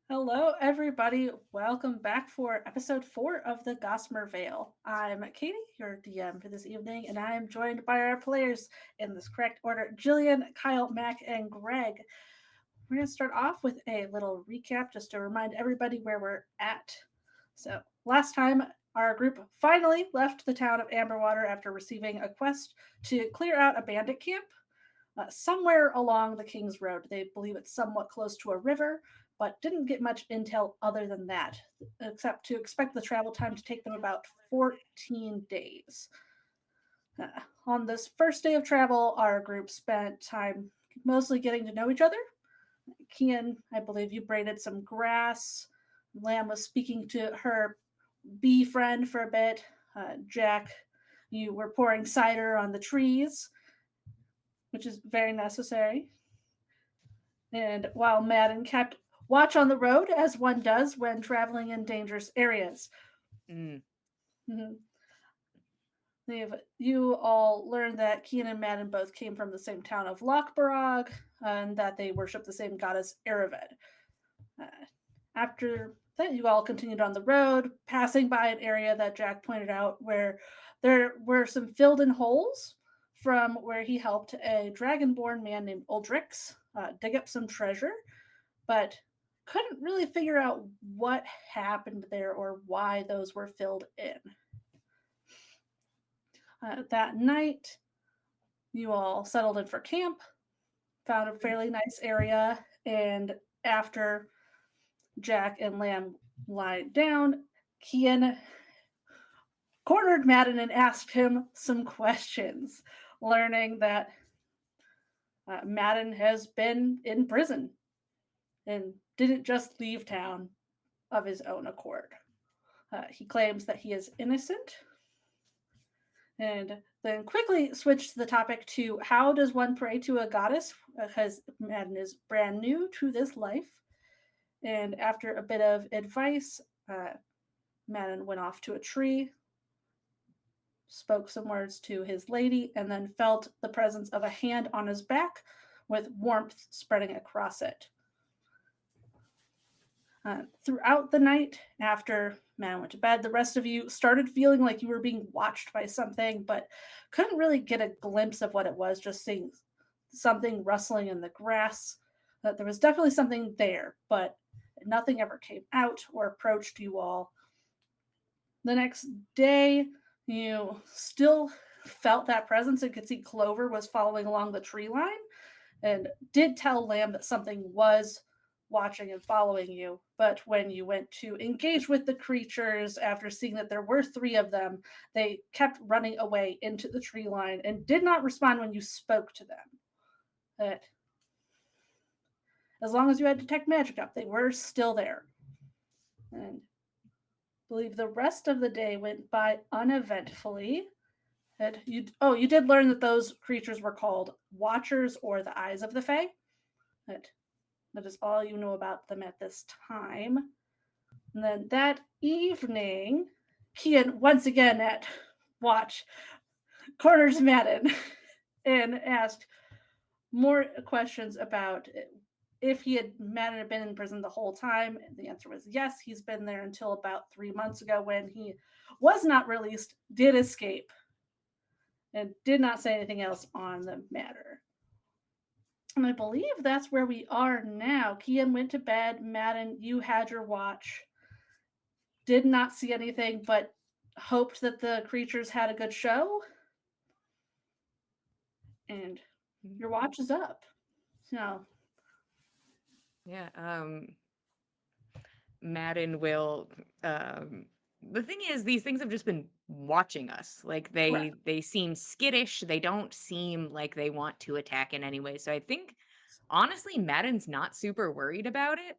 Hello, everybody. Welcome back for episode 4 of the Gossamer Veil. I'm Katie, your DM for this evening, and I am joined by our players in this correct order Jillian, Kyle, Mac, and Greg. We're going to start off with a little recap just to remind everybody where we're at. So, last time, our group finally left the town of Amberwater after receiving a quest to clear out a bandit camp somewhere along the King's Road. They believe it's somewhat close to a river, but didn't get much intel other than that, except to expect the travel time to take them about 14 days. On this first day of travel, our group spent time mostly getting to know each other. Kian, I believe you braided some grass. Lamb was speaking to her bee friend for a bit. Jack, you were pouring cider on the trees, which is very necessary. And while Madden kept watch on the road, as one does when traveling in dangerous areas. Mm. Mhm. You all learned that Kian and Madden both came from the same town of Lochbarog, and that they worship the same goddess Erevad. Uh, After that, you all continued on the road, passing by an area that Jack pointed out where there were some filled in holes from where he helped a dragonborn man named Uldrix dig up some treasure, but couldn't really figure out what happened there or why those were filled in. That night, you all settled in for camp, found a fairly nice area, and after Jack and Lamb lied down, Kian cornered Madden and asked him some questions, learning that Madden has been in prison and didn't just leave town of his own accord. He claims that he is innocent and then quickly switched the topic to how does one pray to a goddess, because Madden is brand new to this life. And after a bit of advice, Madden went off to a tree, spoke some words to his lady, and then felt the presence of a hand on his back with warmth spreading across it. Throughout the night, after Madden went to bed, the rest of you started feeling like you were being watched by something, but couldn't really get a glimpse of what it was, just seeing something rustling in the grass. That there was definitely something there, but nothing ever came out or approached you all. The next day, you still felt that presence and could see Clover was following along the tree line and did tell Lamb that something was watching and following you. But when you went to engage with the creatures after seeing that there were three of them, they kept running away into the tree line and did not respond when you spoke to them. But as long as you had detect magic up, they were still there. And I believe the rest of the day went by uneventfully. You did learn that those creatures were called Watchers or the Eyes of the Fae. That that is all you know about them at this time. And then that evening, Kian once again at watch corners Madden and asked more questions about if he had Madden had been in prison the whole time. The answer was yes. He's been there until about 3 months ago when he was not released, did escape, and did not say anything else on the matter. And I believe that's where we are now. Kian went to bed. Madden, you had your watch. Did not see anything, but hoped that the creatures had a good show. And your watch is up. So, Yeah. Madden will. The thing is, these things have just been watching us. Like correct. they seem skittish. They don't seem like they want to attack in any way. So I think honestly, Madden's not super worried about it.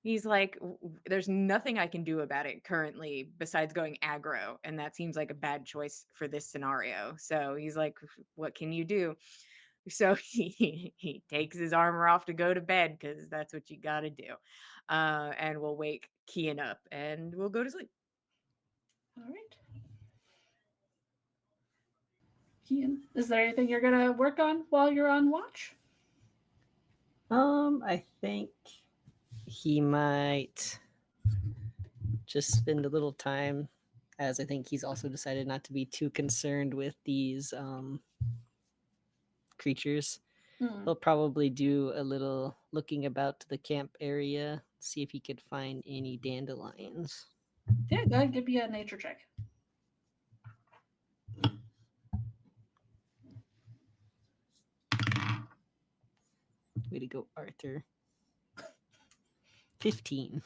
He's like, there's nothing I can do about it currently besides going aggro, and that seems like a bad choice for this scenario. So he's like, what can you do? So he takes his armor off to go to bed because that's what you got to do. And we'll wake Kian up and we'll go to sleep. All right. Kian, is there anything you're going to work on while you're on watch? I think he might just spend a little time, as I think he's also decided not to be too concerned with these creatures. Hmm. He'll probably do a little looking about the camp area, see if he could find any dandelions. Yeah, go ahead, give me a nature check. Way to go, Arthur. 15.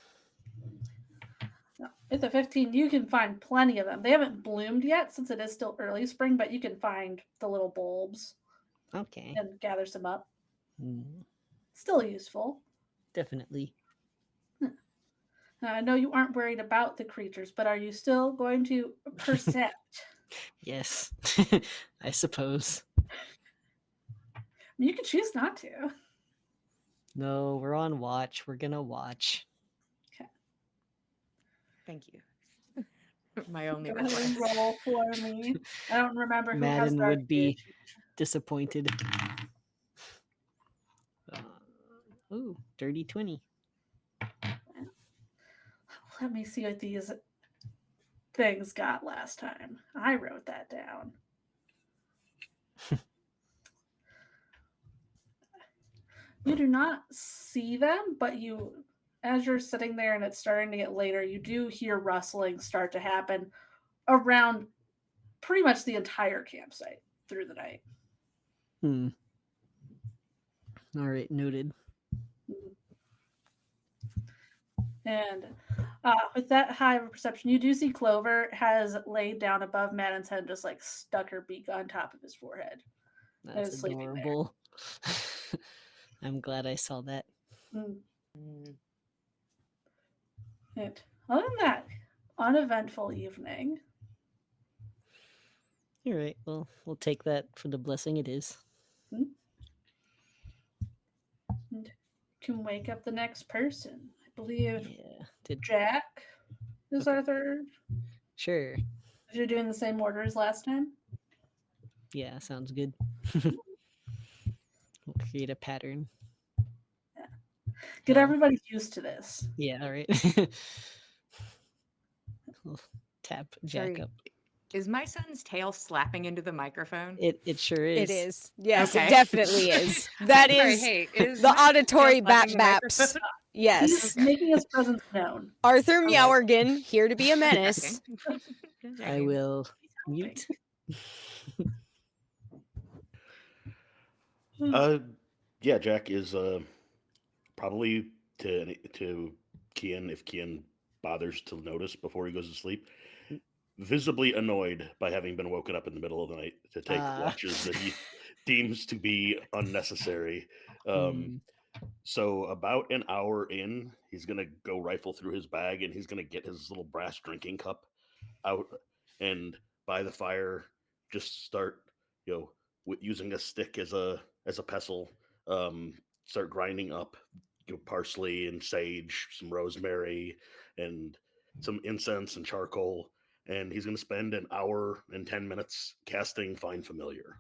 No, with a 15, you can find plenty of them. They haven't bloomed yet since it is still early spring, but you can find the little bulbs Okay. and gather some up. Mm, Still useful. definitely. Now, I know you aren't worried about the creatures, but are you still going to percept? Yes. I suppose. You can choose not to. No, we're on watch. We're gonna watch. Okay. Thank you. My only Go ahead and request. roll for me. I don't remember who has Madden the would be initiative. disappointed. Ooh, dirty 20. Let me see what these things got last time. I wrote that down. You do not see them, but as you're sitting there and it's starting to get later, you do hear rustling start to happen around pretty much the entire campsite through the night. Hmm. All right, noted. And with that high of a perception, you do see Clover has laid down above Madden's head, just like stuck her beak on top of his forehead, and That's is sleeping adorable. I'm glad I saw that. there. Mm. And other than that, uneventful evening. All right, well, we'll take that for the blessing it is. And can wake up the next person. I believe Yeah. Did Jack is okay. our third. Sure. You're doing the same order as last time. Yeah, sounds good. We'll create a pattern. Yeah. Get Oh, everybody used to this. yeah, all right. We'll tap Jack Sorry. up. Is my son's tail slapping into the microphone? It sure It is. is. Yes, it Okay. definitely is. That Sorry, is hey, is the my son's tail auditory slapping the baps. microphone? He's Yes. Okay. making his presence known. Arthur Okay. Meowergan, here to be a Just menace. checking. Just I checking. will mute. Yeah, Jack is probably to Kian if Kian bothers to notice before he goes to sleep. Visibly annoyed by having been woken up in the middle of the night to take watches that he deems to be unnecessary. Hmm. So about an hour in, he's gonna go rifle through his bag and he's gonna get his little brass drinking cup out and by the fire just start, using a stick as a pestle, start grinding up, parsley and sage, some rosemary, and some incense and charcoal. And he's going to spend an hour and 10 minutes casting Find Familiar.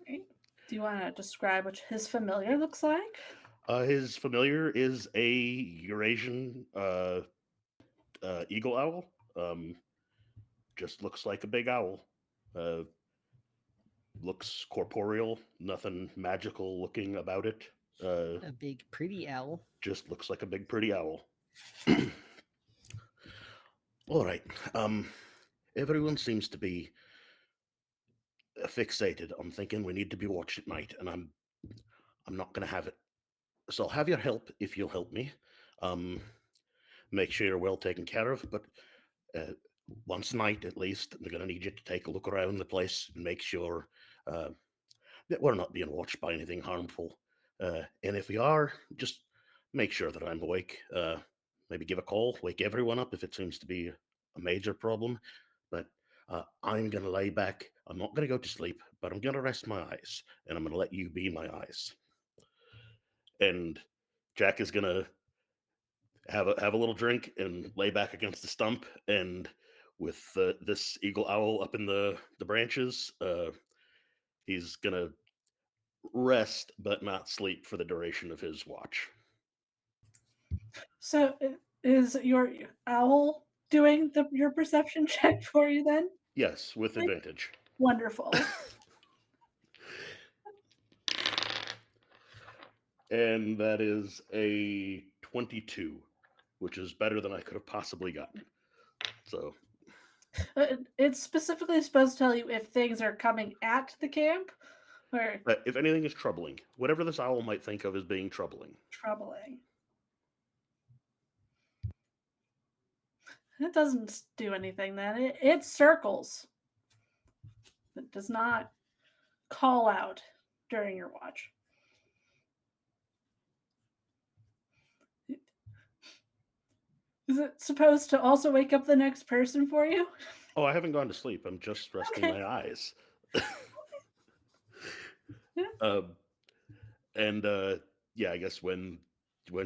Right. Do you want to describe what his familiar looks like? His familiar is a Eurasian eagle owl. Just looks like a big owl. Uh, looks corporeal, nothing magical looking about it. A big pretty owl. Just looks like a big pretty owl. All right. Everyone seems to be fixated on thinking we need to be watched at night, and I'm not going to have it. So I'll have your help if you'll help me. Um, make sure you're well taken care of, but uh, once a night at least, they're going to need you to take a look around the place and make sure uh, that we're not being watched by anything harmful. And if we are, just make sure that I'm awake. Maybe give a call, wake everyone up if it seems to be a major problem. But I'm going to lay back. I'm not going to go to sleep, but I'm going to rest my eyes, and I'm going to let you be my eyes. And Jack is going to have a little drink and lay back against the stump, and with this eagle owl up in the branches, he's gonna rest but not sleep for the duration of his watch. So is your owl doing your perception check for you then? Yes, with Like, advantage. wonderful. And that is a 22, which is better than I could have possibly gotten. So, It's specifically supposed to tell you if things are coming at the camp or if anything is troubling, whatever this owl might think of as being troubling. troubling. It doesn't do anything then. It circles. It does not call out during your watch. Is it supposed to also wake up the next person for you? Oh, I haven't gone to sleep. I'm just resting Okay. my eyes. Yeah. And yeah, I guess when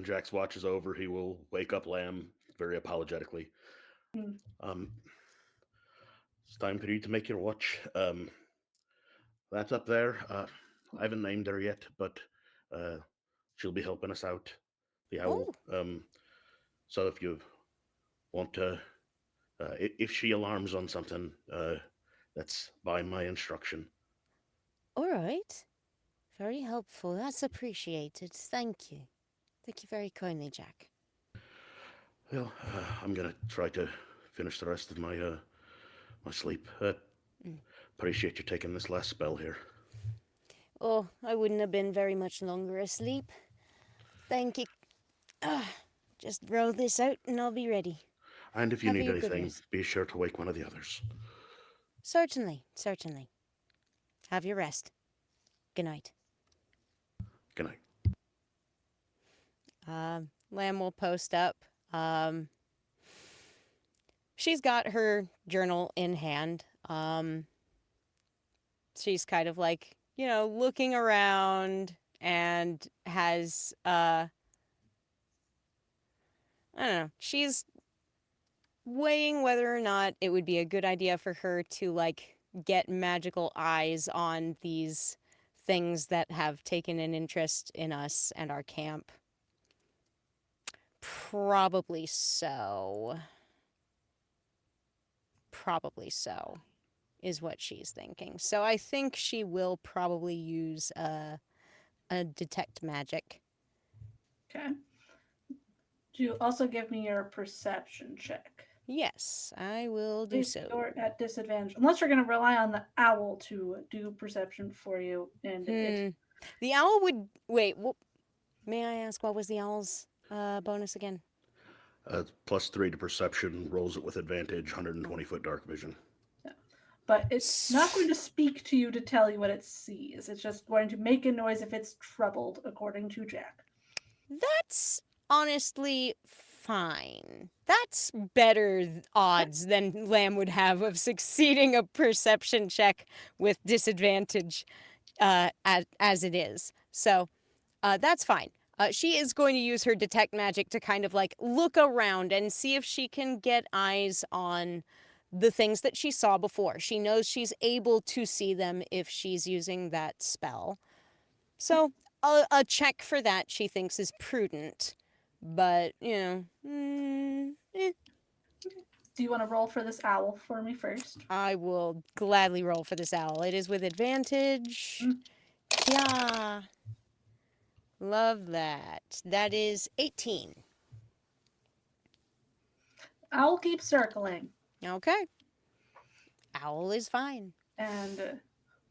Jack's watch is over, he will wake up Lamb very apologetically. Hmm. It's time for you to make your watch. That's up there. I haven't named her yet, but she'll be helping us out. The owl. So if you want to, if she alarms on something, that's by my instruction. All right. Very helpful. That's appreciated. Thank you. Thank you very kindly, Jack. Well, I'm gonna try to finish the rest of my my sleep. Appreciate you taking this last spell here. Oh, I wouldn't have been very much longer asleep. Thank you. Just roll this out and I'll be ready. And if you Have need you a good anything, rest. be sure to wake one of the others. Certainly, certainly. Have your rest. Good night. Good night. Lamb will post up. She's got her journal in hand. She's kind of like, looking around and has, I don't know, she's weighing whether or not it would be a good idea for her to, like, get magical eyes on these things that have taken an interest in us and our camp. Probably so. Probably so, is what she's thinking. So I think she will probably use a detect magic. Okay. Do you also give me your perception check? Yes, I will do Please, so. you're at disadvantage unless you're going to rely on the owl to do perception for you. And it, The owl would wait. May I ask what was the owl's bonus again? +3 to perception, rolls it with advantage, 120-foot dark vision. but it's not going to speak to you to tell you what it sees. It's just going to make a noise if it's troubled, according to Jack. That's honestly fine. That's better odds than Lamb would have of succeeding a perception check with disadvantage as it is. So that's fine. She is going to use her detect magic to kind of like look around and see if she can get eyes on the things that she saw before. She knows she's able to see them if she's using that spell. So a check for that she thinks is prudent. But, Do you want to roll for this owl for me first? I will gladly roll for this owl. It is with advantage. Yeah. Love that. That is 18. Owl keeps circling. Okay. Owl is fine. And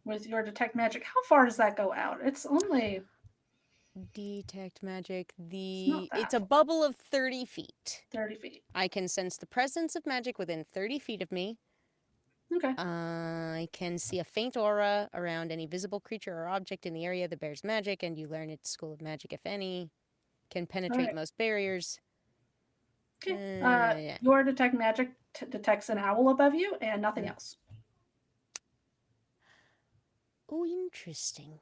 with your detect magic, how far does that go out? It's only Detect magic. not that It's a bubble of 30 feet. 30 feet. I can sense the presence of magic within 30 feet of me. Okay. I can see a faint aura around any visible creature or object in the area that bears magic, and you learn its school of magic, if any. Can penetrate Alright. most barriers. Okay. Yeah. Your detect magic detects an owl above you and nothing else. Oh, interesting.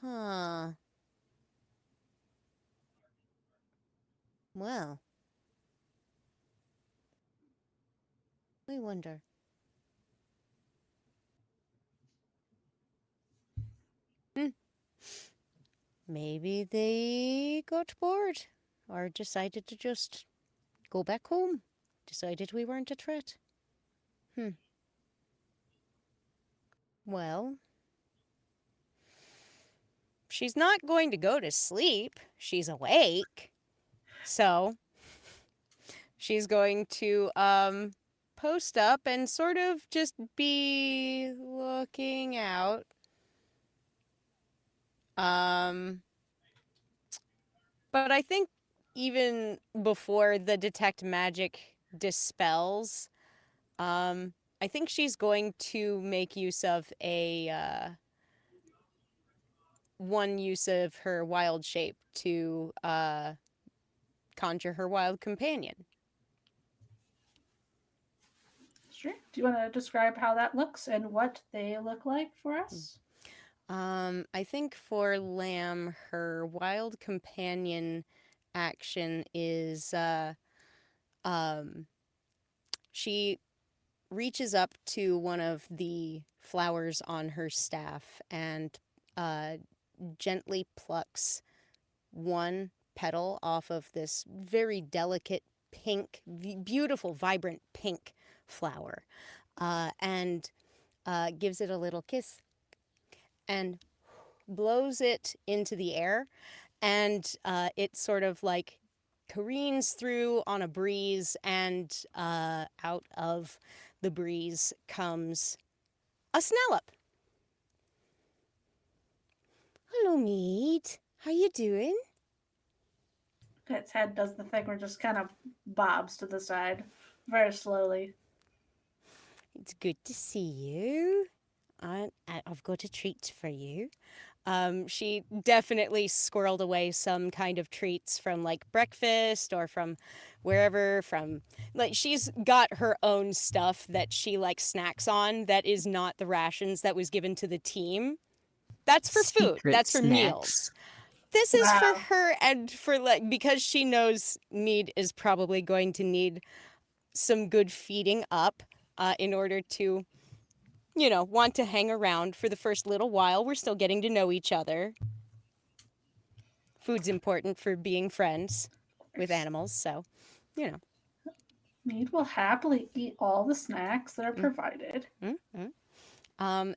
Huh. Well. I wonder. maybe they got bored or decided to just go back home. Decided we weren't a threat. Well, she's not going to go to sleep. She's awake. So she's going to post up and sort of just be looking out. But I think even before the detect magic dispels, I think she's going to make use of a one use of her wild shape to conjure her wild companion. Sure. Do you want to describe how that looks and what they look like for us? I think for Lamb, her wild companion action is she reaches up to one of the flowers on her staff and gently plucks one petal off of this very delicate pink, beautiful, vibrant pink flower, and gives it a little kiss and blows it into the air, and it sort of like careens through on a breeze, and out of the breeze comes a snallop. Hello, Mead. How you doing? Its head does the thing where it just kind of bobs to the side very slowly. It's good to see you. I've got a treat for you. She definitely squirreled away some kind of treats from like breakfast or from wherever, from like she's got her own stuff that she like snacks on that is not the rations that was given to the team. That's for food. Secret That's for snacks. meals. This is for Wow. her and for like because she knows Mead is probably going to need some good feeding up in order to want to hang around for the first little while. We're still getting to know each other. Food's important for being friends with animals, so, Mead will happily eat all the snacks that are provided. Mm-hmm. And,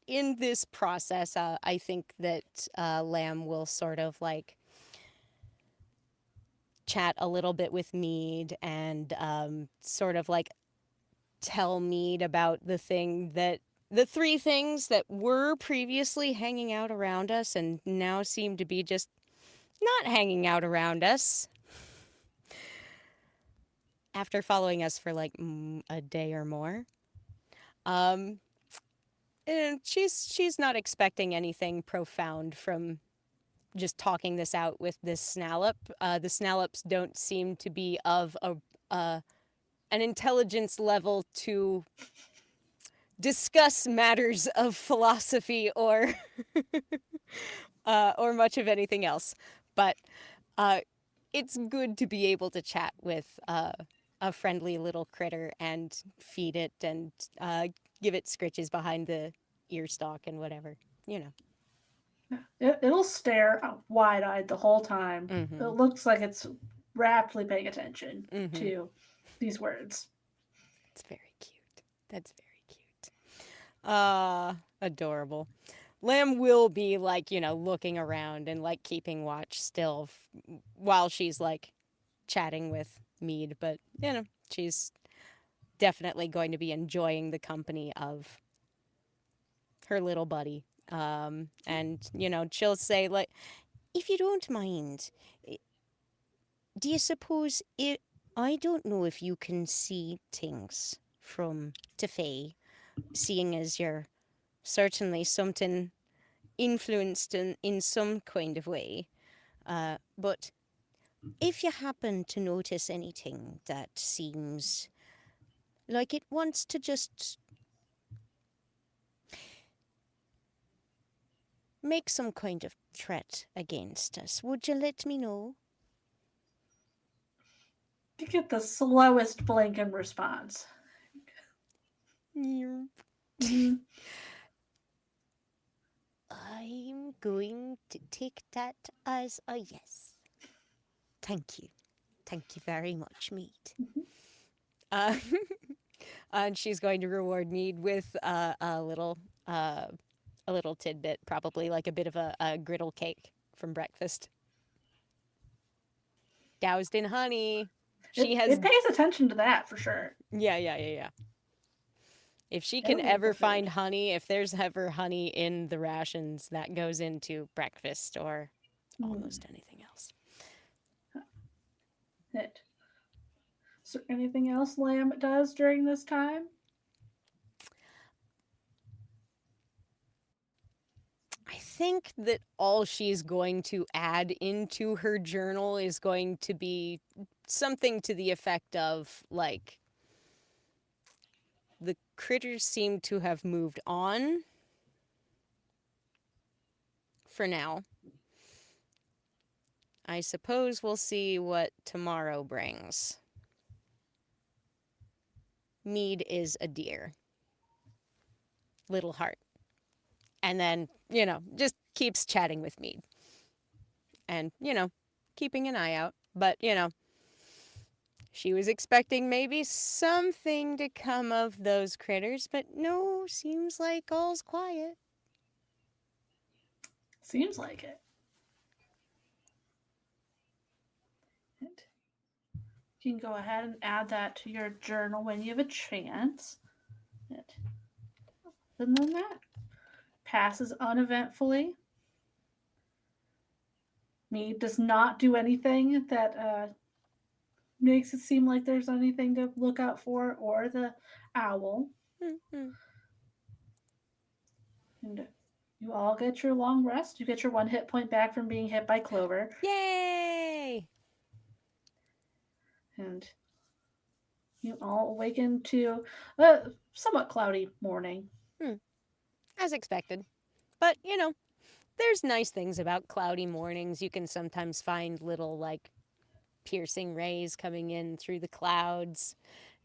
in this process, I think that Lamb will sort of like chat a little bit with Mead and sort of like tell Mead about the three things that were previously hanging out around us and now seem to be just not hanging out around us. After following us for like a day or more. And she's not expecting anything profound from just talking this out with this snallop. The snallops don't seem to be of an intelligence level to discuss matters of philosophy or much of anything else. But it's good to be able to chat with a friendly little critter and feed it and give it scritches behind the ear stalk and whatever, It'll stare wide-eyed the whole time. Mm-hmm. It looks like it's raptly paying attention Mm-hmm. to these words. It's very cute. That's very cute. Adorable. Lamb will be like, looking around and like keeping watch still while she's like chatting with Mead, but she's definitely going to be enjoying the company of her little buddy. And she'll say like, if you don't mind, do you suppose it? I don't know if you can see things from Tefay, seeing as you're certainly something influenced in some kind of way. But if you happen to notice anything that seems like it wants to just make some kind of threat against us, would you let me know? You get the slowest blink in response. Yeah. Mhm. I'm going to take that as a yes. Thank you. Thank you very much, Mead. Uh, and she's going to reward Mead with a little tidbit, probably like a bit of a griddle cake from breakfast, doused in honey. She has It pays attention to that for sure. yeah. If she It'll can eat the ever food. find honey, if there's ever honey in the rations, that goes into breakfast or almost anything else. It. Is there anything else Lamb does during this time? I think that all she's going to add into her journal is going to be something to the effect of, like, the critters seem to have moved on for now. I suppose we'll see what tomorrow brings. Mead is a dear. Little heart. And then, just keeps chatting with Mead. And, keeping an eye out. But, she was expecting maybe something to come of those critters, but no, seems like all's quiet. Seems like it. You can go ahead and add that to your journal when you have a chance. And then that passes uneventfully. Mead does not do anything that makes it seem like there's anything to look out for, or the owl. Mm-hmm. And you all get your long rest. You get your 1 hit point back from being hit by Clover. Yay! And you all awaken to a somewhat cloudy morning. As expected. But, there's nice things about cloudy mornings. You can sometimes find little, like, piercing rays coming in through the clouds.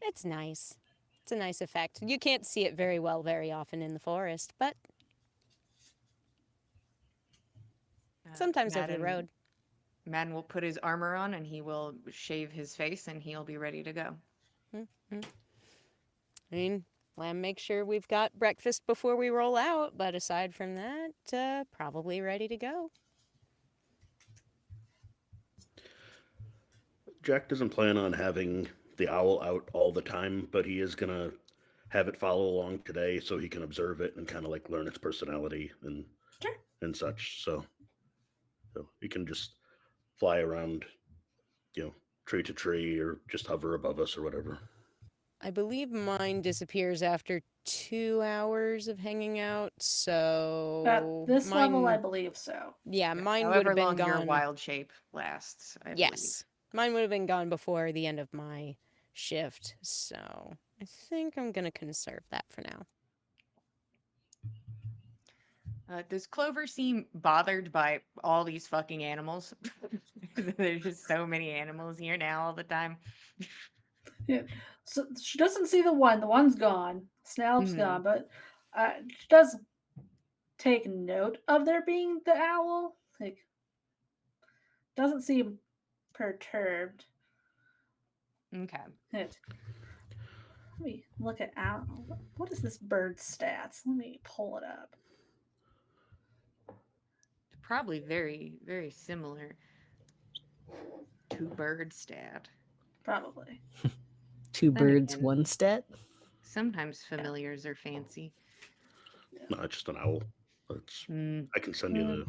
It's nice. It's a nice effect. You can't see it very well very often in the forest, but sometimes over the road. Madden will put his armor on and he will shave his face and he'll be ready to go. I mean, Lamb makes sure we've got breakfast before we roll out, but aside from that, probably ready to go. Jack doesn't plan on having the owl out all the time, but he is gonna have it follow along today so he can observe it and kind of like learn its personality and such. So he can just fly around, tree to tree or just hover above us or whatever. I believe mine disappears after 2 hours of hanging out, so At this level, I believe so. Yeah, mine would However have been long your gone. wild shape lasts, I Yes, mine would have been gone before the end of my shift, so I think I'm gonna conserve that for now. Does Clover seem bothered by all these fucking animals? There's just so many animals here now all the time. Yeah. So she doesn't see the one. The one's gone. Snell's Mhm. gone, but she does take note of there being the owl. Like, doesn't seem perturbed. Okay. Let me look at owl. What is this bird's stats? Let me pull it up. Probably very, very similar to bird stat. Probably. 2 Then birds, again- 1 stat. Sometimes familiars are fancy. No, it's just an owl. I can send you the.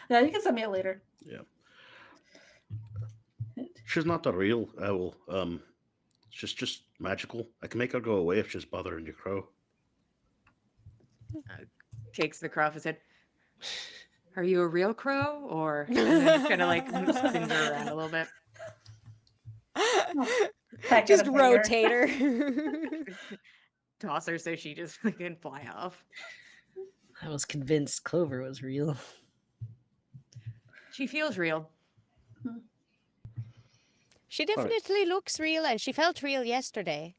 Yeah, you can send me it later. Yeah. She's not the real owl. She's just magical. I can make her go away if she's bothering your crow. Takes the crow off his head. Are you a real crow? Or and then just kind of like spins her around a little bit. Peck Just at a finger. rotate her. Toss her so she just can fly off. I was convinced Clover was real. She feels real. She definitely looks real, and she felt real yesterday.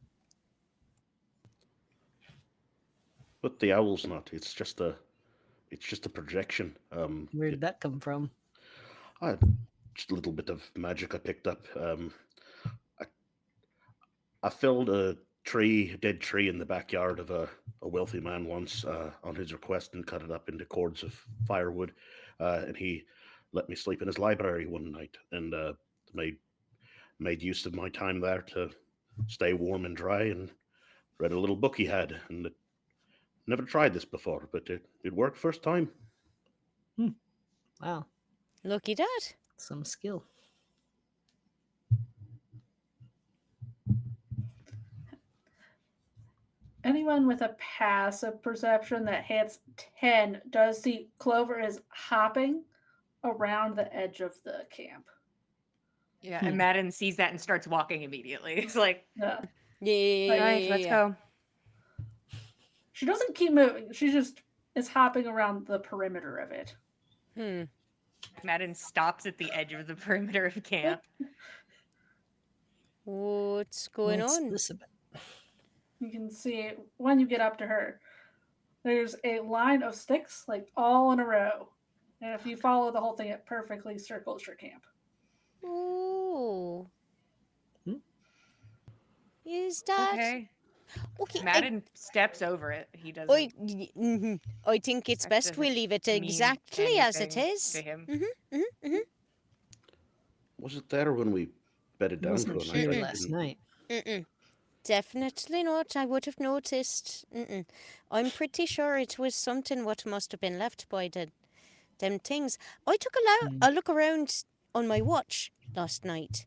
But the owl's not. It's just it's just a projection. Where did that come from? I, just a little bit of magic I picked up. I, I felled a dead tree in the backyard of a wealthy man once on his request and cut it up into cords of firewood. And he let me sleep in his library one night and made use of my time there to stay warm and dry and read a little book he had. And never tried this before, but it worked first time. Wow, Lucky dad. some skill. Anyone with a passive perception that hits 10 does see Clover is hopping around the edge of the camp. Yeah, Hmm. and Madden sees that and starts walking immediately. It's like, Yeah. Yeah. all right, let's go. She doesn't keep moving. She just is hopping around the perimeter of it. Madden stops at the edge of the perimeter of camp. What's going What's on? this about? You can see when you get up to her, there's a line of sticks, like all in a row. And if you follow the whole thing, it perfectly circles your camp. Oh. Hmm? Is that Okay. okay? Madden steps over it. He doesn't I think it's That best we doesn't leave it mean exactly as it anything is. to him. Was it there when we bedded It down wasn't for a night? here I last didn't- night. Definitely not. I would have noticed. I'm pretty sure it was something what must have been left by them things. I took a look around on my watch last night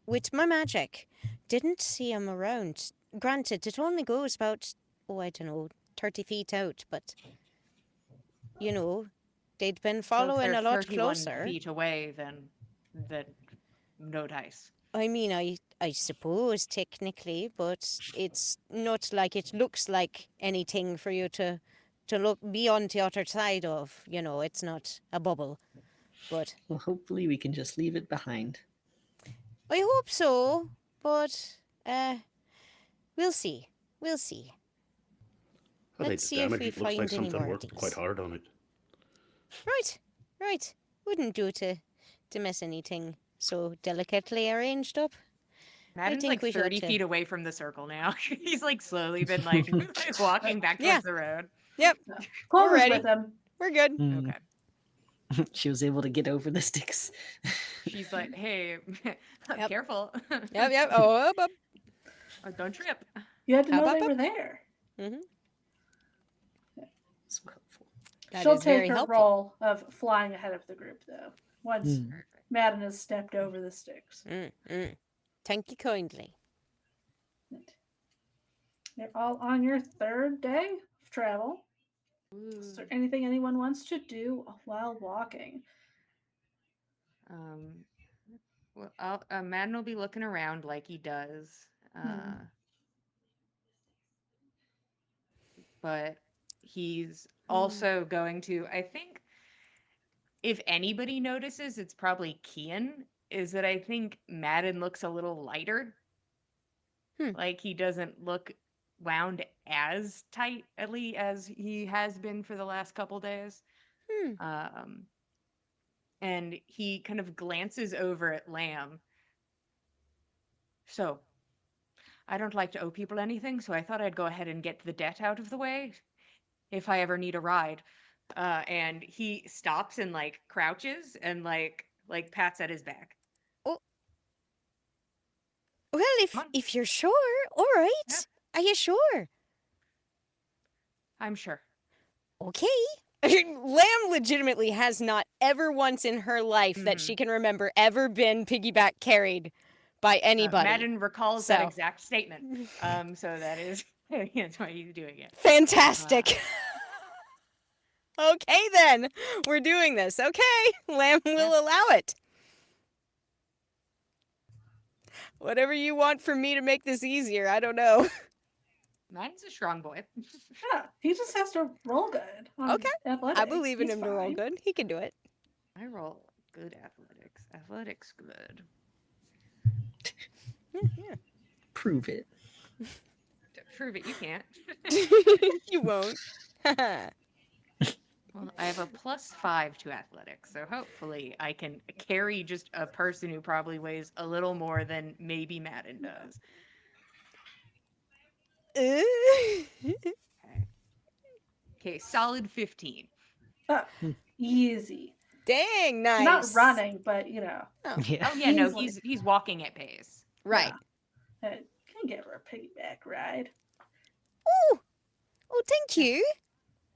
with my magic. Didn't see him around. Granted, it only goes about, I don't know, 30 feet out, but, they'd been So if following they're a lot 31 closer. feet away, then no dice. I mean, I suppose technically, but it's not like it looks like anything for you to look beyond the other side of. It's not a bubble. But Well, hopefully we can just leave it behind. I hope so. But we'll see. We'll see. I'd hate Let's to see if damage we it. Looks like find any something more of worked quite these. hard on it. Right. Wouldn't do to mess anything so delicately arranged up. Madden's think like we should 30 to- feet away from the circle now. He's like slowly been like walking back Yeah. towards the road. Yep, Clover's ready. with him. we're good. Okay. She was able to get over the sticks. She's like, hey, Yep. careful. Yep. Oh, up. Don't trip. You had to know Up, they up. were there. So helpful. That She'll is very take her helpful. role of flying ahead of the group, though, once Hmm. Madden has stepped over the sticks. Thank you kindly. You're all on your third day of travel. Is there anything anyone wants to do while walking? Well, Madden will be looking around like he does. But he's also going to, I think, if anybody notices, it's probably Kian, is that I think Madden looks a little lighter. Like he doesn't look wound as tightly as he has been for the last couple days. And he kind of glances over at Lamb. So, I don't like to owe people anything, so I thought I'd go ahead and get the debt out of the way if I ever need a ride. And he stops and like crouches and like pats at his back. Well, if you're sure, all right. Yeah. Are you sure? I'm sure. Okay. Lamb legitimately has not ever once in her life that she can remember ever been piggyback carried by anybody. Madden recalls that exact statement. So that is that's why he's doing it. Fantastic. Okay, then. We're doing this. Okay. Lamb will allow it. Whatever you want from me to make this easier, I don't know. Madden's a strong boy. Yeah, he just has to roll good. On Okay. athletics. I believe in He's him to roll fine. good. He can do it. I roll good athletics. Athletics good. Yeah. Prove it. Prove it, you can't. You won't. Well, I have a +5 to athletics, so hopefully I can carry just a person who probably weighs a little more than maybe Madden does. Okay. Okay, solid 15. Easy. Dang, nice. Not running, but Oh, Yeah. Oh yeah, no, Easily. he's walking at pace. right. Can give her a piggyback ride. Oh, thank you.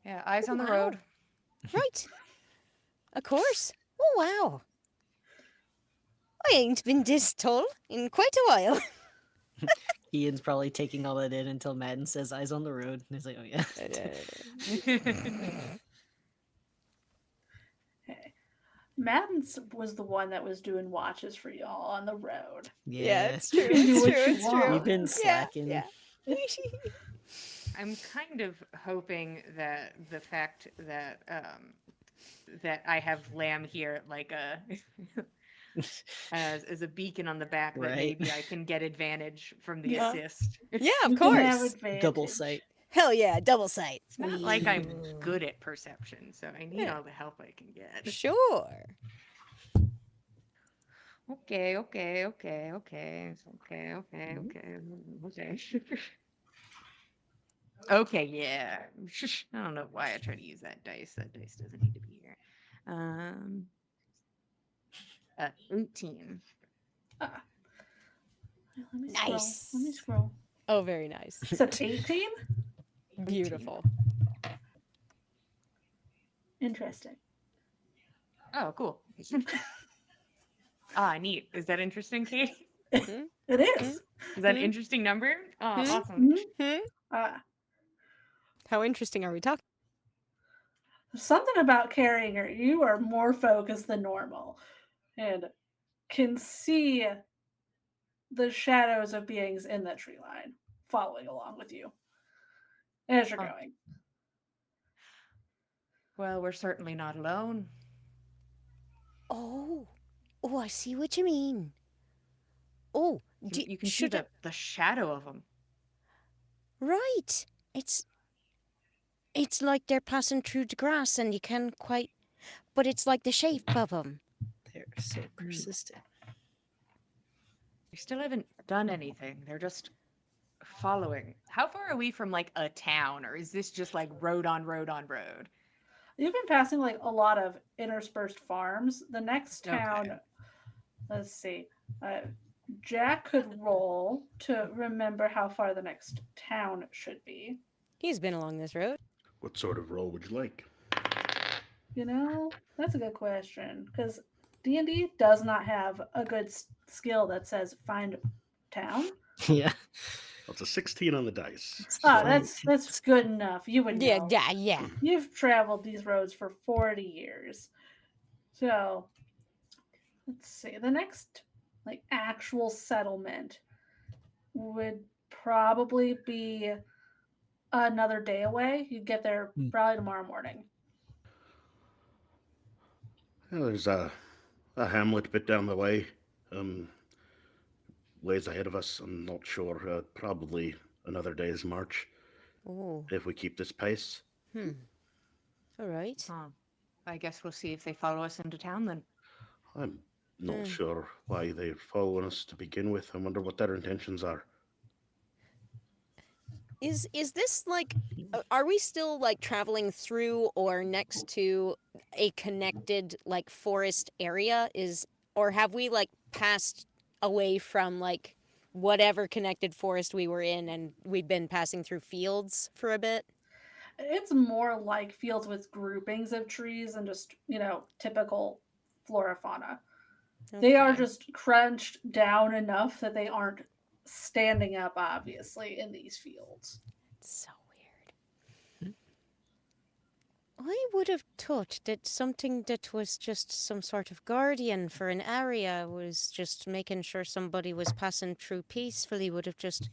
Yeah, eyes on the Wow. road. Right. Of course. Oh, wow. I ain't been this tall in quite a while. Ian's probably taking all that in until Madden says eyes on the road. And he's like, oh yeah. Hey. Madden's was the one that was doing watches for y'all on the road. Yeah, Yeah. it's true. You can do It's what true. you It's want. true. We've been Yeah, slacking. yeah. I'm kind of hoping that the fact that that I have Lamb here like a as a beacon on the back that Right. maybe I can get advantage from the Yeah. assist. Yeah, of You can have course. advantage. Double sight. Hell yeah, double sight. It's not like I'm good at perception, so I need all the help I can get. Sure. Okay. Okay, yeah. I don't know why I try to use that dice. That dice doesn't need to be here. 18. Ah. Let me scroll. Nice. Let me scroll. Oh, very nice. Is it 18? Beautiful. Interesting. Oh, cool. Neat. Is that interesting, Katie? It is. Is that an interesting number? Oh, Hmm? awesome. How interesting are we talking? Something about carrying her. You are more focused than normal and can see the shadows of beings in the tree line following along with you as you're Huh. going. Well, we're certainly not alone. Oh, I see what you mean. Oh, You can see should the shadow of them. right. It's like they're passing through the grass and you can't quite, but it's like the shape of them. They're so persistent. They still haven't done anything. They're just following. How far are we from like a town, or is this just like road on road on road? You've been passing like a lot of interspersed farms. The next town, Okay. let's see, Jack could roll to remember how far the next town should be. He's been along this road. What sort of role would you like? That's a good question because D&D does not have a good skill that says find town. Yeah. That's a 16 on the dice. That's good enough. You would know. Yeah. You've traveled these roads for 40 years. So, let's see. The next like actual settlement would probably be another day away. You'd get there probably tomorrow morning. Yeah, there's a hamlet bit down the way. Ways ahead of us. I'm not sure. Probably another day's march Oh. if we keep this pace. All right. Huh. I guess we'll see if they follow us into town then. I'm not sure why they're following us to begin with. I wonder what their intentions are. Is this like are we still like traveling through or next to a connected like forest area or have we like passed away from like whatever connected forest we were in and we've been passing through fields for a bit? It's more like fields with groupings of trees and just, typical flora fauna. They are Okay. just crunched down enough that they aren't standing up, obviously, in these fields. So weird. I would have thought that something that was just some sort of guardian for an area was just making sure somebody was passing through peacefully would have just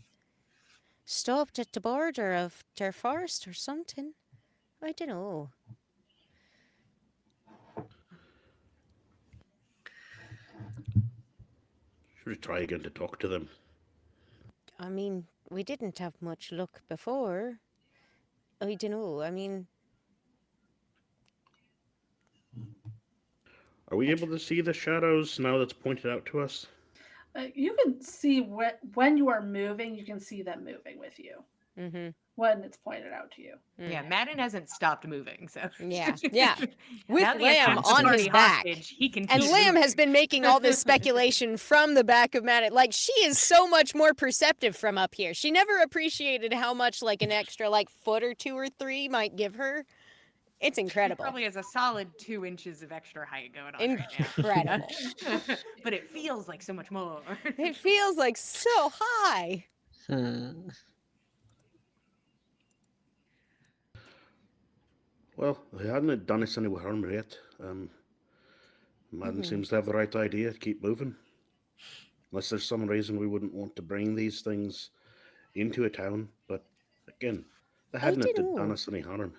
stopped at the border of their forest or something. I don't know. Should we try again to talk to them? I mean, we didn't have much luck before. I don't know. I mean, Are we able to see the shadows now that's pointed out to us? You can see when you are moving, you can see them moving with you Mm-hmm. when it's pointed out to you. Yeah, Madden hasn't stopped moving, so Yeah, yeah. With now that he has Lamb the on his party back. hostage, he can And keep Lamb has moving. been making all this speculation from the back of Maddie. Like, she is so much more perceptive from up here. She never appreciated how much, like, an extra, like, foot or 2 or 3 might give her. It's He incredible. probably has a solid 2 inches of extra height going on right now. Incredible. But it feels like so much more. It feels like so high. Well, they hadn't done us any harm yet. Madden seems to have the right idea to keep moving. Unless there's some reason we wouldn't want to bring these things into a town. But again, they hadn't dunno. done us any harm.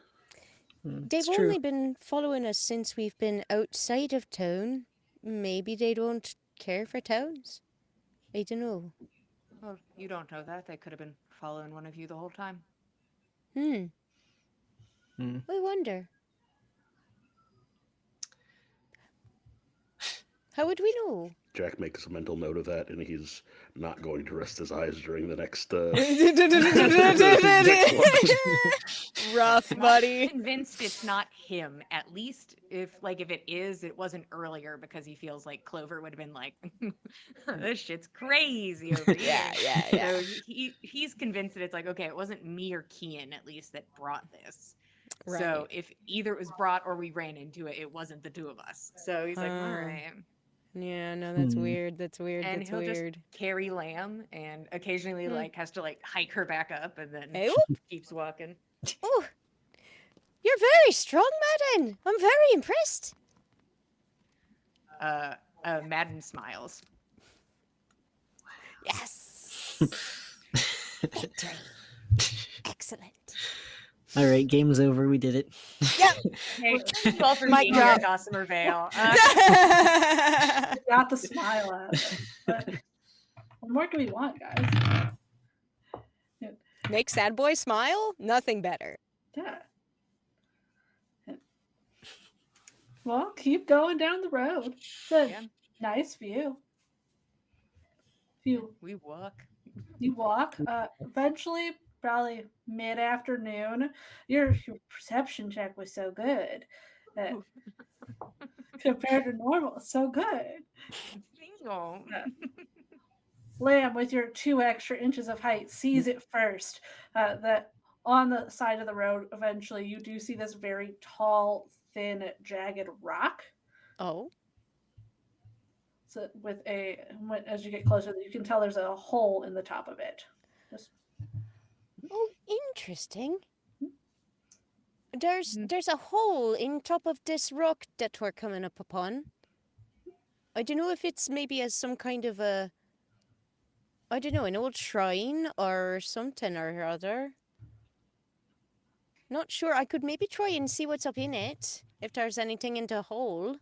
They've It's true. only been following us since we've been outside of town. Maybe they don't care for towns. I don't know. Well, you don't know that. They could have been following one of you the whole time. Hmm. Hmm. I wonder. How would we know? Jack makes a mental note of that, and he's not going to rest his eyes during the next. Rough, I'm buddy. convinced it's not him. At least if it is, it wasn't earlier because he feels like Clover would have been like, "This shit's crazy over here." Yeah. So he's convinced that it's like, okay, it wasn't me or Kian at least that brought this. Right. So if either it was brought or we ran into it, it wasn't the two of us. So he's like, all Oh. right. Yeah, no, that's Hmm. weird. That's weird. And That's he'll weird. just carry Lamb and occasionally has to hike her back up and then Hey, whoop. keeps walking. Oh, you're very strong, Madden. I'm very impressed. Madden smiles. Yes. Victory. Excellent. All right, game's over. We did it. Yep. Hey, thank you all for Mic being here drop. at Gossamer Veil. Got the smile out of it. But what more can we want, guys? Make sad boy smile? Nothing better. Yeah. Well, keep going down the road. It's a Yeah. nice view. You We walk. walk. Eventually, probably mid-afternoon. Your perception check was so good that Ooh. compared to normal, so good. Bingo. Lamb, with your 2 extra inches of height, sees it first. That on the side of the road, eventually, you do see this very tall, thin, jagged rock. Oh. So as you get closer, you can tell there's a hole in the top of it. Oh, interesting. There's a hole in top of this rock that we're coming up upon. I don't know if it's maybe as some kind of an old shrine or something or other. Not sure. I could maybe try and see what's up in it, if there's anything in the hole.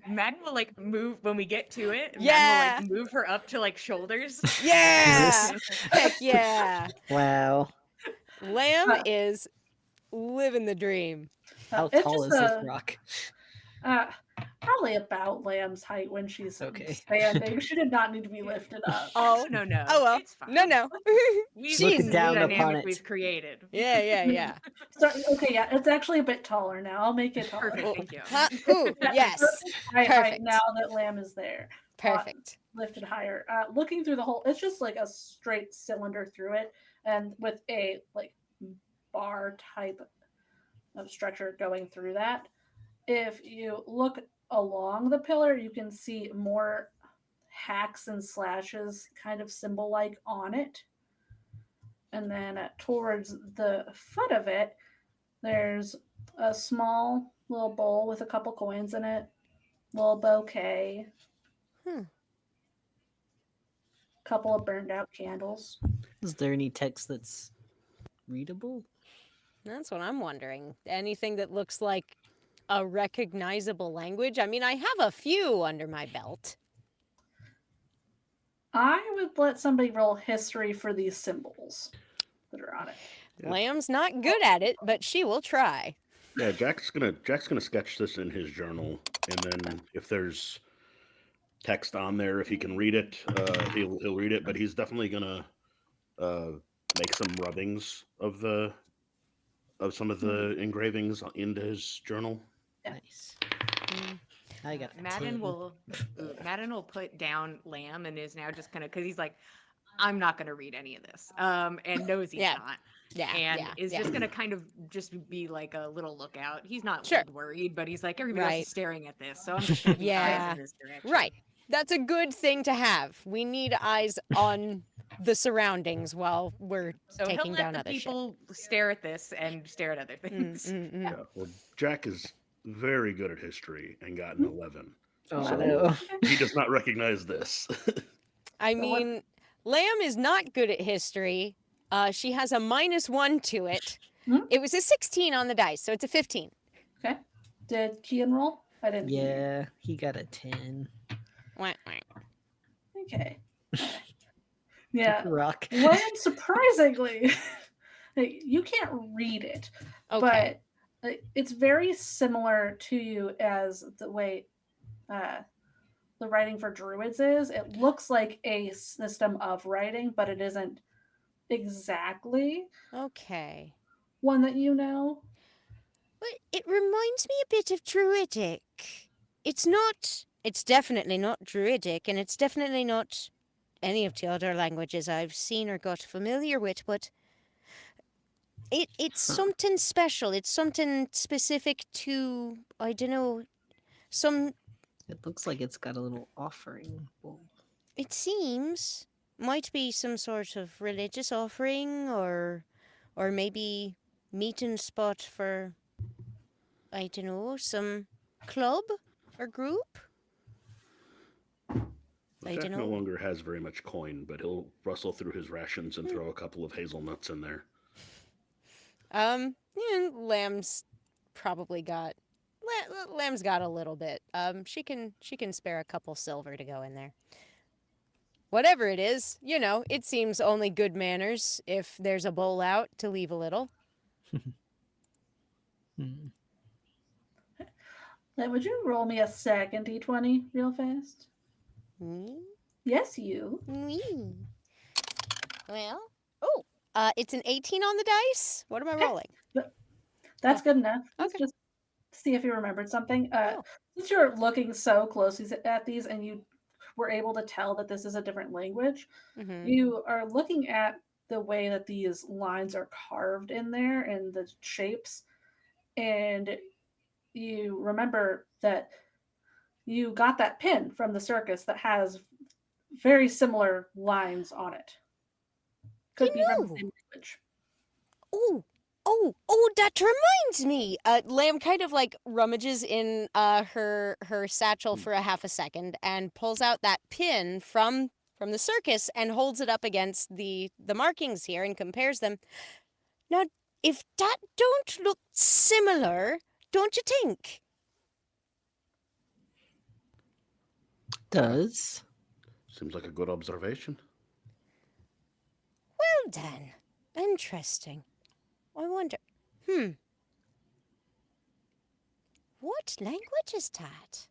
Madden will move when we get to it. Yeah. Madden will move her up to shoulders. Yeah! Heck yeah! Wow. Lamb is living the dream. How It's tall just is this rock? Probably about Lamb's height when she's Okay. standing. She did not need to be lifted up. Oh, No. oh well. It's fine. No. We've She's seen the down upon dynamic it. we've created. Yeah. So, okay, yeah, it's actually a bit taller now. I'll make it taller. Perfect. Thank you. Huh? Ooh, Yeah, yes. height Perfect. now that Lamb is there. Perfect. Lifted higher. Looking through the hole, it's just like a straight cylinder through it, and with a bar type of structure going through that. If you look along the pillar, you can see more hacks and slashes, kind of symbol-like, on it. And then towards the foot of it, there's a small little bowl with a couple coins in it, little bouquet, couple of burned out candles. Is there any text that's readable? That's what I'm wondering. Anything that looks like a recognizable language? I mean, I have a few under my belt. I would let somebody roll history for these symbols that are on it. Yeah. Lamb's not good at it, but she will try. Yeah, Jack's gonna sketch this in his journal, and then if there's text on there, if he can read it, he'll read it. But he's definitely gonna uh, make some rubbings of some of the engravings into his journal. Yeah. Nice. I got a Madden 10. will Madden will put down Lamb and is now just kind of because he's like, I'm not gonna read any of this. And knows he's Yeah. not. Yeah. And yeah. is yeah. just gonna kind of just be like a little lookout. He's not Sure. worried, but he's like, everybody else Right. is staring at this, so I'm just gonna keep eyes Yeah. in this direction. Right. That's a good thing to have. We need eyes on the surroundings while we're So he'll taking let down the other shit. people stare at this and stare at other things. Yeah. Well, Jack is very good at history and got an 11. Oh, So no. he does not recognize this. I So what- mean, Lamb is not good at history. She has a -1 to it. Hmm? It was a 16 on the dice, so it's a 15. Okay. Did Kian roll? I didn't. hear you. Yeah, he got a 10. Wah, wah. Okay. Yeah. Rock. Lamb, surprisingly, you can't read it, Okay. but it's very similar to you as the way the writing for druids is. It looks like a system of writing, but it isn't exactly Okay. one that you know. But it reminds me a bit of Druidic. It's not. It's definitely not Druidic, and it's definitely not any of the other languages I've seen or got familiar with, but it's something special. It's something specific to, I don't know, some, It looks like it's got a little offering bowl. it seems, might be some sort of religious offering or maybe meeting spot for, I don't know, some club or group. I Jack no dunno. longer has very much coin, but he'll rustle through his rations and throw a couple of hazelnuts in there. Yeah, Lamb's probably got. Lamb's got a little bit. She can spare a couple silver to go in there. Whatever it is, it seems only good manners if there's a bowl out to leave a little. Hmm. Would you roll me a second d20 real fast? Me? Yes, you. Me. Well, it's an 18 on the dice. What am I Okay. rolling? That's Oh, good enough. Let's okay. just see if you remembered something. Oh. Since you're looking so closely at these and you were able to tell that this is a different language, Mm-hmm. you are looking at the way that these lines are carved in there and the shapes, and you remember that you got that pin from the circus that has very similar lines on it. Could be from the know. same language. Oh, that reminds me. Lamb kind of like rummages in her satchel for a half a second and pulls out that pin from the circus and holds it up against the markings here and compares them. Now, if that don't look similar, don't you think? Does. Seems like a good observation. Well then, interesting. I wonder. What language is that?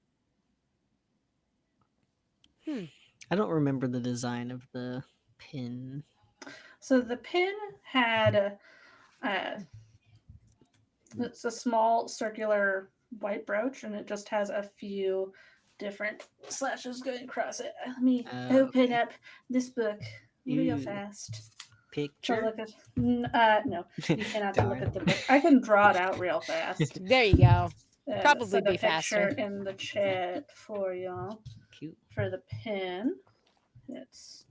I don't remember the design of the pin. So the pin had it's a small circular white brooch, and it just has a few different slashes going across it. Let me open Okay. up this book real Ew. fast. To Picture? look at. No, you cannot look Darn. at the book. I can draw it out real fast. There you go. And Probably send a be picture faster. in the chat for y'all. Cute. For the pin, it's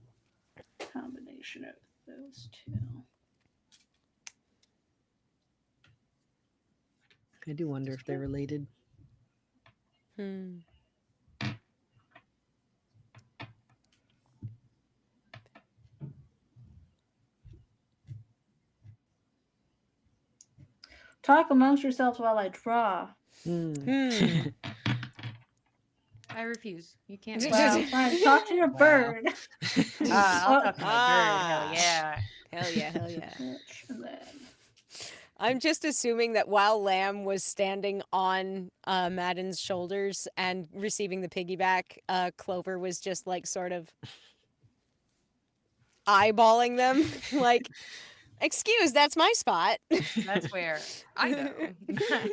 a combination of those two. I do wonder if they're related. Talk amongst yourselves while I draw. I refuse. You can't. Well, fine. Talk to your bird. I'll talk to my bird. Hell yeah. Hell yeah. And then I'm just assuming that while Lamb was standing on Madden's shoulders and receiving the piggyback, Clover was just like sort of eyeballing them, like, "Excuse, that's my spot." That's where I go.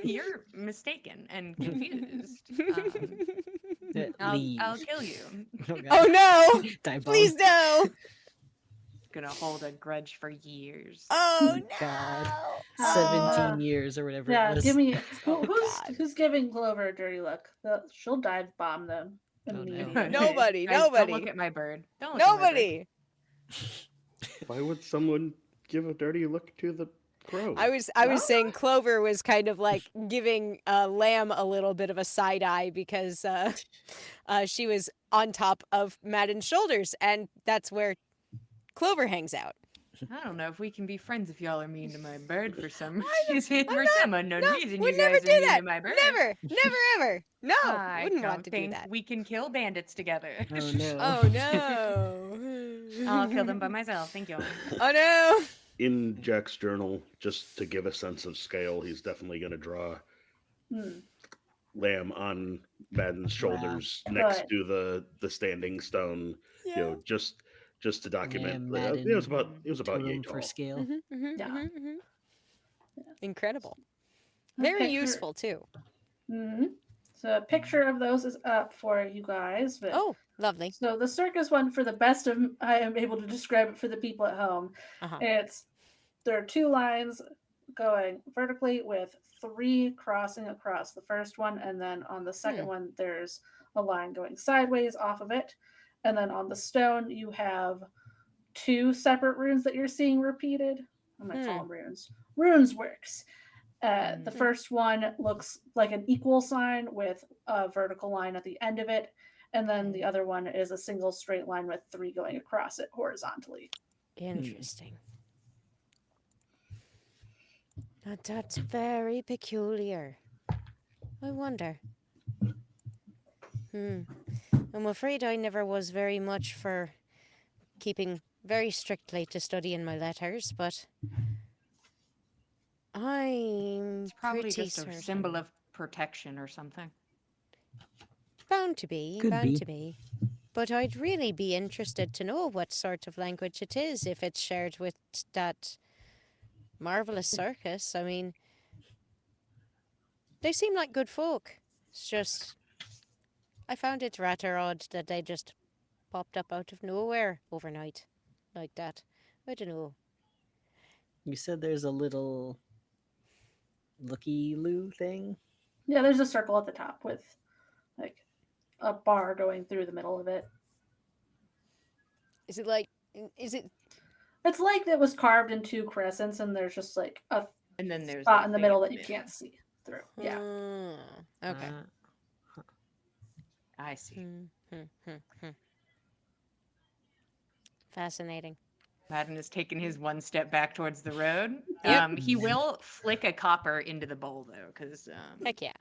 You're mistaken and confused. I'll Leave. kill you. Oh, God. Oh no! Dive bomb. Please no! Gonna hold a grudge for years. Oh God. no! 17 years or whatever it Yeah, was. give me Oh, God. who's giving Clover a dirty look? She'll dive bomb them Oh, no. immediately. Nobody, Guys, don't nobody. look at my bird. Don't look at my bird. Nobody. Why would someone give a dirty look to the crow? I was saying Clover was kind of like giving Lamb a little bit of a side eye because she was on top of Madden's shoulders, and that's where Clover hangs out. I don't know if we can be friends if y'all are mean to my bird for some I'm reason. For not- some unknown no, reason, we'd you never guys do are mean that. to my bird. Never, never, ever. No, I wouldn't don't want to do think that. we can kill bandits together. Oh, no. Oh no! I'll kill them by myself. Thank you. Oh no! In Jack's journal, just to give a sense of scale, he's definitely going to draw Hmm. Lamb on Madden's shoulders next to the standing stone. Yeah. You know, just to document. Madden it was about yay Totem for tall. scale. Yeah. Incredible. A Very picture- useful too. So a picture of those is up for you guys. But Oh, lovely. so the circus one, for the best of I am able to describe it for the people at home. Uh-huh. There are two lines going vertically with three crossing across the first one, and then on the second one there's a line going sideways off of it, and then on the stone you have two separate runes that you're seeing repeated. I'm gonna call them runes. Runes works. The first one looks like an equal sign with a vertical line at the end of it, and then the other one is a single straight line with three going across it horizontally. Interesting. Now that's very peculiar. I wonder. I'm afraid I never was very much for keeping very strictly to studying my letters, but I'm It's probably pretty just certain. a symbol of protection or something. Bound to be, Could bound be. to be. But I'd really be interested to know what sort of language it is if it's shared with that marvelous circus. I mean, they seem like good folk. It's just, I found it rather odd that they just popped up out of nowhere overnight like that. I don't know. You said there's a little looky-loo thing? Yeah, there's a circle at the top with like a bar going through the middle of it. Is it like, is it, It's like it was carved in two crescents, and there's just like a And then there's spot a in the thing middle at that you middle. can't see through. Yeah. Okay. I see. Fascinating. Madden has taken his one step back towards the road. Yep. He will flick a copper into the bowl though, because Heck yeah.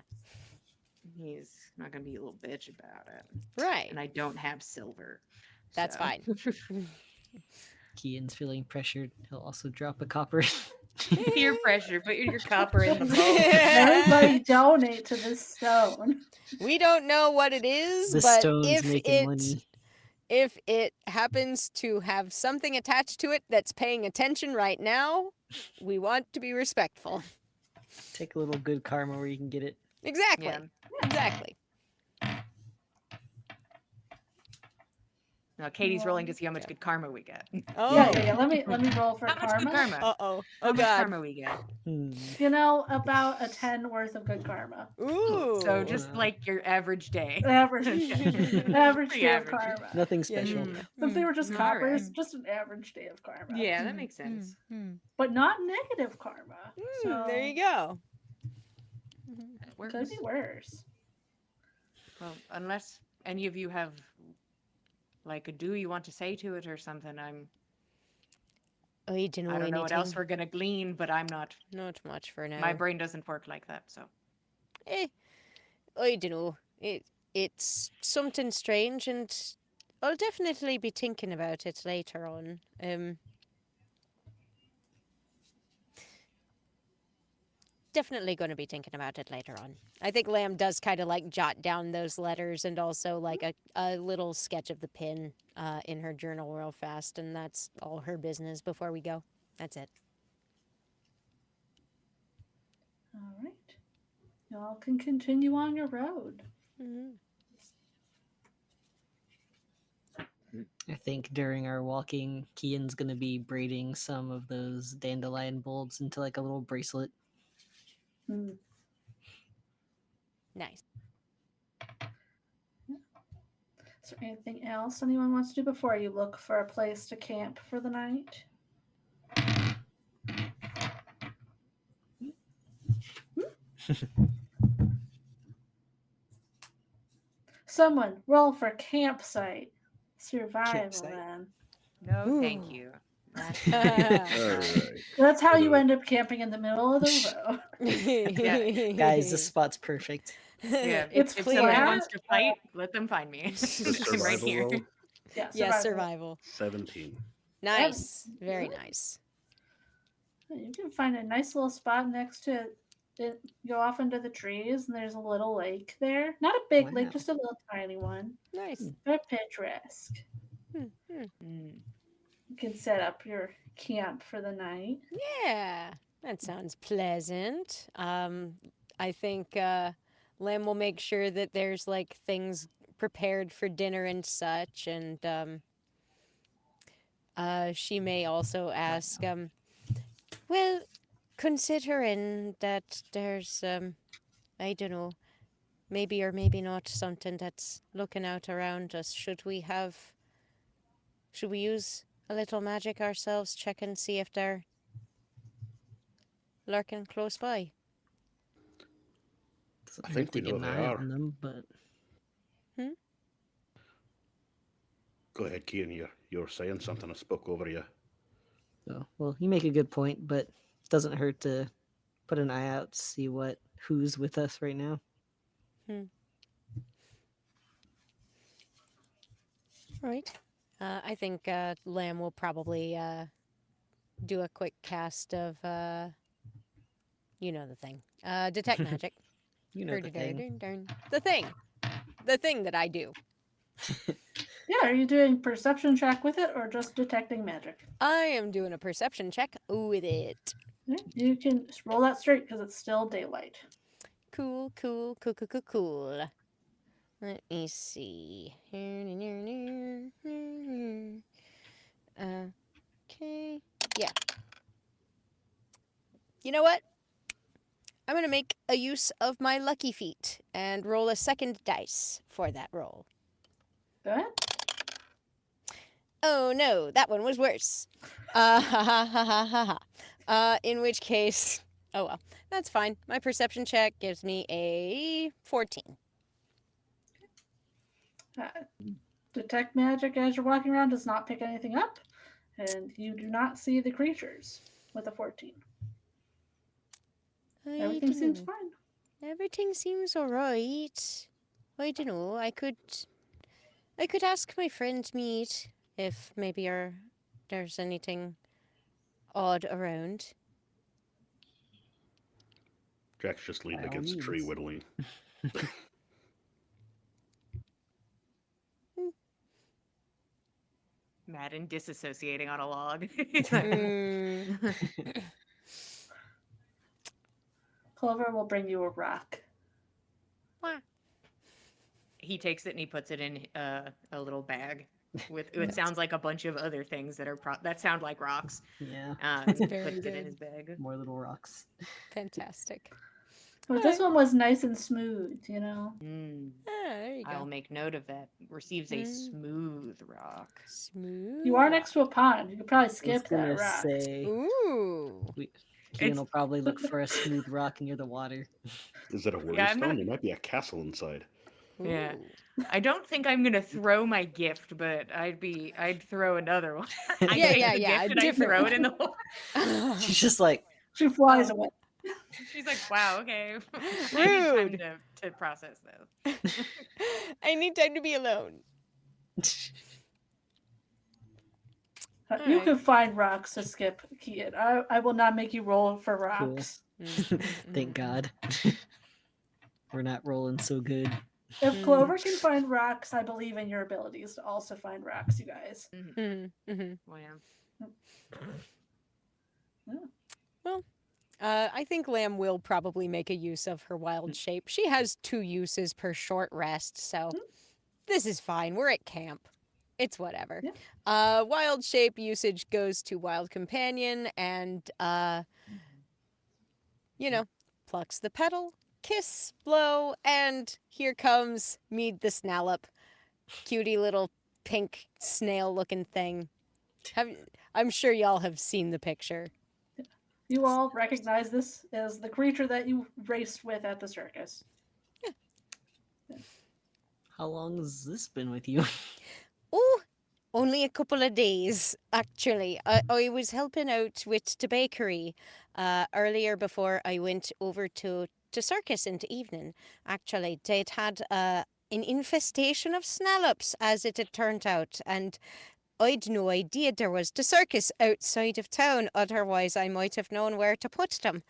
he's not gonna be a little bitch about it. Right. And I don't have silver. That's so. fine. Keaton's feeling pressured. He'll also drop a copper. Peer pressure. Put your copper in the bowl. Everybody donate to this stone. We don't know what it is, The but stone's if making money. if it happens to have something attached to it that's paying attention right now, we want to be respectful. Take a little good karma where you can get it. Exactly. Yeah. Exactly. Now Katie's rolling to see how much good karma we get. Oh. Yeah. Let me roll for How much good karma? Uh-oh. How Oh much god. karma we get? You know, about a 10 worth of good karma. Ooh. So just Wow. like your average day. Average, average Pretty day of average. karma. Nothing special. If they were just All coppers, right. just an average day of karma. Yeah, that makes sense. But not negative karma. So There you go. That works. could be worse. Well, unless any of you have like a do you want to say to it or something, I don't know I don't know what else anything. we're gonna glean, but I'm not. Not much for now. My brain doesn't work like that, so. I don't know. It's something strange, and I'll definitely be thinking about it later on. definitely going to be thinking about it later on. I think Lamb does kind of like jot down those letters and also like a little sketch of the pin in her journal real fast, and that's all her business before we go. That's it. All right. Y'all can continue on your road. Mm-hmm. I think during our walking, Kian's gonna be braiding some of those dandelion bulbs into like a little bracelet. Hmm. Nice. Is there anything else anyone wants to do before you look for a place to camp for the night? Someone roll for campsite. Survival, Campsite. then. No, thank Ooh. you. That's All right. That's how For you the- end up camping in the middle of the road. Guys, this spot's perfect. yeah. It's If somebody flat, wants to fight, let them find me. The I'm right survival here. roll, Yeah, Yes, survival. survival. 17. Nice. Very Good. nice. You can find a nice little spot next to it. Go off into the trees, and there's a little lake there. Not a big lake, Wow. just a little tiny one. Nice. But picturesque. Mm. You can set up your camp for the night. Yeah, that sounds pleasant. I think Lim will make sure that there's like things prepared for dinner and such, and she may also ask, well, considering that there's, I don't know, maybe or maybe not something that's looking out around us, should we use a little magic ourselves, check and see if they're lurking close by? Doesn't I hurt think to we get know an they eye are. on them, but Go ahead, Kian. You're saying something. I spoke over you. oh, well, you make a good point, but it doesn't hurt to put an eye out to see who's with us right now. Right. I think Lamb will probably do a quick cast of, you know the thing, detect magic. You know the thing. The thing. The thing that I do. Yeah, are you doing perception check with it or just detecting magic? I am doing a perception check with it. Yeah, you can just roll that straight because it's still daylight. Cool. Let me see. Okay. Yeah. You know what? I'm going to make a use of my lucky feet and roll a second dice for that roll. Go ahead. Oh no, that one was worse. In which case, oh well, that's fine. My perception check gives me a 14. Detect magic as you're walking around does not pick anything up, and you do not see the creatures with a 14. Everything seems fine. Everything seems alright. I don't know. I could ask my friend Meat if maybe there's anything odd around. Jack's just leaning By all against a tree means. whittling. Madden disassociating on a log. Clover will bring you a rock. He takes it and he puts it in a little bag with it sounds like a bunch of other things that are that sound like rocks. Yeah, That's And very puts it in good. his bag. more little rocks. Fantastic. But this one was nice and smooth, you know? Mm. There you I'll go. make note of that. Receives a smooth rock. Smooth. You are next to a pond. You could probably I was skip gonna that rock. say, Ooh. Kian It's- will probably look for a smooth rock near the water. Is it a worry Yeah, I'm stone? not- There might be a castle inside. Yeah. Ooh. I don't think I'm gonna throw my gift, but I'd throw another one. I Yeah, take yeah, the yeah, gift a and I different throw one. it in the hole. She's just like, She flies Oh. away. She's like, wow, okay. I need time Rude. to process this. I need time to be alone. You Alright. can find rocks to skip, Kian. I will not make you roll for Cool. rocks. Thank God. We're not rolling so good. If Clover can find rocks, I believe in your abilities to also find rocks, you guys. Well, yeah. Well, I think Lamb will probably make a use of her wild shape. She has 2 uses per short rest, so this is fine. We're at camp. It's whatever. Yeah. Wild shape usage goes to Wild Companion and, plucks the petal, kiss, blow, and here comes Mead the Snallup. Cutie little pink snail-looking thing. I'm sure y'all have seen the picture. You all recognize this as the creature that you raced with at the circus. How long has this been with you? Oh, only a couple of days, actually. I was helping out with the bakery earlier before I went over to circus in the evening. Actually, they'd had an infestation of snallops, as it had turned out, and I'd no idea there was the circus outside of town. Otherwise, I might have known where to put them.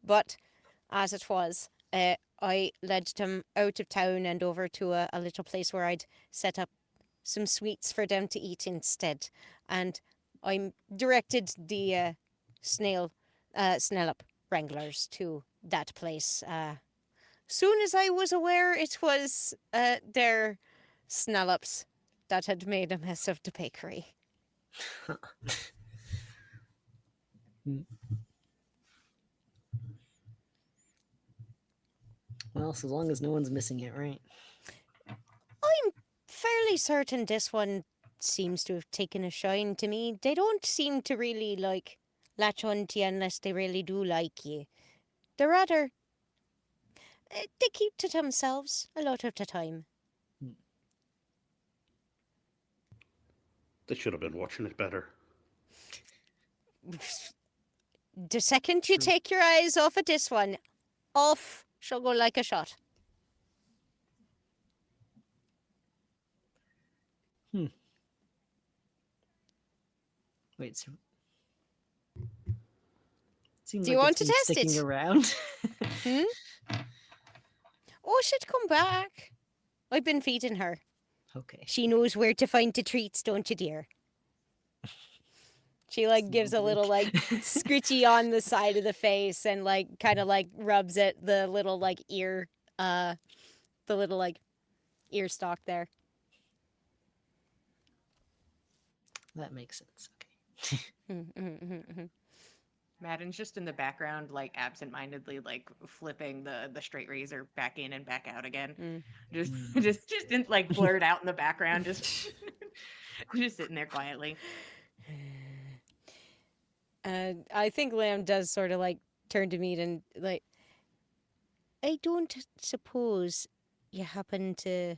But as it was, I led them out of town and over to a little place where I'd set up some sweets for them to eat instead. And I directed the Snellup wranglers to that place. Soon as I was aware it was their Snellups that had made a mess of the bakery. Well, so long as no one's missing it, right? I'm fairly certain this one seems to have taken a shine to me. They don't seem to really, latch on to you unless they really do like you. They're rather... they keep to themselves a lot of the time. They should have been watching it better. The second you take your eyes off of this one, off she'll go like a shot. Wait, so seems Do you like want it's to been test sticking it? around. Oh, she'd come back. I've been feeding her. Okay. She knows where to find the treats, don't you, dear? She gives a little scritchy on the side of the face and kind of rubs at the little ear, ear stalk there. That makes sense. Okay. Madden's just in the background, absentmindedly, flipping the straight razor back in and back out again. Just didn't blurt out in the background, just just sitting there quietly. I think Lamb does sort of turn to Mead and I don't suppose you happen to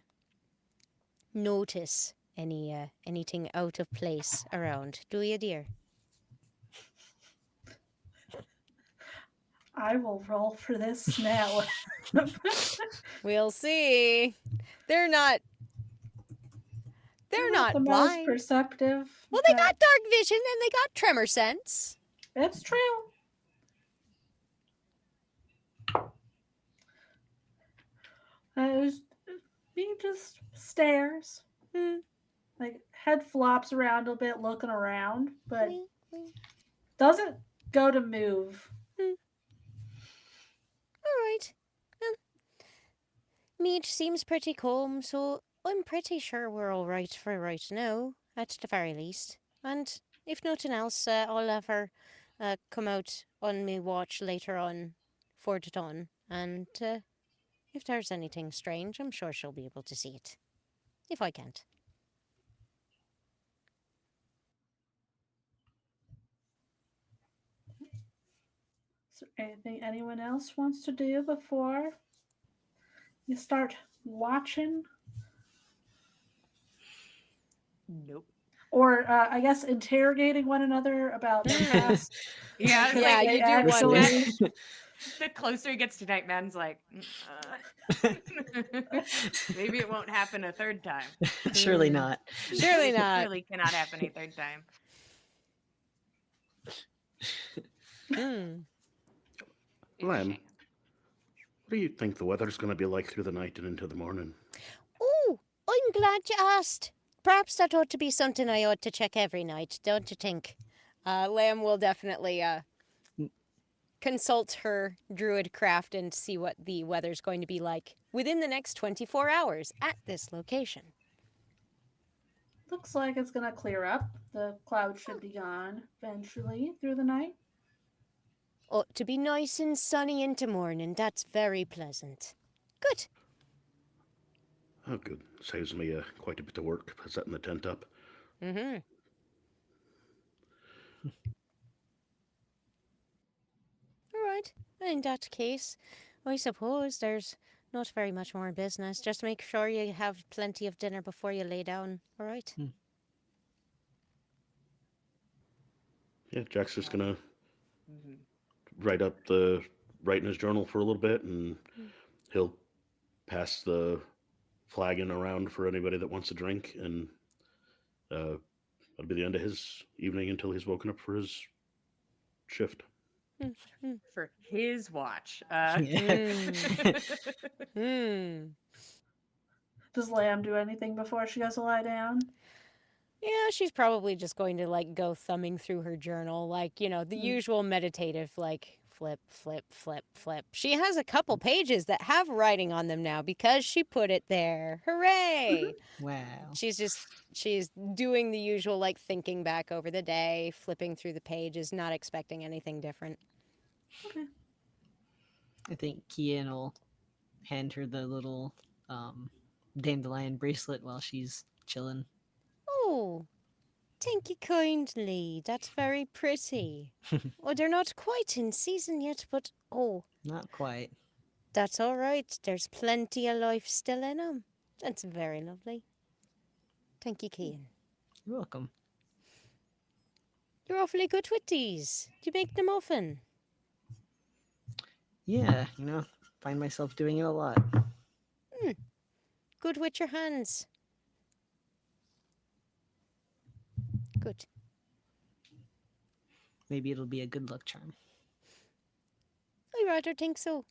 notice anything out of place around, do you, dear? I will roll for this now. We'll see. They're not the most blind. perceptive. Well, they got dark vision and they got tremor sense. It's true. He just stares. Head flops around a bit, looking around, but doesn't go to move. All right. Mead seems pretty calm, so I'm pretty sure we're all right for right now, at the very least. And if nothing else, I'll have her come out on me watch later on for the dawn. And if there's anything strange, I'm sure she'll be able to see it. If I can't. Is there anything anyone else wants to do before you start watching? Nope. Or I guess interrogating one another about the past. Yeah, it's Yeah, like, you do actually. the closer he gets to night, Madden's like, maybe it won't happen a third time. Surely not. Surely not. Surely cannot happen a third time. It's a Lamb, shame. what do you think the weather's going to be like through the night and into the morning? Oh, I'm glad you asked. Perhaps that ought to be something I ought to check every night, don't you think? Lamb will definitely consult her druid craft and see what the weather's going to be like within the next 24 hours at this location. Looks like it's gonna clear up. The clouds should be gone eventually through the night. Ought to be nice and sunny into morning. That's very pleasant. Good. Oh, good. Saves me quite a bit of work setting the tent up. Mm-hmm. All right. In that case, I suppose there's not very much more business. Just make sure you have plenty of dinner before you lay down. All right? Yeah, Jack's just going to Mhm. write in his journal for a little bit, and he'll pass the flagon around for anybody that wants a drink, and that'll be the end of his evening until he's woken up for his shift. For his watch. Mm. Hmm. Does Lamb do anything before she goes to lie down? Yeah, she's probably just going to go thumbing through her journal, the usual meditative, flip, flip, flip, flip. She has a couple pages that have writing on them now because she put it there. Hooray! Wow. She's doing the usual, thinking back over the day, flipping through the pages, not expecting anything different. Okay. I think Kian will hand her the little dandelion bracelet while she's chilling. Oh, thank you kindly. That's very pretty. Oh, they're not quite in season yet, but Not quite. that's all right. There's plenty of life still in 'em. That's very lovely. Thank you, Kian. You're welcome. You're awfully good with these. Do you make them often? Yeah, find myself doing it a lot. Good with your hands. Good. Maybe it'll be a good luck charm. I rather think so.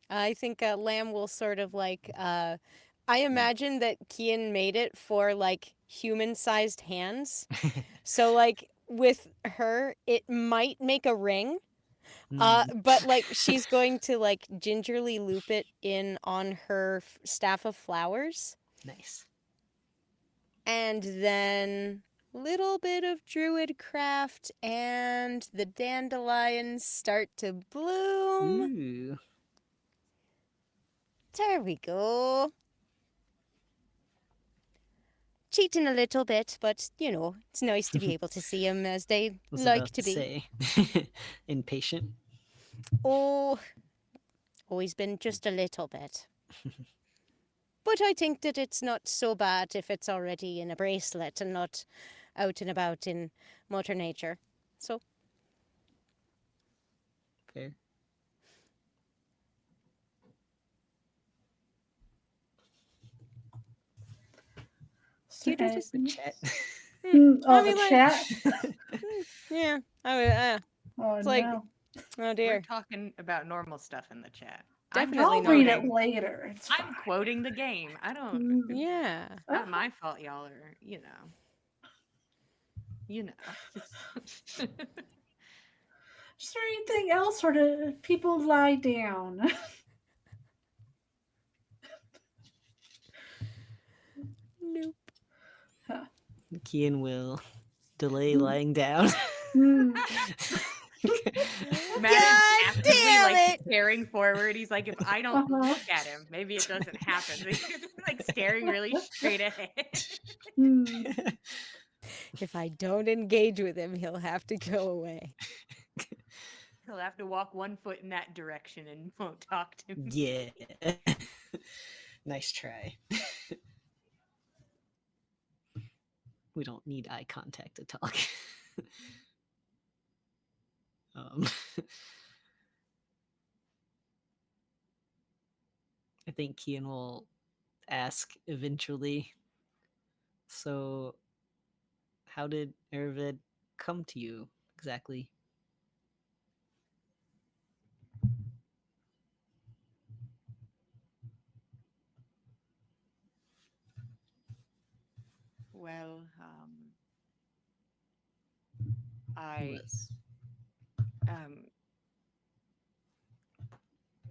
I think Lamb will sort of I imagine that Kian made it for human-sized hands. So with her, it might make a ring. But she's going to gingerly loop it in on her staff of flowers, Nice. and then little bit of druid craft, and the dandelions start to bloom. Ooh. There we go. Cheating a little bit, but it's nice to be able to see them as they Was like about to be. say. Impatient. Oh, always been just a little bit. But I think that it's not so bad if it's already in a bracelet and not out and about in Mother Nature. So, Fair. So you do just- The anything- chat. Oh, I mean, the chat. yeah. Oh Oh like- no. Dear. We're talking about normal stuff in the chat. Definitely I'll I'm read quoting- it later. It's I'm fine. quoting the game. I don't. Mm. Yeah. Not my fault. Y'all are. You know. Is there anything else, or do people lie down? Nope. Kian will delay lying down. Hmm. Matt is God actively damn it! staring forward. He's like, if I don't Uh-huh. look at him, maybe it doesn't happen. So he's staring really straight ahead. Hmm. If I don't engage with him, he'll have to go away. He'll have to walk 1 foot in that direction and won't talk to me. Yeah. Nice try. We don't need eye contact to talk. um, I think Kian will ask eventually. So, how did Ervid come to you exactly? Well, It I was. um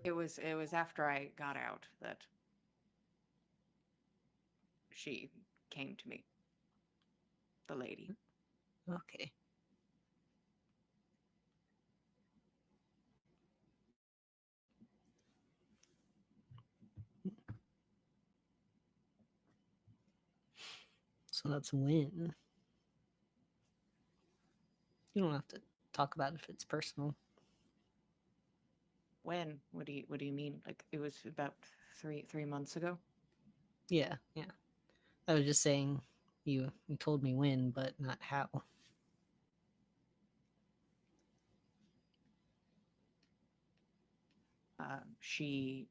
it was after I got out that she came to me, the lady. Okay. So that's a win. You don't have to talk about it if it's personal. When? What do you mean? Like it was about three months ago? Yeah, yeah. I was just saying you told me when, but not how. She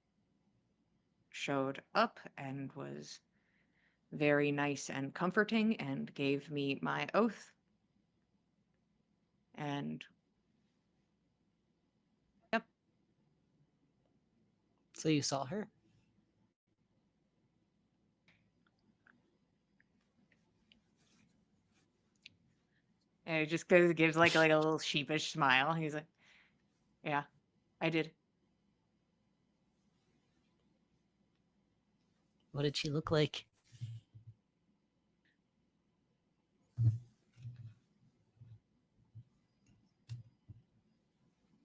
showed up and was very nice and comforting and gave me my oath. And yep, So you saw her? and it just gives like a little sheepish smile. He's like, "Yeah, I did." What did she look like?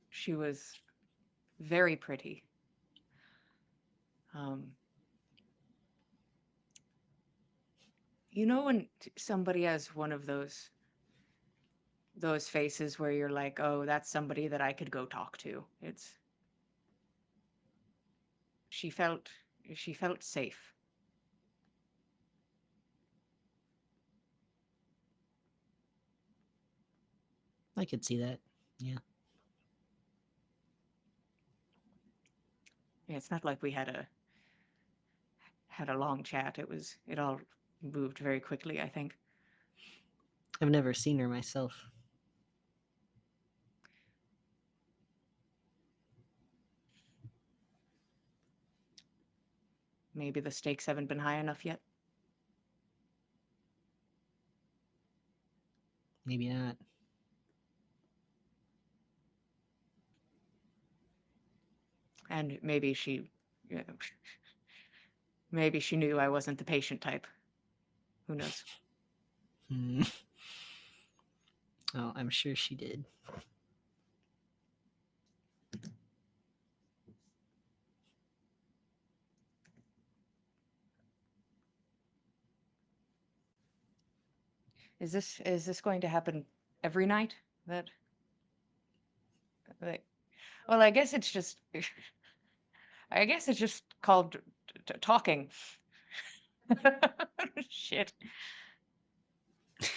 She was very pretty. Um, you know when somebody has one of those faces where you're like, "Oh, that's somebody that I could go talk to." It's she felt she felt safe. I could see that. Yeah. It's not like we had a long chat. It all moved very quickly, I think. I've never seen her myself. Maybe the stakes haven't been high enough yet. Maybe not. And you know, maybe she knew I wasn't the patient type. Who knows? Hmm. Oh, I'm sure she did. Is this going to happen every night? That like, well, I guess it's just called talking. Shit. I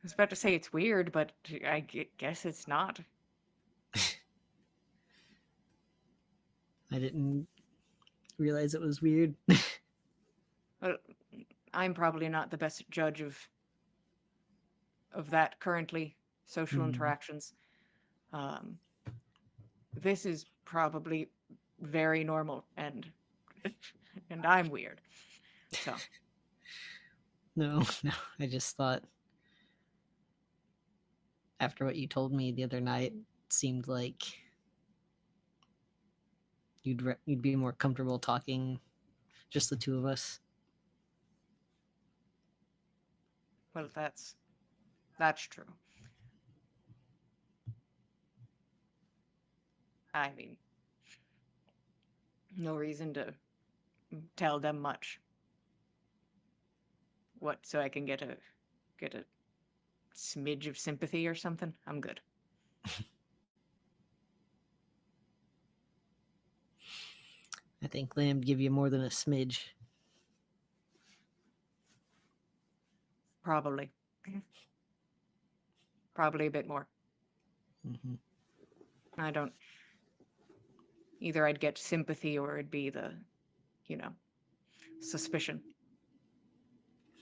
was about to say it's weird, but guess it's not. I didn't realize it was weird. Well, I'm probably not the best judge of that currently, social Hmm. interactions. Um, this is probably very normal and and I'm weird. So No, no. I just thought after what you told me the other night, it seemed like you'd be more comfortable talking just the two of us. well, that's true. I mean, no reason to tell them much. What, so I can get a smidge of sympathy or something? I'm good. I think Lamb give you more than a smidge. Probably. Probably a bit more. Hmm. I don't either I'd get sympathy or it'd be the, you know, suspicion.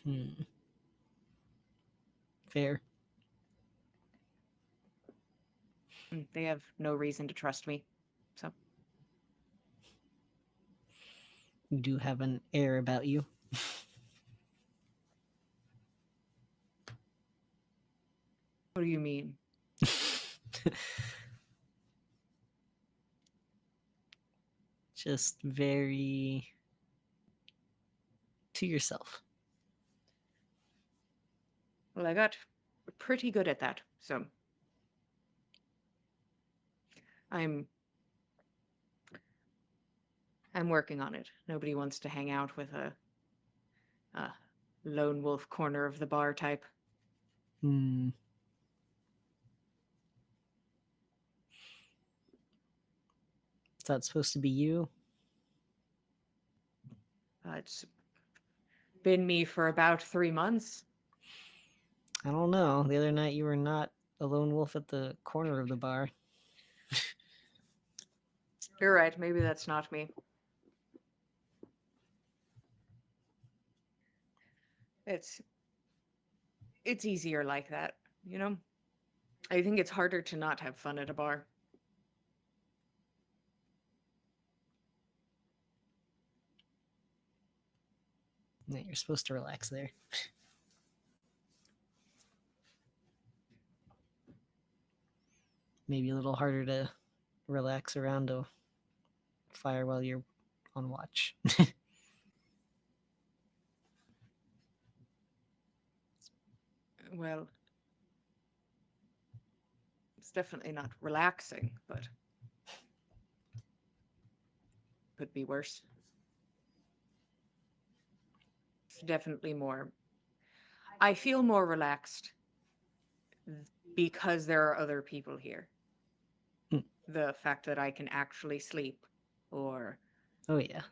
Hmm. Fair. They have no reason to trust me. So You do have an air about you. What do you mean? Just very to yourself. Well, I got pretty good at that, so I'm working on it. Nobody wants to hang out with a lone wolf corner of the bar type. Hmm. Is that supposed to be you? It's been me for about 3 months. I don't know. The other night you were not a lone wolf at the corner of the bar. You're right, maybe that's not me. It's easier like that, you know? I think it's harder to not have fun at a bar. Yeah, you're supposed to relax there. Maybe a little harder to relax around a fire while you're on watch. Well, it's definitely not relaxing, but could be worse. It's definitely more. I feel more relaxed because there are other people here. Hmm. The fact that I can actually sleep, or Oh yeah.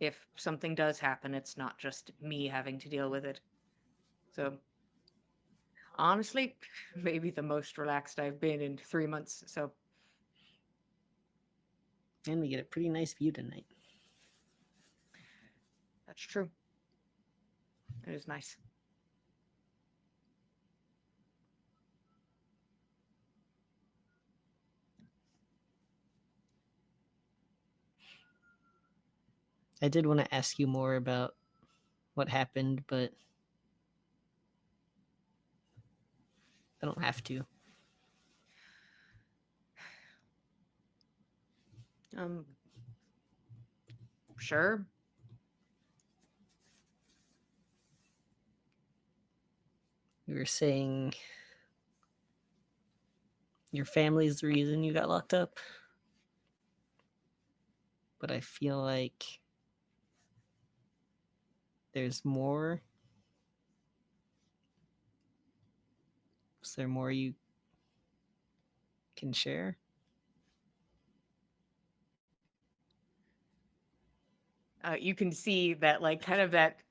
if something does happen, it's not just me having to deal with it. So, honestly, maybe the most relaxed I've been in 3 months. So, And we get a pretty nice view tonight. that's true. It is nice. I did want to ask you more about what happened, but I don't have to. Sure. You were saying your family's the reason you got locked up, but I feel like there's more. Is there more you can share? You can see that, like, kind of that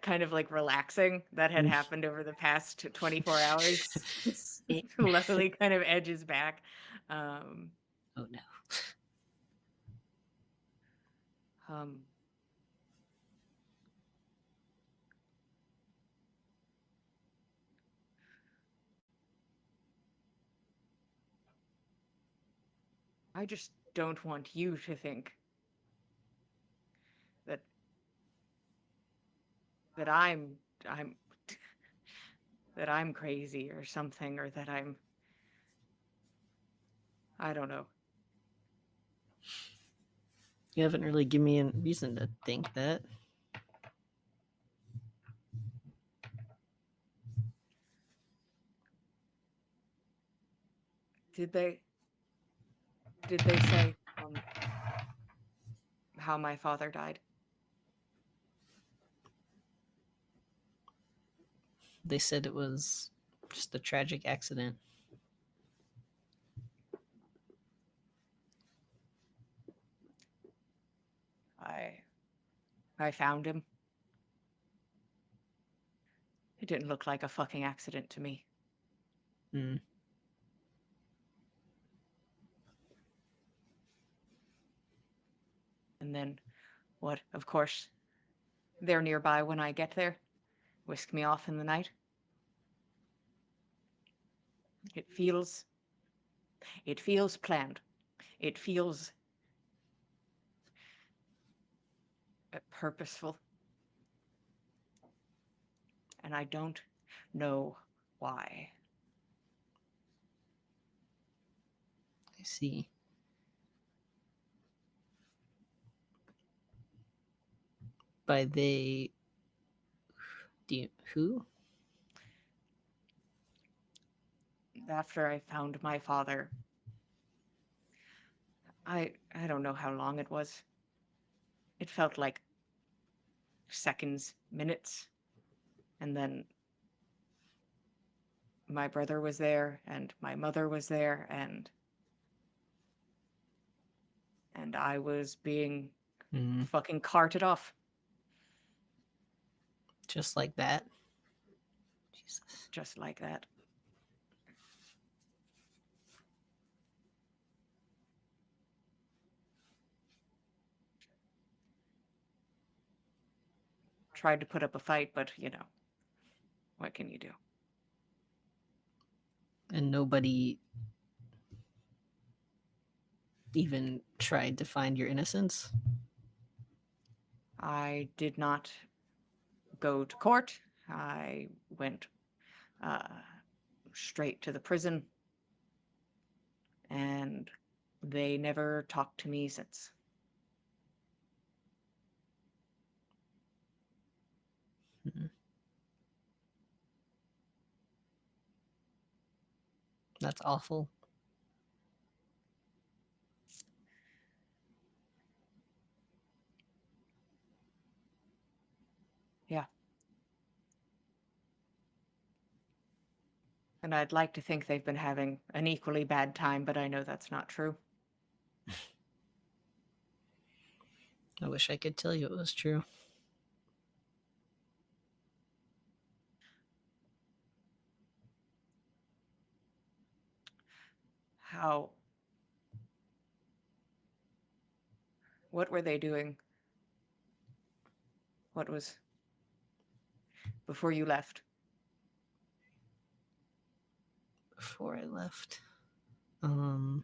kind of like relaxing that had happened over the past 24 hours slowly kind of edges back. Um, Oh no. um, I just don't want you to think that that I'm that I'm crazy or something, or that I don't know. You haven't really given me a reason to think that. Did they say how my father died? They said it was just a tragic accident. I found him. It didn't look like a fucking accident to me. Mm. And then, what? Of course, they're nearby when I get there. Whisk me off in the night. It feels planned. It feels purposeful. And I don't know why. see. By they, do you, who? After I found my father, I don't know how long it was. It felt like seconds, minutes, and then my brother was there and my mother was there and I was being fucking carted off. Just like that. Jesus. Just like that. Tried to put up a fight, but you know, what can you do? And nobody even tried to find your innocence? I did not go to court. I went straight to the prison, and they never talked to me since. That's awful. Yeah. And I'd like to think they've been having an equally bad time, but I know that's not true. I wish I could tell you it was true. How? What were they doing? What was before you left? Before I left. I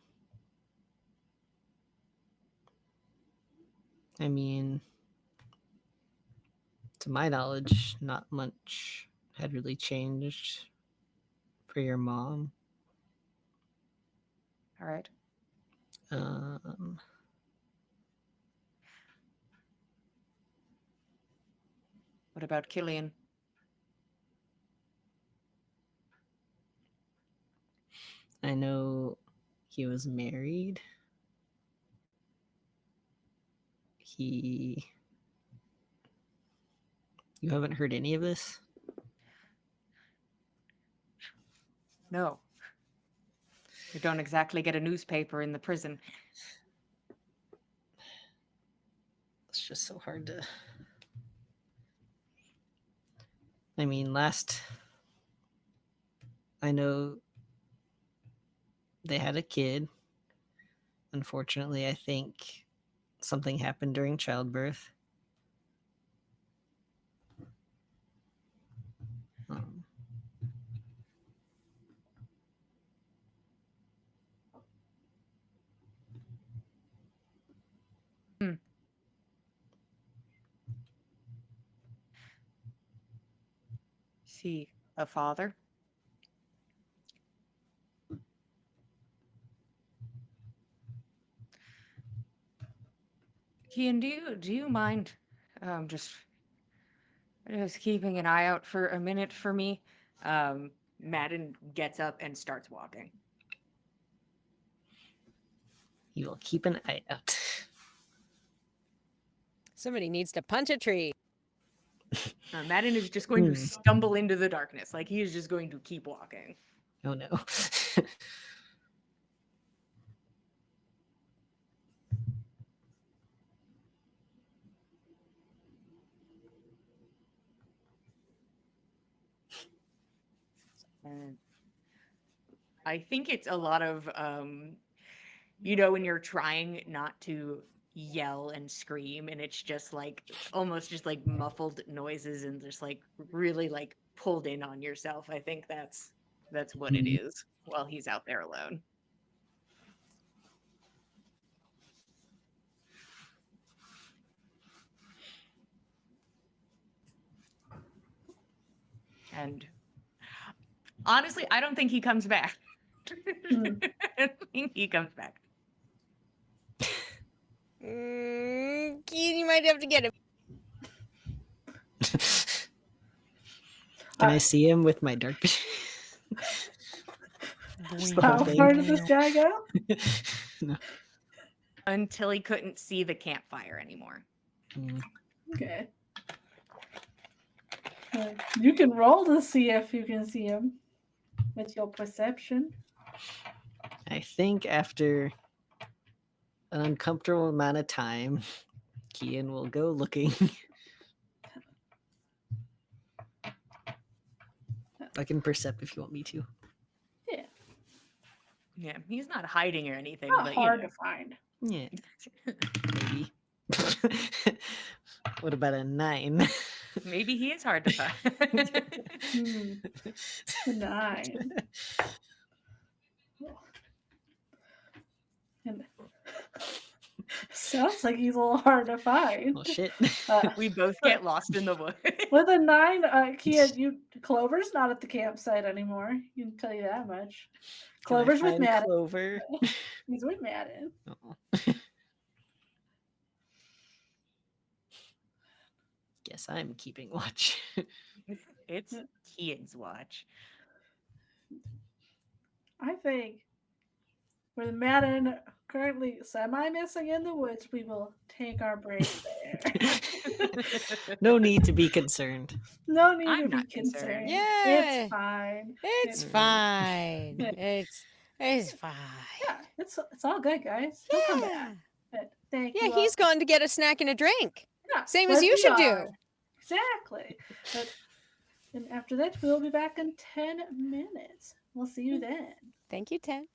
mean, to my knowledge, not much had really changed for your mom. All right. What about Killian? I know he was married. You haven't heard any of this? No. You don't exactly get a newspaper in the prison. It's just so hard to... I mean, I know they had a kid. Unfortunately, I think something happened during childbirth. See a father? Kian, do you mind just keeping an eye out for a minute for me? Madden gets up and starts walking. You will keep an eye out. Somebody needs to punch a tree. Madden is just going to stumble into the darkness. Like, he is just going to keep walking. Oh no. And I think it's a lot of, you know, when you're trying not to yell and scream, and it's just like almost just like muffled noises and just like really like pulled in on yourself. I think that's what it is while he's out there alone. And honestly, I don't think he comes back. I think he comes back. Keen, you might have to get him. Can I see him with my dark vision? Just the How whole thing. far did this guy go? No. Until he couldn't see the campfire anymore. Mm. Okay. You can roll to see if you can see him with your perception. I think after an uncomfortable amount of time, Kian will go looking. I can percept if you want me to. Yeah, he's not hiding or anything, Not but hard you know. to find. Yeah, maybe. What about a 9? Maybe he is hard to find. A 9. And sounds like he's a little hard to find. Well, shit. We both get lost in the woods. With a 9, Clover's not at the campsite anymore. You can tell you that much. Can I Clover's with find Madden. Clover? He's with Madden. Oh. Guess I'm keeping watch. It's Kian's watch. I think with Madden currently semi-missing in the woods, we will take our break there. No need to be concerned. No need I'm to be not concerned. concerned. Yeah. It's fine. It's Mm. fine. Yeah. It's fine. Yeah, it's all good, guys. He'll come back. But thank Yeah, you. he's gone to get a snack and a drink. Yeah, Same as like you we should are. do. Exactly. And after that, we'll be back in 10 minutes. We'll see you then. Thank you, Ted.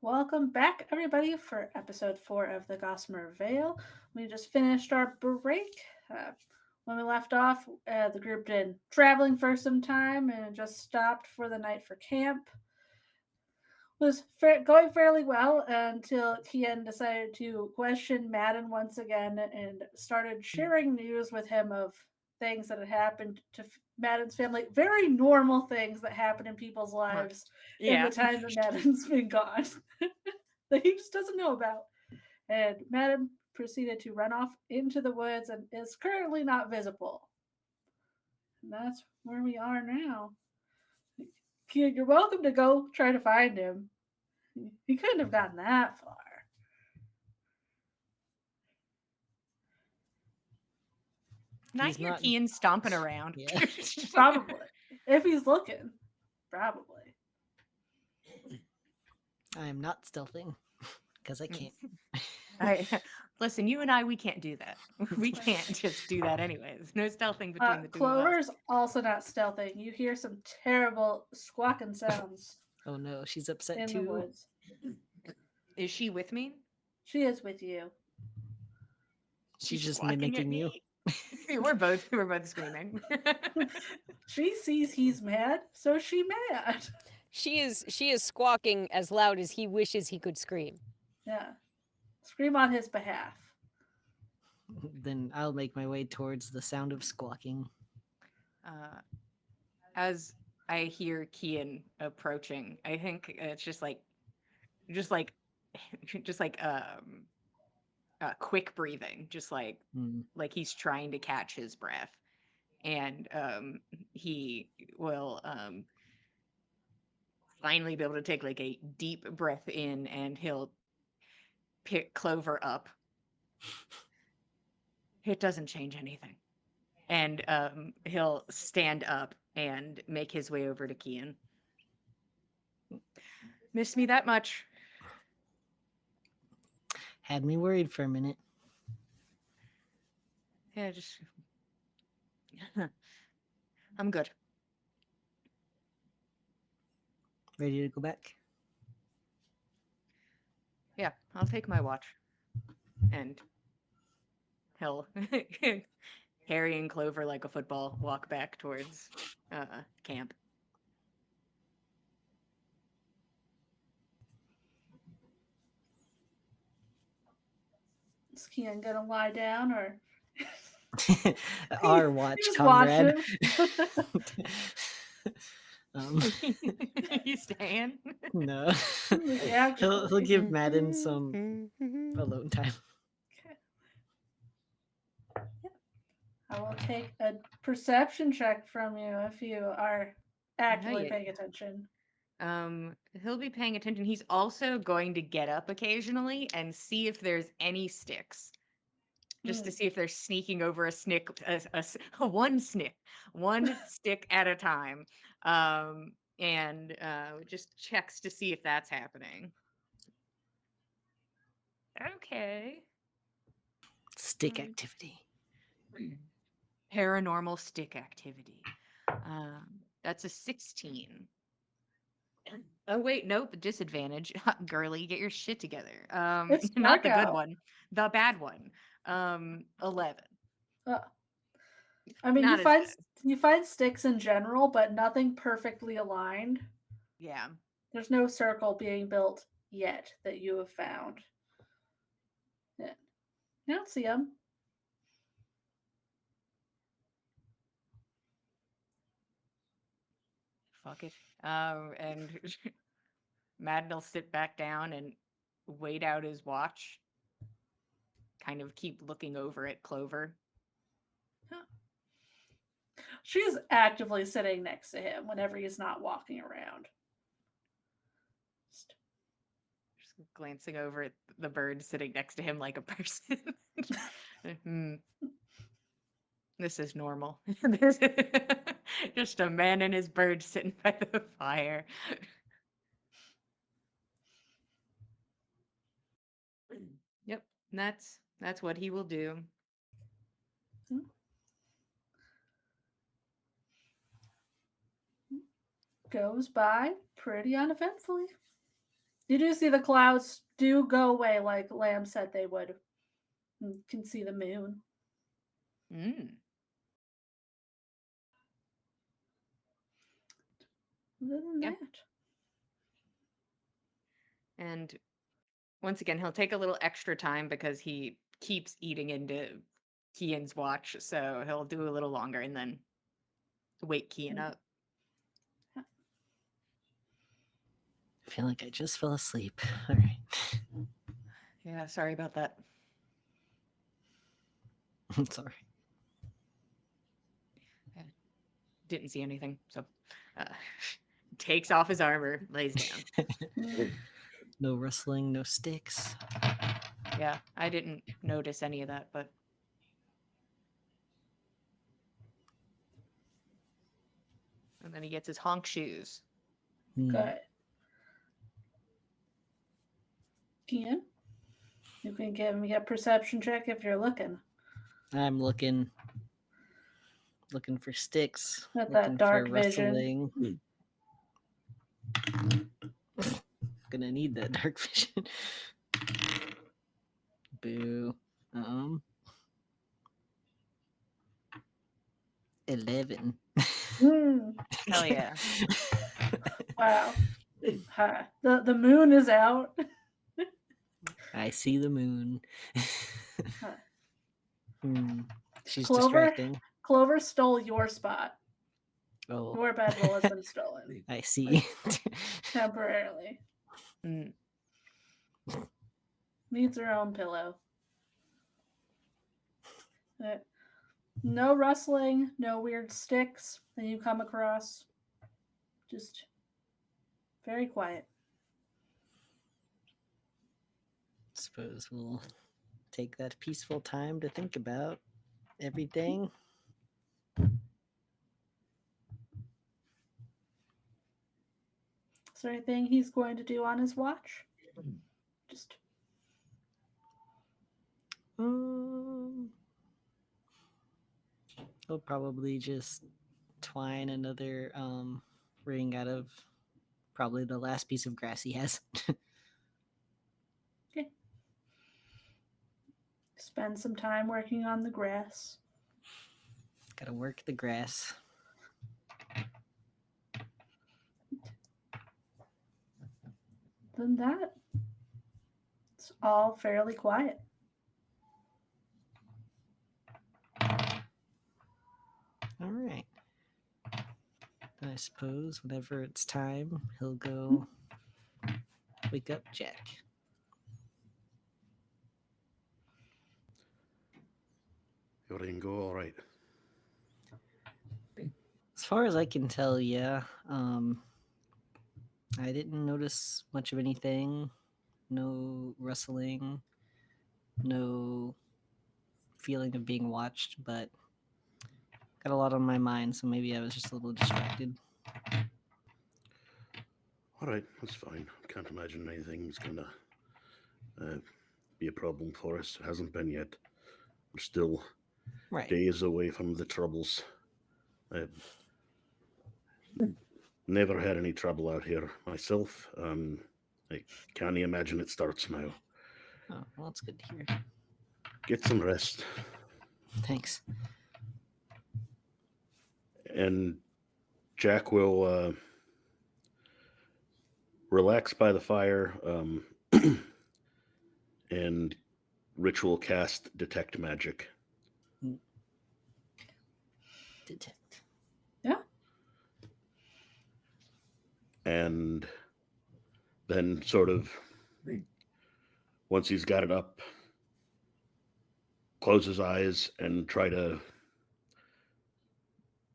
Welcome back, everybody, for episode 4 of the Gossamer Veil. We just finished our break. When we left off, the group did traveling for some time and just stopped for the night for camp. Was going fairly well until Kian decided to question Madden once again and started sharing news with him of things that had happened to Madden's family. Very normal things that happen in people's lives in the time that Madden's been gone that he just doesn't know about. And Madden proceeded to run off into the woods and is currently not visible. And that's where we are now. Kian, you're welcome to go try to find him. He couldn't have gotten that far. Can I hear Kian stomping around? Yeah. Probably. If he's looking. Probably. I am not stealthing because I can't. Listen, you and I, we can't do that. We can't just do that anyway. There's no stealthing between the two of us. Clover's also not stealthing. You hear some terrible squawking sounds Oh no, she's upset in too. the woods. Is she with me? She is with you. She's just squawking at mimicking you. me? We're both screaming. She sees he's mad, so she mad. She is squawking as loud as he wishes he could scream. Yeah. Scream on his behalf. Then I'll make my way towards the sound of squawking. As I hear Kian approaching, I think it's just like quick breathing, just like he's trying to catch his breath, and he will finally be able to take like a deep breath in, and he'll pick Clover up. It doesn't change anything. And he'll stand up and make his way over to Kian. Miss me that much? Had me worried for a minute. Yeah, just... I'm good. Ready to go back? Yeah, I'll take my watch. And he'll... Harry and Clover, like a football, walk back towards camp. Is Kian gonna lie down or Our watch, just comrade. You staying? No. Yeah, he'll give Madden some alone time. Okay. Yeah. I will take a perception check from you if you are actively yeah. paying attention. He'll be paying attention. He's also going to get up occasionally and see if there's any sticks. Just to see if they're sneaking over one stick at a time. And just checks to see if that's happening. Okay. Stick activity. Paranormal stick activity. That's a 16. Oh wait, nope, disadvantage. Girly, get your shit together. It's Not the good blackout. one, the bad one. 11. I mean, Not you find sticks in general, but nothing perfectly aligned. Yeah. There's no circle being built yet that you have found. Yeah. You don't see them. Fuck it. And Madden will sit back down and wait out his watch. Kind of keep looking over at Clover. Huh. She's actively sitting next to him whenever he's not walking around. Just glancing over at the bird sitting next to him like a person. This is normal. Just a man and his bird sitting by the fire. Yep, that's what he will do. Goes by pretty uneventfully. You do see the clouds do go away like Lamb said they would. You can see the moon. Mm. Other than Yeah. that. And once again, he'll take a little extra time because he keeps eating into Kian's watch, so he'll do a little longer and then wake Kian up. I feel like I just fell asleep. All right. Yeah, sorry about that. Sorry. Didn't see anything, so takes off his armor, lays down. No rustling, no sticks. Yeah, I didn't notice any of that, but and then he gets his honk shoes. Good. Kian, you can give me a perception check if you're looking. I'm looking for sticks. At looking that dark for vision. rustling. Gonna need that dark vision. Boo. 11. Hell yeah. Wow. The moon is out. I see the moon. She's distracting. Clover stole your spot. Oh, Your bedroll has been stolen I see. temporarily. Mm. Needs her own pillow. No rustling, no weird sticks that you come across. Just very quiet. Suppose we'll take that peaceful time to think about everything. Is there anything he's going to do on his watch? Just He'll probably just twine another ring out of probably the last piece of grass he has. okay. Spend some time working on the grass. Gotta work the grass. Than that, it's all fairly quiet. All right. I suppose whenever it's time, he'll go wake up Jack. Everything go all right? As far as I can tell, yeah. I didn't notice much of anything. No rustling. No feeling of being watched, but got a lot on my mind, so maybe I was just a little distracted. All right, that's fine. Can't imagine anything's gonna be a problem for us. It hasn't been yet. We're still Right. days away from the troubles. I've never had any trouble out here myself. I can't imagine it starts now. Oh, well, that's good to hear. Get some rest. Thanks. And Jack will relax by the fire and ritual cast detect magic. Detect. Yeah. And then sort of once he's got it up, close his eyes and try to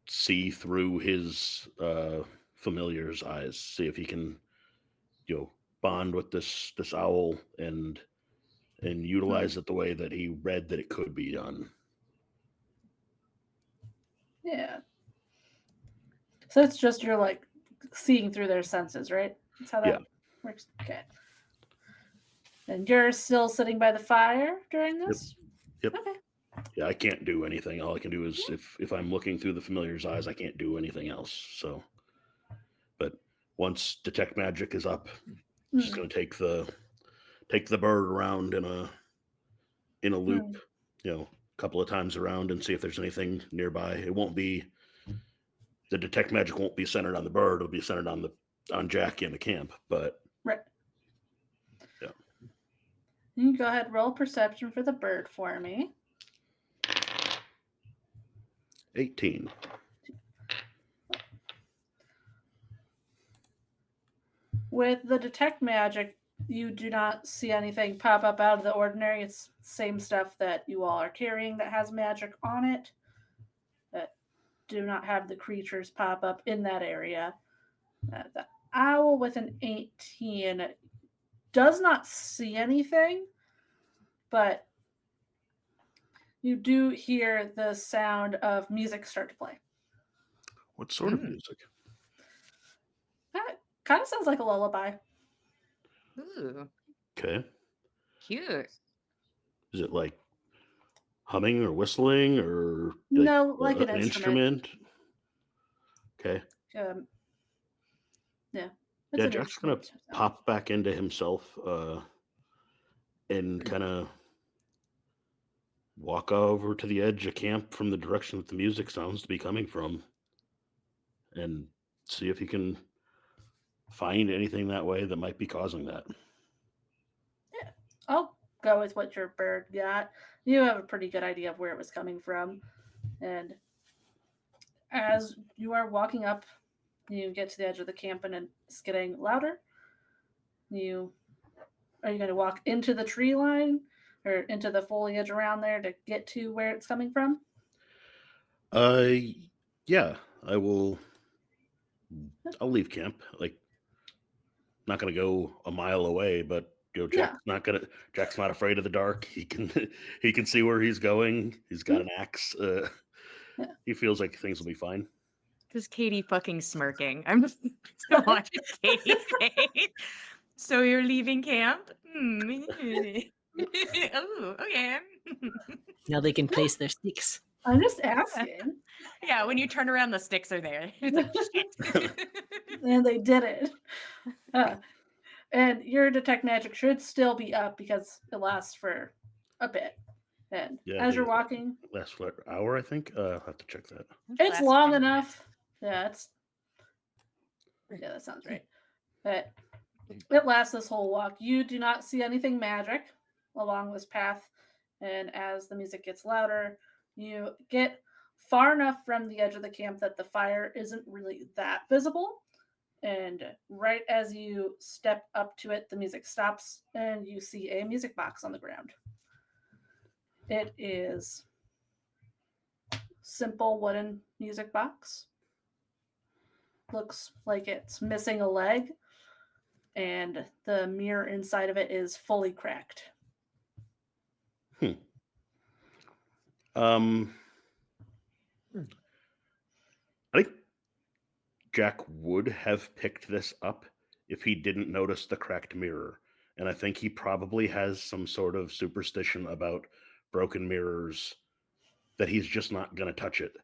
see through his familiar's eyes, see if he can, bond with this owl and utilize it the way that he read that it could be done. Yeah. So it's just you're like seeing through their senses, right? That's how that works. Okay. And you're still sitting by the fire during this? Yep. Okay. Yeah, I can't do anything. All I can do is if I'm looking through the familiar's eyes, I can't do anything else. So, but once detect magic is up, Just gonna take the bird around in a loop, a couple of times around and see if there's anything nearby. It won't be the detect magic won't be centered on the bird. It'll be centered on Jackie and the camp. But Right. yeah. You can go ahead and roll perception for the bird for me. 18. With the detect magic, you do not see anything pop up out of the ordinary. It's same stuff that you all are carrying that has magic on it. That do not have the creatures pop up in that area. The owl with an 18 does not see anything, but you do hear the sound of music start to play. What sort of music? That kind of sounds like a lullaby. Ooh, Okay. cute. Is it like humming or whistling or No, like an an instrument. Okay. Yeah. Yeah, Jack's gonna pop back into himself and kind of walk over to the edge of camp from the direction that the music sounds to be coming from and see if he can find anything that way that might be causing that. Yeah. I'll go with what your bird got. You have a pretty good idea of where it was coming from. And as you are walking up, you get to the edge of the camp and it's getting louder. Are you going to walk into the tree line or into the foliage around there to get to where it's coming from? Yeah, I will. I'll leave camp. Like, not gonna go a mile away, but Jack's not afraid of the dark. He can see where he's going. He's got an axe. He feels like things will be fine. Just Katie fucking smirking. I'm just watching Katie's face. So you're leaving camp? Oh, okay. Now they can place their sticks. I'm just asking. Yeah, when you turn around, the sticks are there. It's like, shit. And they did it. And your detect magic should still be up because it lasts for a bit. And as you're walking, lasts for an hour, I think. I'll have to check that. It's long enough. Yeah, that sounds right. But it lasts this whole walk. You do not see anything magic along this path. And as the music gets louder, you get far enough from the edge of the camp that the fire isn't really that visible. And right as you step up to it, the music stops and you see a music box on the ground. It is simple wooden music box. Looks like it's missing a leg, and the mirror inside of it is fully cracked. I think Jack would have picked this up if he didn't notice the cracked mirror. And I think he probably has some sort of superstition about broken mirrors that he's just not going to touch it.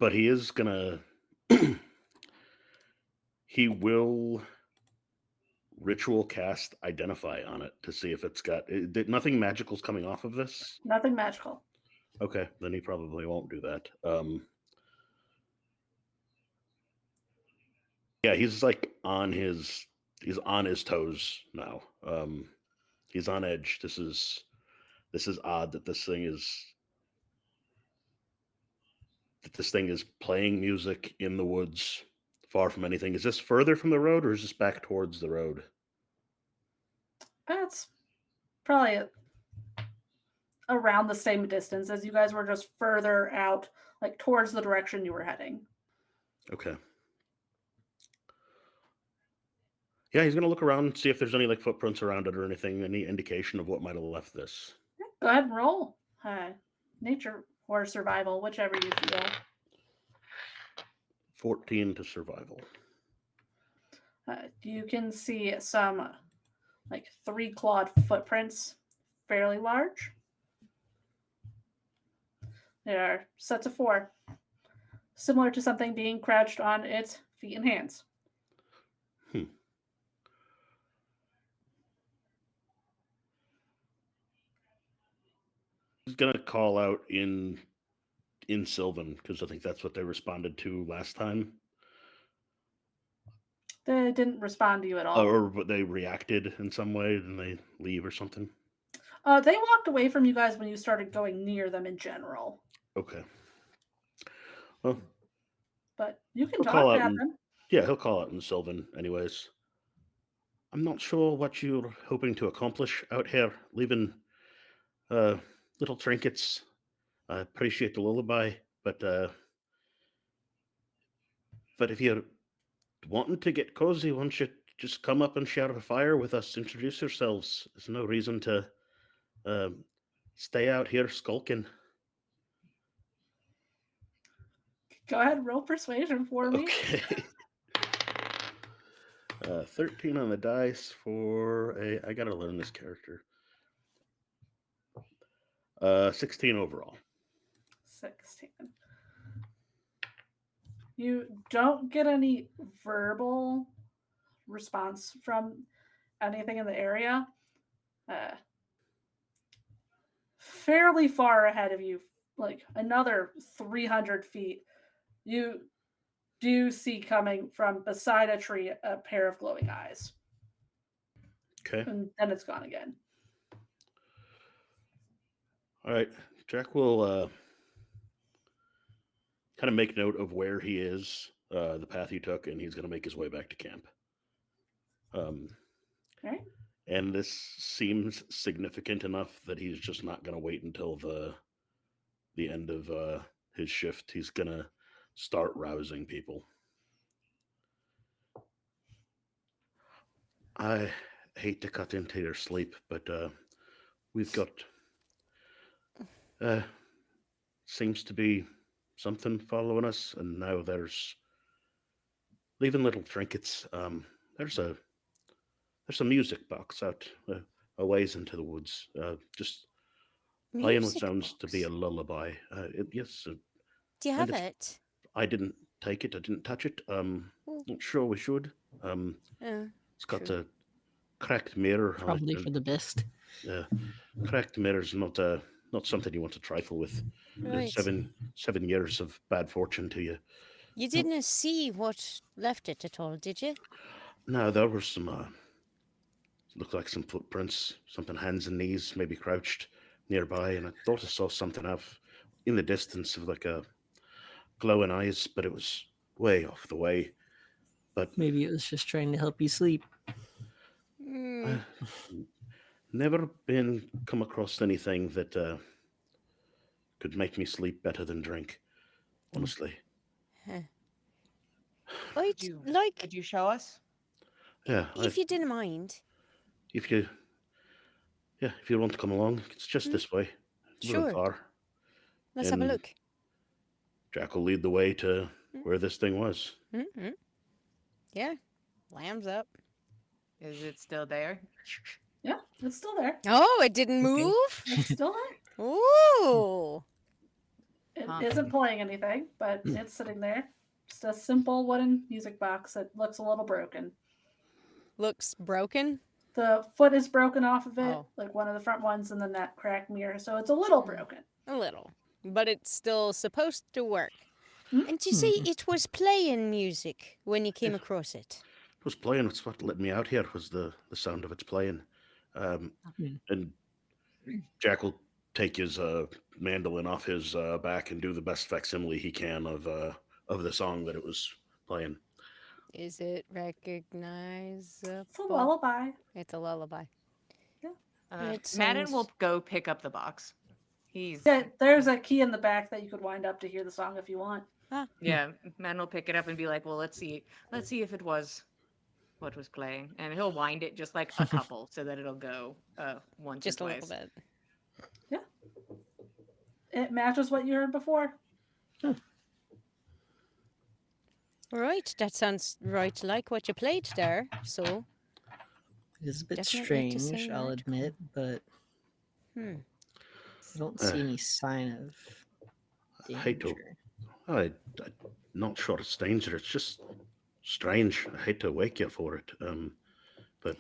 But he is going to... he will ritual cast Identify on it to see if it's got... nothing magical's coming off of this? Nothing magical. Okay, then he probably won't do that. Yeah, he's like on his toes now. He's on edge. This is odd that this thing is playing music in the woods, far from anything. Is this further from the road, or is this back towards the road? That's probably around the same distance as you guys were, just further out, like towards the direction you were heading. Okay. Yeah, he's gonna look around and see if there's any like footprints around it or anything, any indication of what might have left this. Go ahead and roll. Nature or survival, whichever you feel. 14 to survival. You can see some like 3-clawed footprints, fairly large. There are sets of 4, similar to something being crouched on its feet and hands. gonna call out in Sylvan because I think that's what they responded to last time, They didn't respond to you at all. or they reacted in some way and they leave or something. They walked away from you guys when you started going near them in general. Okay. Well, But you can he'll call talk out at and them. yeah, he'll call out in Sylvan anyways. I'm not sure what you're hoping to accomplish out here, leaving uh, little trinkets. I appreciate the lullaby, but if you're wanting to get cozy, why don't you just come up and share a fire with us? Introduce yourselves. There's no reason to um, stay out here skulking. Go ahead and roll persuasion for me. Okay. 13 on the dice for a. I gotta learn this character. 16 overall. 16. You don't get any verbal response from anything in the area. Uh, Fairly far ahead of you, like another 300 feet, you do see coming from beside a tree a pair of glowing eyes. Okay. And then it's gone again. All right. Jack will kind of make note of where he is, the path he took, and he's going to make his way back to camp. All right. And this seems significant enough that he's just not going to wait until the end of his shift. He's going to start rousing people. I hate to cut into your sleep, but we've got seems to be something following us, and now there's leaving little trinkets. There's a music box out a ways into the woods, just playing what Music sounds to be a box. lullaby. Yes, Do you and have it's. it? I didn't take it. I didn't touch it. Well, Not sure we should. Um, it's got true. a cracked mirror on it, Probably for and the best. cracked mirror's not something you want to trifle with. Right. 7 years of bad fortune to you. You didn't see what left it at all, did you? No, there were some looked like some footprints, something hands and knees, maybe crouched nearby, and I thought I saw something off in the distance of like a glowing eyes, but it was way off the way. But Maybe it was just trying to help you sleep. Hmm. never been come across anything that could make me sleep better than drink. Honestly, I'd like, Could you show us? yeah. if you didn't mind. If you want to come along, it's just this way. It wasn't Sure. far. Let's have a And look. Jack will lead the way to where this thing was. Mm-hmm. Yeah. Lamb's up. Is it still there? Yeah, it's still there. Oh, it didn't Okay. move? It's still there. Ooh. It Huh. isn't playing anything, but it's sitting there. Just a simple wooden music box that looks a little broken. Looks broken. The foot is broken off of it, Oh. like one of the front ones, and then that cracked mirror. So it's a little broken. A little. But it's still supposed to work. Hmm? And you see, it was playing music when you came across it. It was playing. It's what let me out here. Was the sound of its playing. And Jack will take his mandolin off his back and do the best facsimile he can of the song that it was playing. Is it recognizable? It's a lullaby. It's a lullaby. It Madden sounds- will go pick up the box. He's There's a key in the back that you could wind up to hear the song if you want. yeah. Madden will pick it up and be like, "Well, let's see if it was what was playing," and he'll wind it just like a couple so that it'll go once Just a or little twice. bit. It matches what you heard before. Right, that sounds right like what you played there. So, It is a bit Definitely to strange, say I'll that. admit, but I don't see any sign of hate to- danger. I'm not sure it's danger. It's just strange. I hate to wake you for it. But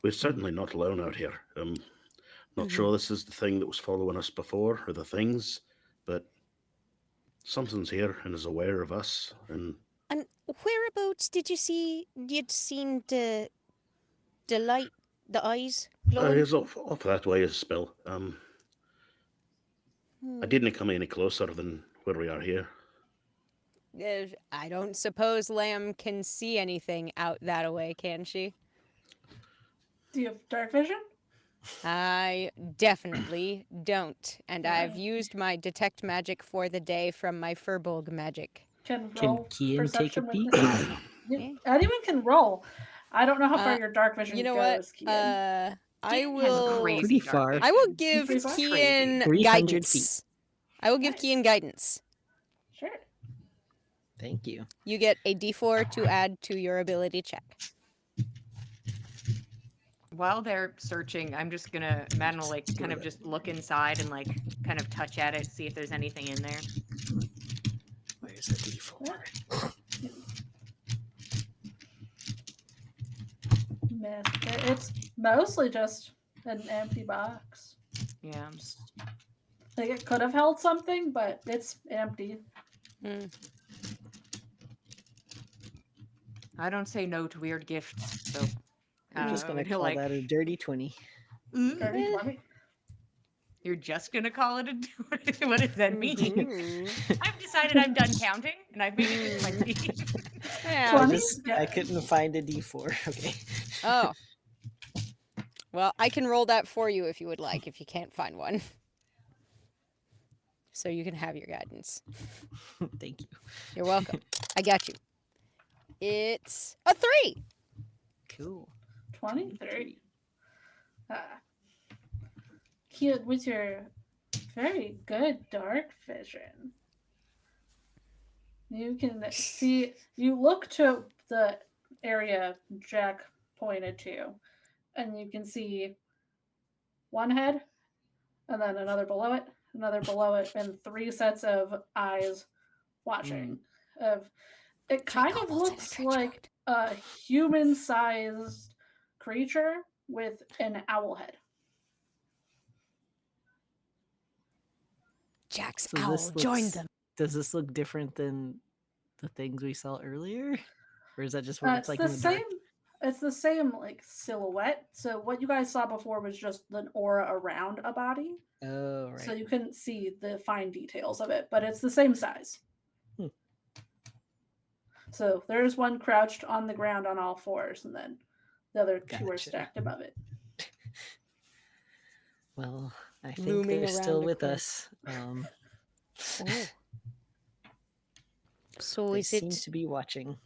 we're certainly not alone out here. Not sure this is the thing that was following us before, or the things, but something's here and is aware of us. And And whereabouts did you see you'd seen the light, the eyes glowing? he's off that way as spell. I didn't come any closer than where we are here. I don't suppose Lamb can see anything out that away, can she? Do you have dark vision? I definitely don't, and I've Right. used my detect magic for the day from my Furbolg magic. Can Can roll Kian take a perception with peek? this. Yeah. Anyone can roll. I don't know how far Uh, your dark vision You know what? goes, Kian. I Kian has will. crazy Pretty dark far. vision. I will give Pretty far? Kian 300 guidance. I will give Nice. Kian guidance. Sure. Thank you. You get a D4 to add to your ability check. While they're searching, I'm just gonna Madeline will like kind of just look inside and like kind of touch at it, see if there's anything in there. Where's the D4? Missed it. It's mostly just an empty box. Yeah. Like it could have held something, but it's empty. I don't say no to weird gifts, so I'm just gonna he'll call like that a dirty 20. Dirty 20. You're just gonna call it a what does that mean? Mhm. I've decided I'm done counting and I've made it 20. Yeah. I 20? I couldn't find a D4. Okay. Oh. Well, I can roll that for you if you would like, if you can't find one. So you can have your guidance. Thank you. You're welcome. I got you. It's a 3. Cool. 23. Kian, with your very good dark vision, you can see, you look to the area Jack pointed to, and you can see one head, and then another below it, and 3 sets of eyes watching. Of it kind of kobolds in a looks trench like a human-sized creature with an owl head. Jack's So owl this joined looks- them. Does this look different than the things we saw earlier? Or is that just what Uh, it's it's like the in the dark? same. It's the same like silhouette. So what you guys saw before was just an aura around a body. Oh, right. So you couldn't see the fine details of it, but it's the same size. Hmm. So there's one crouched on the ground on all fours, and then the other 2 are Gotcha. stacked above it. Well, I think Looming they're still around a with corner. us. Oh. So They is seem it? to be watching.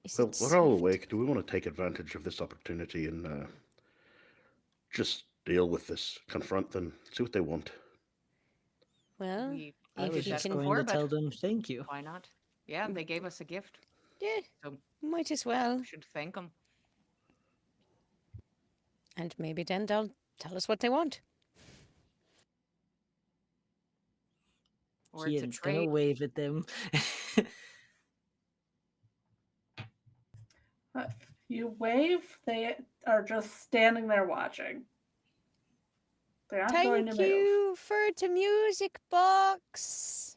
Is Well, it we're all swift? awake. Do we want to take advantage of this opportunity and just deal with this, confront them, see what they want? Well, We I if was did you that just can, going before, to but tell them thank you. why not? Yeah, they gave us a gift. yeah, So might as well. we should thank them. And maybe then they'll tell us what they want. Or it's a Kian's gonna trade. wave at them. You wave, they are just standing there watching. They're not going to Thank move. you for the music box.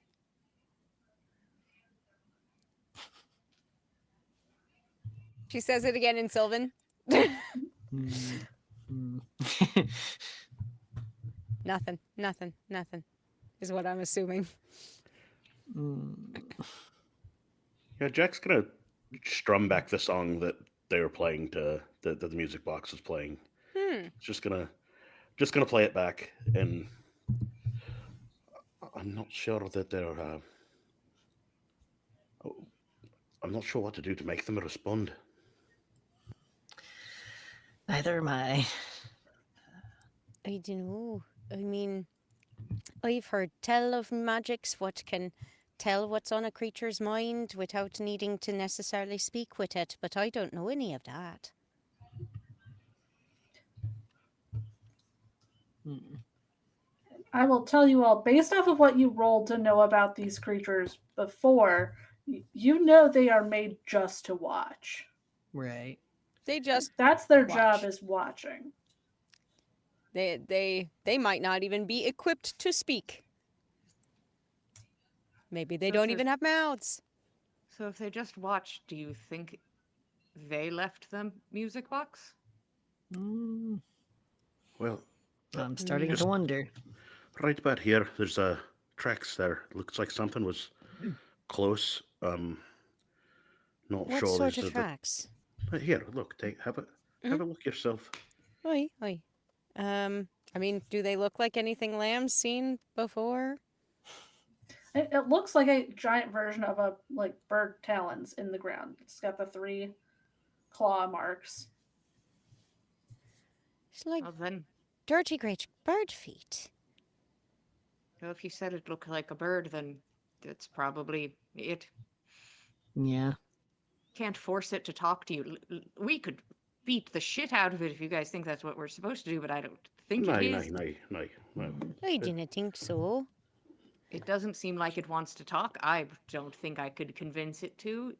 She says it again in Sylvan. Mm, mm. Nothing is what I'm assuming. Mm. Yeah, Jack's gonna strum back the song that they were playing to that the music box was playing. Just gonna play it back, and I'm not sure that they're. I'm not sure what to do to make them respond. Neither am I. I don't know. I mean, I've heard tell of magics what can tell what's on a creature's mind without needing to necessarily speak with it, but I don't know any of that. Mm. I will tell you all, based off of what you rolled to know about these creatures before, you know they are made just to watch. Right. They just That's their watch. job, is watching. They might not even be equipped to speak. Maybe they So don't if even have mouths. So if they just watched, do you think they left the music box? Mm, Well, I'm starting just to wonder. right about here, there's tracks there. Looks like something was close. Not What sure. sort Is of the tracks? but here? Look, have a look yourself. Oi, oi. I mean, do they look like anything Lamb's seen before? It looks like a giant version of a bird talons in the ground. It's got the 3 claw marks. It's like Well, then, dirty great bird feet. if you said it looked like a bird, then that's probably it. Yeah. Can't force it to talk to you. We could beat the shit out of it if you guys think that's what we're supposed to do, but I don't think No, it no, is. no, no, no. I didn't think so. It doesn't seem like it wants to talk. I don't think I could convince it to.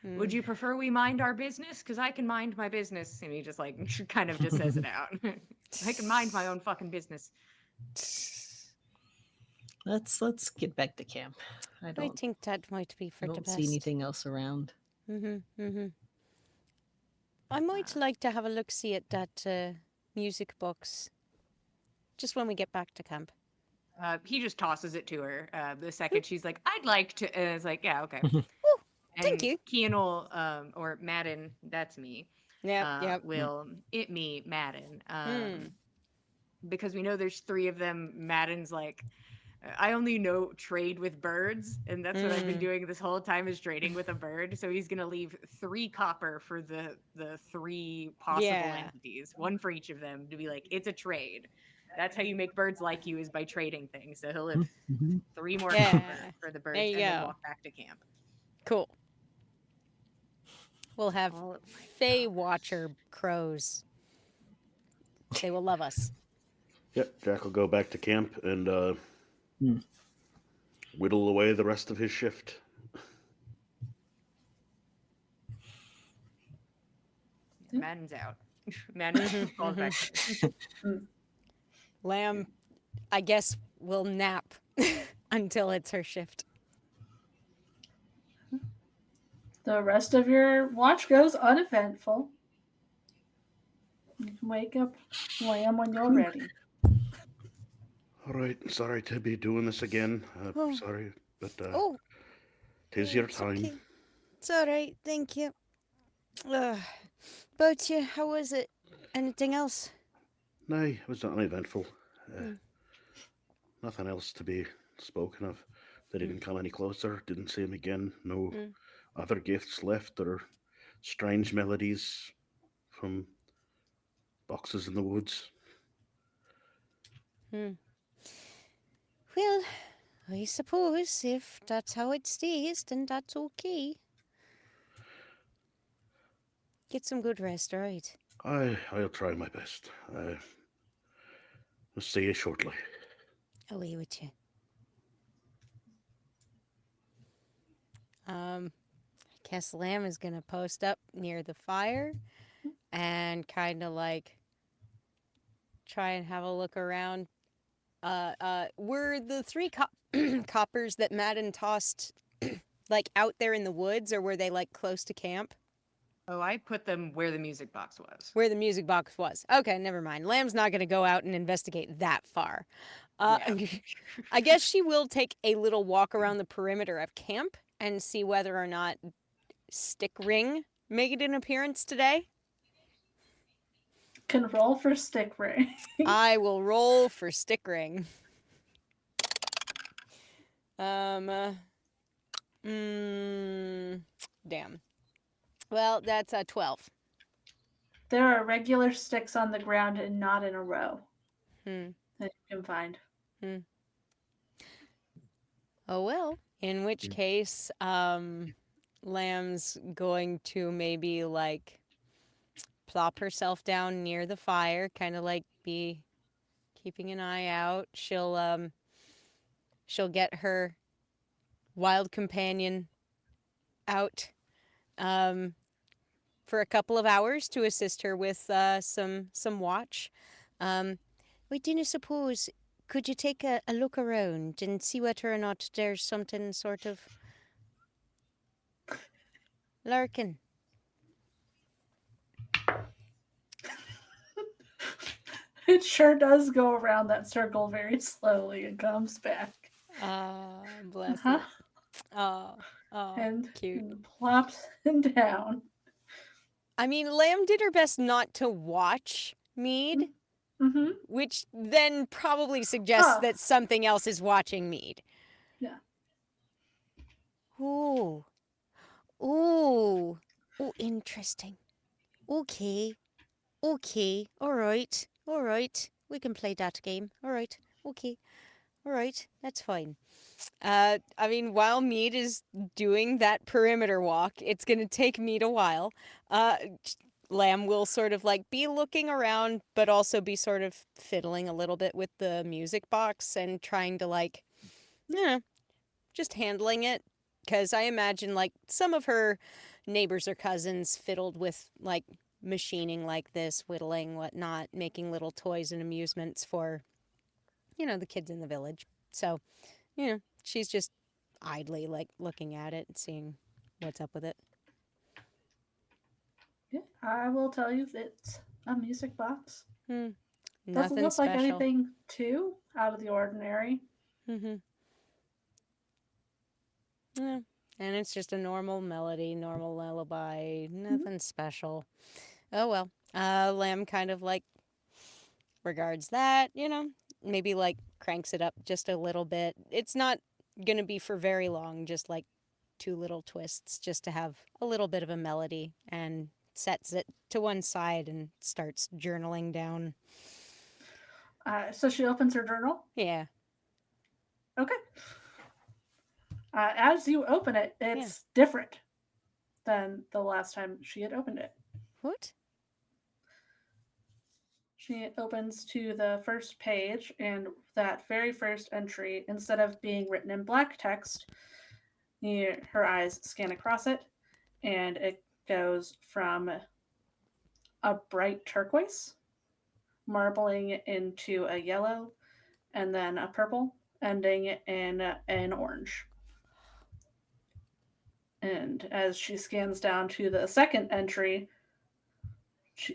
Would you prefer we mind our business? Because I can mind my business. And he just like kind of just says it out. I can mind my own fucking business. Let's get back to camp. I I don't think that might be I for the don't best. see anything else around. I might like to have a look see at that music box. Just when we get back to camp. He just tosses it to her. The second she's like, I'd like to. And it's like, yeah, okay. Oh, And thank you. Keanul, or Madden, that's me, Yep. will it me, Madden. Hmm. Because we know there's 3 of them. Madden's like, I only know trade with birds, and that's what I've been doing this whole time is trading with a bird. So he's gonna leave 3 copper for the 3 possible Yeah. entities, 1 for each of them, to be like, it's a trade. That's how you make birds like you, is by trading things. So he'll live Mm-hmm. 3 more Yeah. copper for the There birds, you and then go. walk back to camp. Cool. We'll have All of my Fey dollars. Watcher crows. They will love us. Yep, Jack will go back to camp and Hmm. whittle away the rest of his shift. Madden's out. Madden falls back. Lamb, I guess, will nap until it's her shift. The rest of your watch goes uneventful. You can wake up Lamb when you're ready. All right, sorry to be doing this again. Oh. Sorry, but Oh, tis your it's time. okay. It's all right, thank you. But yeah, how was it? Anything else? No, it was uneventful. Nothing else to be spoken of. They didn't come any closer. Didn't see him again. No other gifts left or strange melodies from boxes in the woods. Well, I suppose if that's how it stays, then that's okay. Get some good rest, all right? I'll try my best. We'll see you shortly. Away with you. I guess Lamb is gonna post up near the fire and kind of like try and have a look around. Were the 3 coppers that Madden tossed like out there in the woods, or were they like close to camp? Oh, I put them where the music box was. Where the music box was. Okay, never mind. Lamb's not going to go out and investigate that far. Yeah. I guess she will take a little walk around the perimeter of camp and see whether or not Stick Ring made an appearance today. Can roll for stick ring. I will roll for Stick Ring. Damn. Well, that's a 12. There are regular sticks on the ground and not in a row Hmm. that you can find. Oh well. In which case, Lamb's going to maybe like plop herself down near the fire, kind of like be keeping an eye out. She'll get her wild companion out for a couple of hours to assist her with some watch. I didn't suppose. Could you take a look around and see whether or not there's something sort of lurking? It sure does go around that circle very slowly and comes back. Ah, bless Uh-huh. it. Oh, And, cute. and plops down. I mean, Lamb did her best not to watch Mead, Mm-hmm. which then probably suggests Oh, that something else is watching Mead. yeah. Ooh. Ooh. Oh, interesting. Okay. Okay. All right. All right. We can play that game. All right. Okay. All right. That's fine. I mean, while Mead is doing that perimeter walk, it's going to take Mead a while. Uh, Lamb will sort of like be looking around, but also be sort of fiddling a little bit with the music box and trying to like, yeah, just handling it. Because I imagine like some of her neighbors or cousins fiddled with like machining like this, whittling, whatnot, making little toys and amusements for, the kids in the village. So, she's just idly like looking at it and seeing what's up with it. Yeah, I will tell you it's a music box. Hmm. Doesn't Nothing look like special. anything too out of the ordinary. Mm-hmm. Yeah. And it's just a normal melody, normal lullaby, nothing special. Oh well. Lamb kind of like regards that, maybe like cranks it up just a little bit. It's not gonna be for very long, just like two little twists just to have a little bit of a melody, and sets it to one side and starts journaling down. So she opens her journal. Yeah. Okay. As you open it, Yeah. it's different than the last time she had opened it. What? She opens to the first page, and that very first entry, instead of being written in black text, her eyes scan across it, and it goes from a bright turquoise, marbling into a yellow, and then a purple, ending in an orange. And as she scans down to the second entry,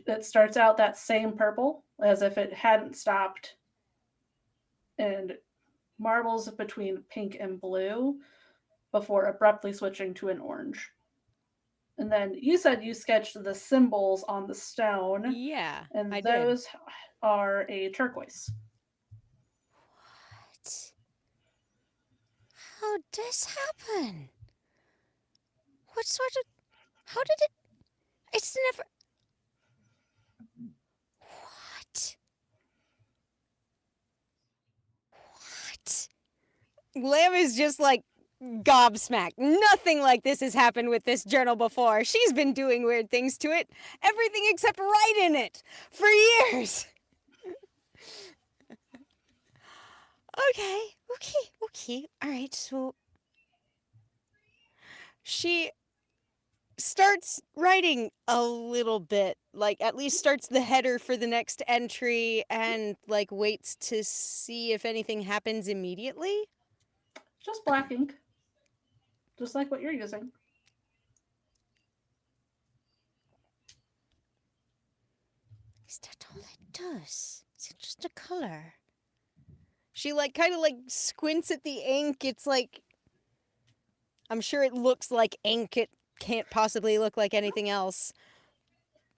it starts out that same purple as if it hadn't stopped, and marbles between pink and blue before abruptly switching to an orange. And then you said you sketched the symbols on the stone, Yeah, and I did. those are a turquoise. What? How'd this happen? What sort of... How did it... It's never... What? What? Lamb is just like gobsmacked. Nothing like this has happened with this journal before. She's been doing weird things to it. Everything except write in it. For years. Okay. All right, so... She starts writing a little bit, like at least starts the header for the next entry and like waits to see if anything happens immediately. Just black ink. Just like what you're using. Is that all it does? Is it just a color? She like kind of like squints at the ink. It's like, I'm sure it looks like ink. It can't possibly look like anything else.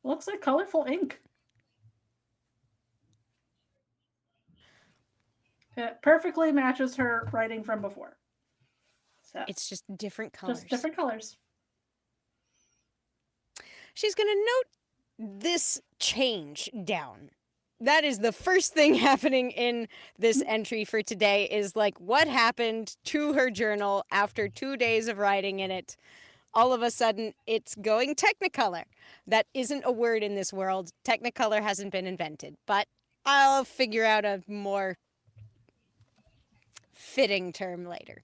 Looks like colorful ink. It perfectly matches her writing from before. So It's just different colors. just different colors. She's gonna note this change down. That is the first thing happening in this entry for today, is like what happened to her journal after 2 days of writing in it. All of a sudden, it's going Technicolor. That isn't a word in this world. Technicolor hasn't been invented, but I'll figure out a more fitting term later.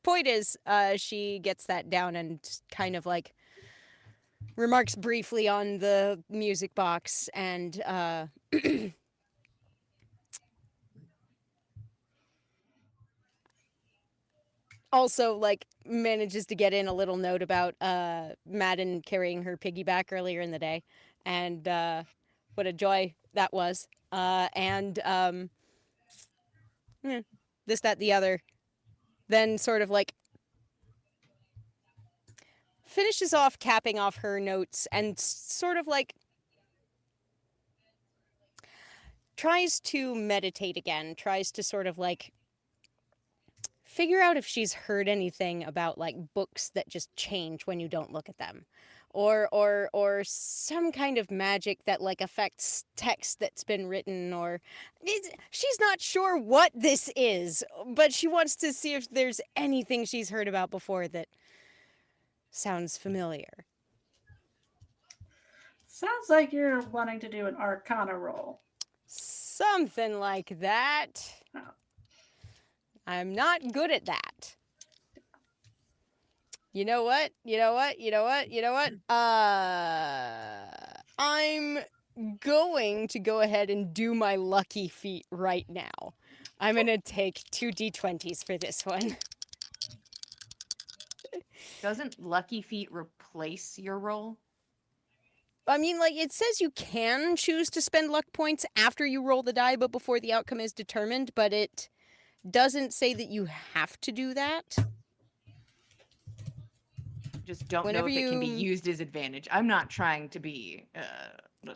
Point is, she gets that down and kind of like remarks briefly on the music box and also like manages to get in a little note about Madden carrying her piggyback earlier in the day, and what a joy that was. And this, that, the other. Then sort of like finishes off capping off her notes and sort of like tries to meditate again, tries to sort of like figure out if she's heard anything about like books that just change when you don't look at them. Or some kind of magic that like affects text that's been written, or she's not sure what this is, but she wants to see if there's anything she's heard about before that sounds familiar. Sounds like you're wanting to do an Arcana roll. Something like that. Oh. I'm not good at that. You know what? I'm going to go ahead and do my lucky feat right now. I'm going to take 2 d20s for this one. Doesn't Lucky Feet replace your roll? I mean, like, it says you can choose to spend luck points after you roll the die, but before the outcome is determined, but it doesn't say that you have to do that. Just don't Whenever know if it can be you- used as advantage. I'm not trying to be a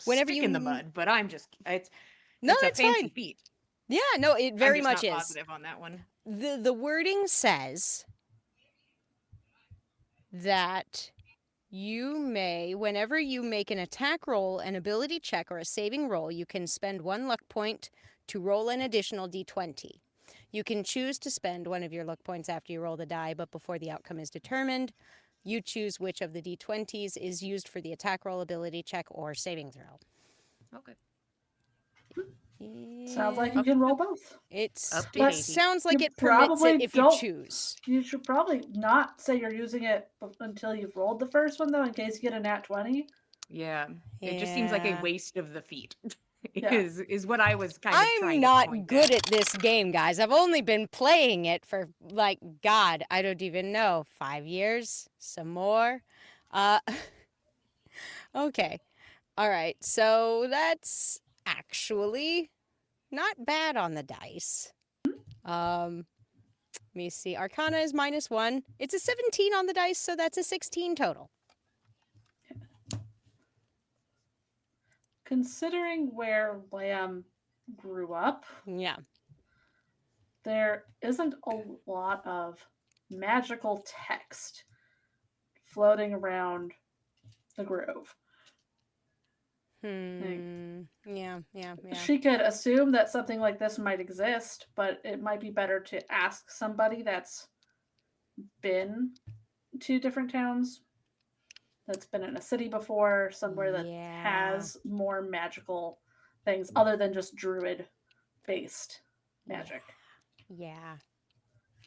Whenever stick in the you- mud, but I'm just it's No, it's a it's fancy fine. feat. Yeah, no, it I'm very just much not is. positive on that one. The wording says that you may, whenever you make an attack roll, an ability check, or a saving roll, you can spend 1 luck point to roll an additional d20. You can choose to spend one of your luck points after you roll the die, but before the outcome is determined, you choose which of the d20s is used for the attack roll, ability check, or saving throw. Okay. Sounds like you can roll both. It's Update it 80. sounds like You it permits it probably if you don't- choose. You should probably not say you're using it until you've rolled the first one, though, in case you get a nat 20. Yeah. It just seems like a Yeah. waste of the feat. Yeah. is what I was kind of trying I'm to not point good at. at this game, guys. I've only been playing it for, like, God, I don't even know, 5 years? Some more? Okay. All right. So that's actually not bad on the dice. Let me see. Arcana is -1. It's a 17 on the dice, so that's a 16 total. Considering where Lamb grew up, Yeah. there isn't a lot of magical text floating around the grove. Yeah. She could assume that something like this might exist, but it might be better to ask somebody that's been to different towns, that's been in a city before, somewhere that Yeah. has more magical things other than just druid based magic. Yeah.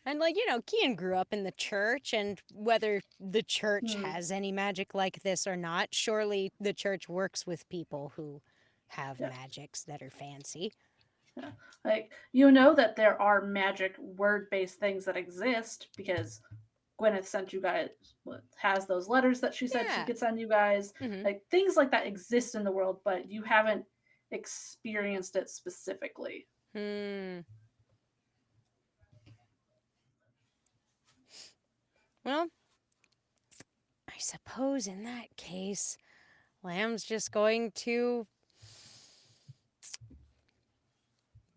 And, like, you know, Kian grew up in the church, and whether the church has any magic like this or not, surely the church works with people who have magics that are fancy. Yeah. Like, you know that there are magic word based things that exist because Gwyneth sent you guys, has those letters that she said she Yeah. could send you guys. Mhm. Like, things like that exist in the world, but you haven't experienced it specifically. Well, I suppose in that case, Lamb's just going to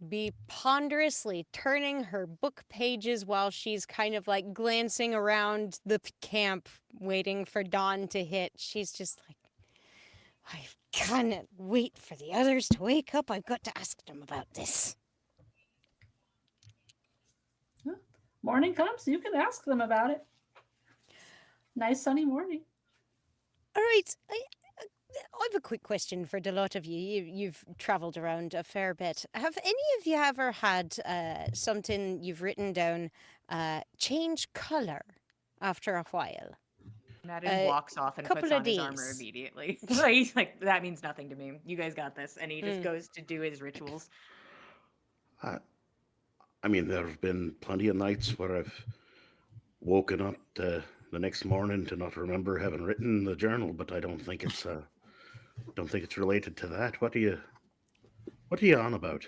be ponderously turning her book pages while she's kind of like glancing around the camp, waiting for dawn to hit. She's just like, I cannot wait for the others to wake up. I've got to ask them about this. Morning comes, you can ask them about it. Nice sunny morning. All right, I have a quick question for the lot of you. You've traveled around a fair bit. Have any of you ever had something you've written down change color after a while? Madden walks off and puts couple of on his armor days. immediately. He's like, that means nothing to me. You guys got this. And he just goes to do his rituals. I mean, there have been plenty of nights where I've woken up the next morning to not remember having written the journal, but I don't think it's related to that. What are you on about?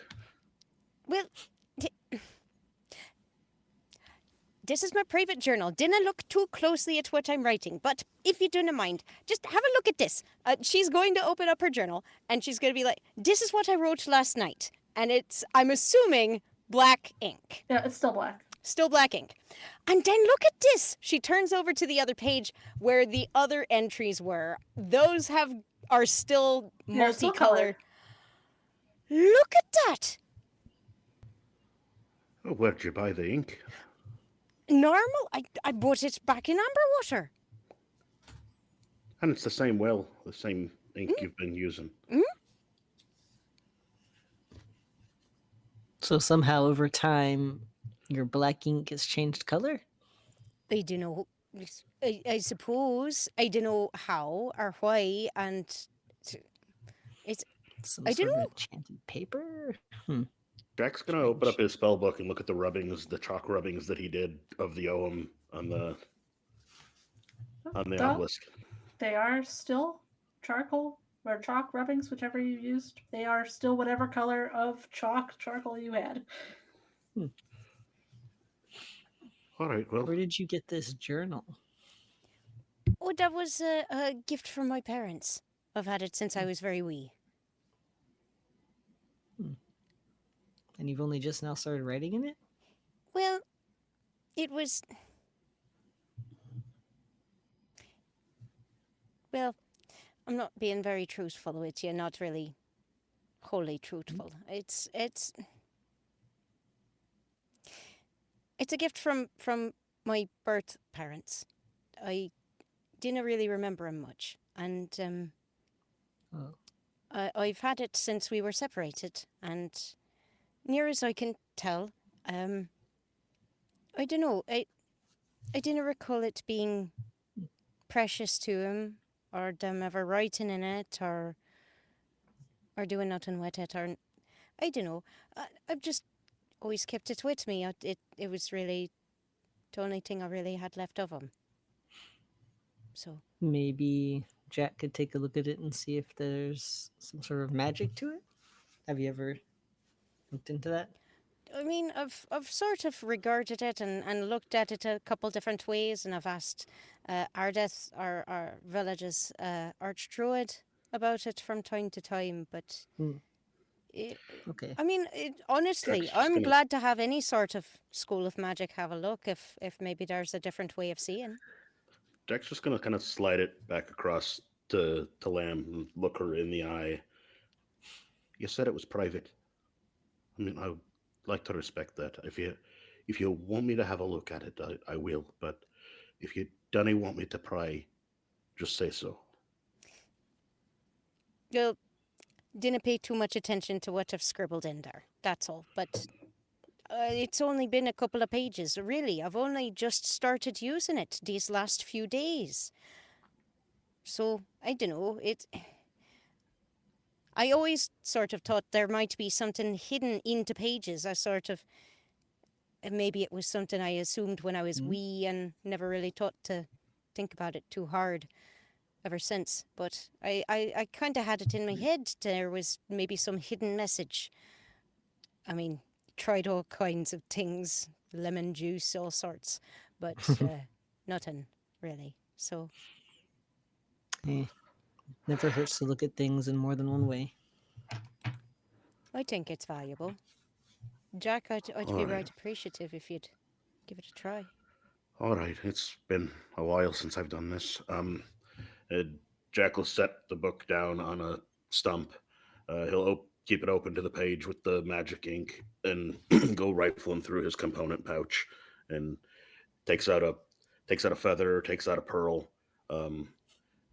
Well, d- this is my private journal. Dinna look too closely at what I'm writing, but if you don't mind, just have a look at this. She's going to open up her journal, and she's going to be like, this is what I wrote last night. And it's, I'm assuming, black ink. Yeah, it's still black. Still black ink. And then look at this. She turns over to the other page where the other entries were. Those are still They're still multicolored. colored. Look at that. Oh, where'd you buy the ink? Normal. I bought it back in amber water. And it's the same well, the same ink you've been using. So somehow over time, your black ink has changed color? I don't know. I suppose. I don't know how or why. And it's, Some I don't sort of know. enchanted paper? Jack's gonna open up his spell book and look at the rubbings, the chalk rubbings that he did of the Ogham on the Though, obelisk. they are still charcoal or chalk rubbings, whichever you used. They are still whatever color of charcoal you had. All right, well, Where did you get this journal? Oh, that was a gift from my parents. I've had it since I was very wee. And you've only just now started writing in it? Well, it was. Well, I'm not being very truthful with you. Not really wholly truthful. It's a gift from my birth parents. I didn't really remember him much, and Oh. I've had it since we were separated. And near as I can tell, I don't know. I didn't recall it being precious to him, or them ever writing in it, or doing nothing with it, or I don't know. I've just always kept it with me. It was really the only thing I really had left of him. So Maybe Jack could take a look at it and see if there's some sort of magic to it? Have you ever looked into that? I mean, I've sort of regarded it and looked at it a couple different ways, and I've asked Ardeth, our village's archdruid, about it from time to time. But it, Okay. I mean, honestly, Jack's just I'm gonna glad to have any sort of school of magic have a look if maybe there's a different way of seeing. Jack's just gonna kind of slide it back across to Lamb and look her in the eye. You said it was private. I mean, I would like to respect that. If you want me to have a look at it, I will. But if you don't want me to pry, just say so. Well, didn't pay too much attention to what I've scribbled in there. That's all. But it's only been a couple of pages. Really, I've only just started using it these last few days. So I don't know. I always sort of thought there might be something hidden into pages. I sort of maybe it was something I assumed when I was wee and never really thought to think about it too hard ever since. But I kind of had it in my head there was maybe some hidden message. I mean, tried all kinds of things, lemon juice, all sorts, but nothing really. So Eh, never hurts to look at things in more than one way. I think it's valuable. Jack, I'd All be right. right appreciative if you'd give it a try. All right. It's been a while since I've done this. Uh, Jack will set the book down on a stump. He'll keep it open to the page with the magic ink and go rifling through his component pouch and takes out a feather, takes out a pearl. Um,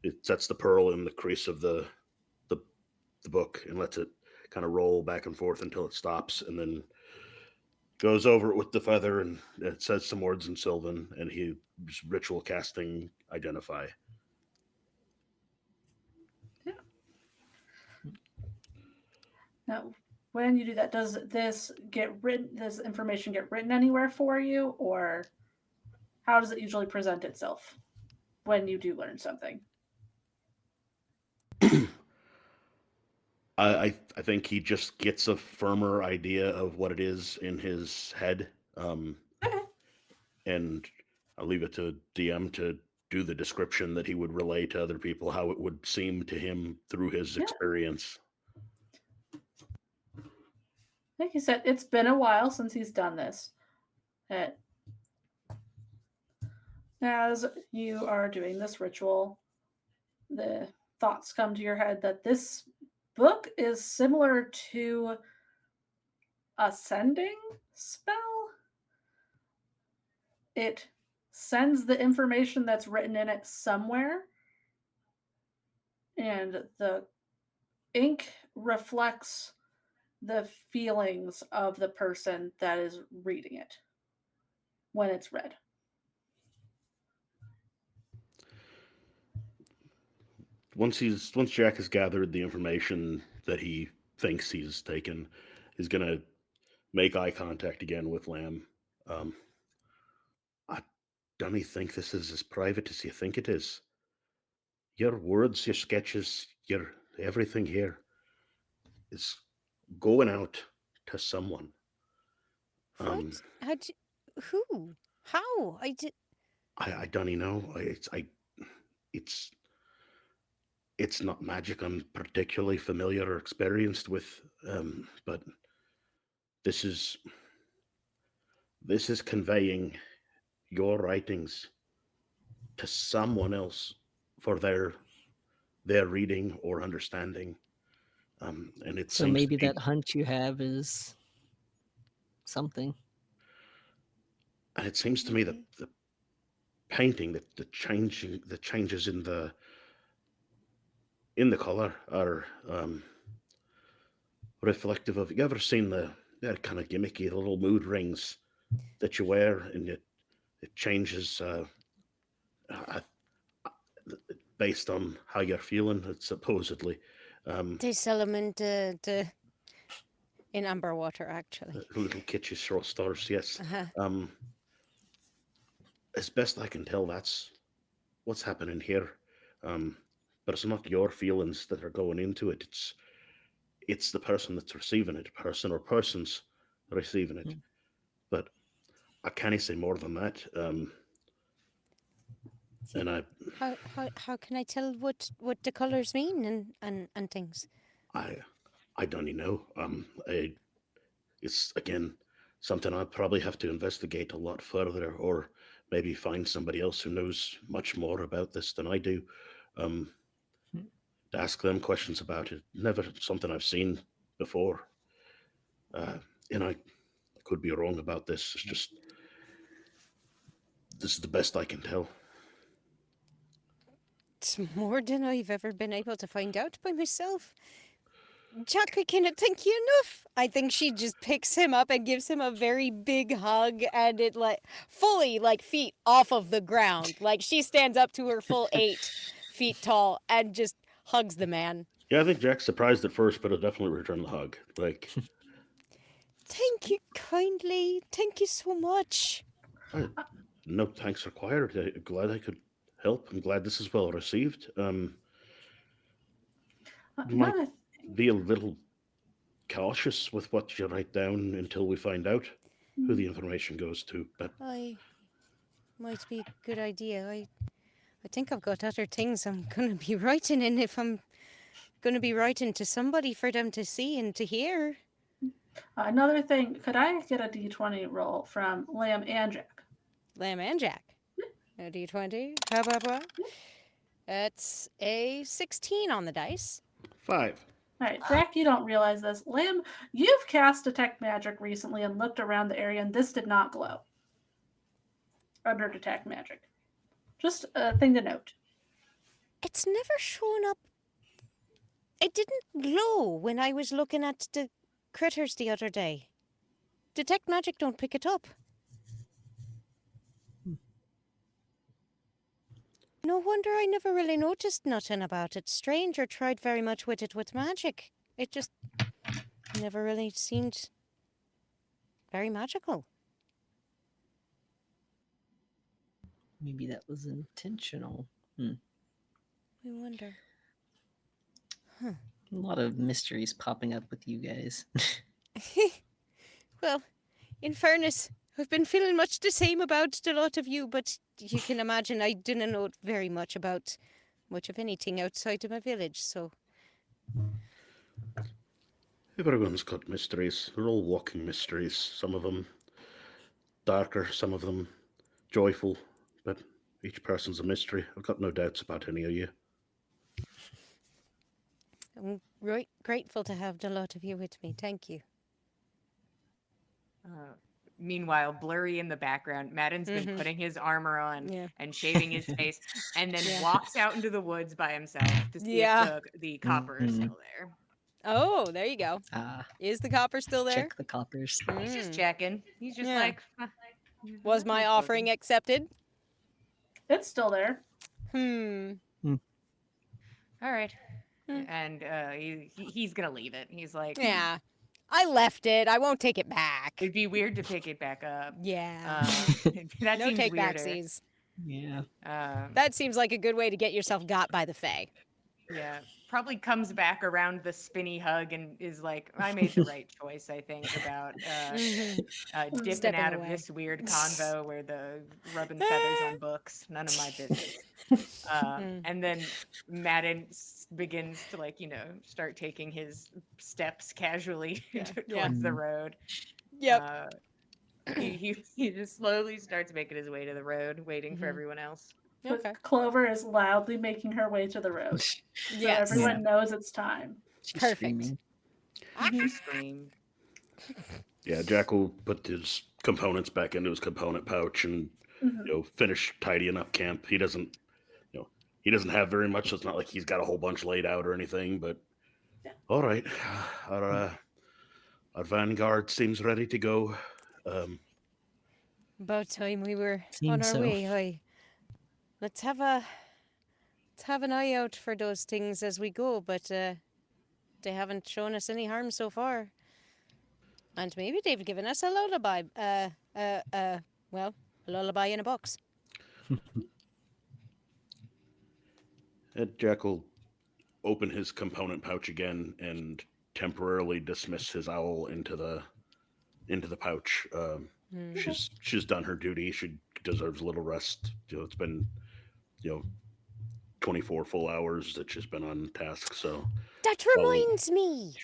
it sets the pearl in the crease of the the book and lets it kind of roll back and forth until it stops, and then goes over it with the feather and it says some words in Sylvan, and he ritual casting identify. Yeah. Now, when you do that, does this get written? Does information get written anywhere for you, or? how does it usually present itself when you do learn something? I think he just gets a firmer idea of what it is in his head, Okay. and I'll leave it to DM to do the description that he would relay to other people, how it would seem to him through his Yeah. experience. Like you said, it's been a while since he's done this. As you are doing this ritual, the thoughts come to your head that this book is similar to a sending spell. It sends the information that's written in it somewhere, and the ink reflects the feelings of the person that is reading it when it's read. Once Jack has gathered the information that he thinks he's taken, he's gonna make eye contact again with Lamb. I don't think this is as private as you think it is. Your words, your sketches, your everything here is going out to someone. What? Who? How? I don't even know. It's it's not magic I'm particularly familiar or experienced with, but this is conveying your writings to someone else for their reading or understanding. And it So seems to maybe be, that hunch you have is something. and it seems to me that the painting, that the changes in the color are reflective of. You ever seen they're kind of gimmicky little mood rings that you wear, and it changes uh, based on how you're feeling. It's supposedly They sell them in amber water, actually. little kitschy short stars. Yes. Uh-huh. As best I can tell, that's what's happening here. But it's not your feelings that are going into it. It's the person that's receiving it, person or persons receiving it. Hmm. But I can't say more than that. And How can I tell what the colors mean and things? I don't even know. It's again something I probably have to investigate a lot further, or maybe find somebody else who knows much more about this than I do. Um, Hmm. to ask them questions about it. Never something I've seen before. And I could be wrong about this. It's just this is the best I can tell. It's more than I've ever been able to find out by myself. Jack, I cannot thank you enough. I think she just picks him up and gives him a very big hug, and it fully feet off of the ground. Like she stands up to her full 8 feet tall and just hugs the man. Yeah, I think Jack's surprised at first, but he'll definitely return the hug. Like, Thank you kindly. Thank you so much. no thanks required. I'm glad I could help. I'm glad this is well received. Might Another be a little cautious with what you write down until we find out who the information goes to. But I might be a good idea. I think I've got other things I'm gonna be writing in if I'm gonna be writing to somebody for them to see and to hear. another thing, could I get a d20 roll from Lamb and Jack? Lamb and Jack. A d20. Blah, blah, blah. That's a 16 on the dice. 5. All right, Jack, you don't realize this. Lamb, you've cast Detect Magic recently and looked around the area, and this did not glow under Detect Magic. Just a thing to note. It's never shown up. It didn't glow when I was looking at the critters the other day. Detect Magic don't pick it up. No wonder I never really noticed nothing about it. Strange, or tried very much with it with magic. It just never really seemed very magical. Maybe that was intentional. I wonder. A lot of mysteries popping up with you guys. Well, in fairness, I've been feeling much the same about the lot of you, but you can imagine I didn't know very much about much of anything outside of my village, so. Everyone's got mysteries. They're all walking mysteries. Some of them darker, some of them joyful, but each person's a mystery. I've got no doubts about any of you. I'm grateful to have the lot of you with me. Thank you. Meanwhile, blurry in the background, Madden's been putting his armor on Yeah. and shaving his face, and then Yeah. walks out into the woods by himself to see Yeah. if the copper is still there. Oh, there you go. Is the copper still there? Check the coppers. He's just Mm. checking. He's just Yeah. like, Was my offering accepted? It's still there. All right. Hmm. And he's gonna leave it. He's like, Yeah. I left it. I won't take it back. it'd be weird to pick it back up. Yeah. That No seems take weirder. backsies. Yeah. That seems like a good way to get yourself got by the Fae. Yeah, probably comes back around the spinny hug and is like, I made the right choice, I think, about dipping Stepping out of away. this weird convo where the rubbing feathers on books. None of my business. And then Madden begins to, like, start taking his steps casually towards the road. Yep. He just slowly starts making his way to the road, waiting for everyone else. But Clover is loudly making her way to the road. So Yes. everyone knows it's time. She's Perfect. screaming. She screamed. Yeah, Jack will put his components back into his component pouch and finish tidying up camp. He doesn't have very much, so it's not like he's got a whole bunch laid out or anything. But all right, our vanguard seems ready to go. About time we were Seems on our so. way. Aye. Let's have an eye out for those things as we go, but they haven't shown us any harm so far. And maybe they've given us a lullaby. A lullaby in a box. And Jack will open his component pouch again and temporarily dismiss his owl into the pouch. She's done her duty. She deserves a little rest. It's been 24 full hours that she's been on task. So That reminds me.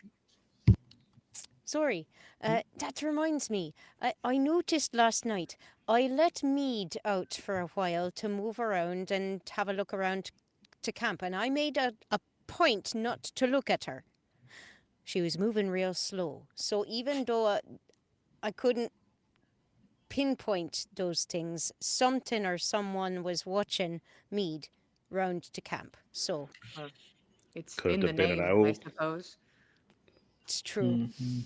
Sorry. That reminds me. I noticed last night I let Mead out for a while to move around and have a look around to camp, and I made a point not to look at her. She was moving real slow, so even though I couldn't pinpoint those things, something or someone was watching Mead round to camp. So It's Could in the have been an name, owl. I suppose. it's true. Mhm.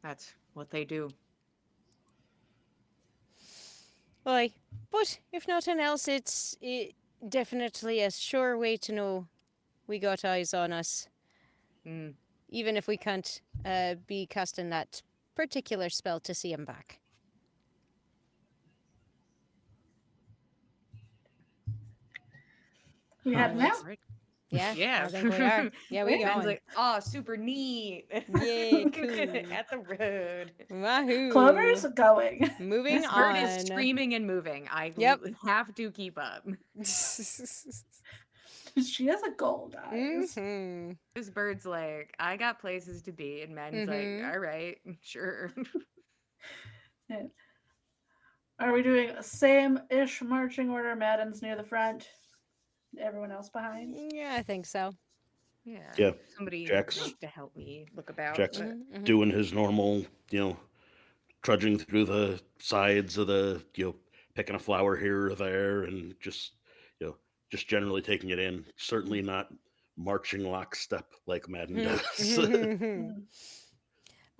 That's what they do. Aye, but if nothing else, it's definitely a sure way to know we got eyes on us. Mm. Even if we can't be casting that particular spell to see him back. We heading out? Right. Yeah, Yeah. I think we are. Yeah, we Ben's going. like, oh, super neat. Yay, cool. At the road. Wahoo! Clover's going. Moving This bird on. is screaming and moving. I Yep. have to keep up. She has a goal, guys. Mhm. This bird's like, I got places to be. And Madden's like, all right, sure. Yeah. Are we doing a same-ish marching order? Madden's near the front. Everyone else behind? Yeah, I think so. Yeah, Somebody Jack's- wants to help me look about. Jack's but- Mhm. doing his normal, trudging through the sides of the, picking a flower here or there, and just generally taking it in. Certainly not marching lockstep like Madden does.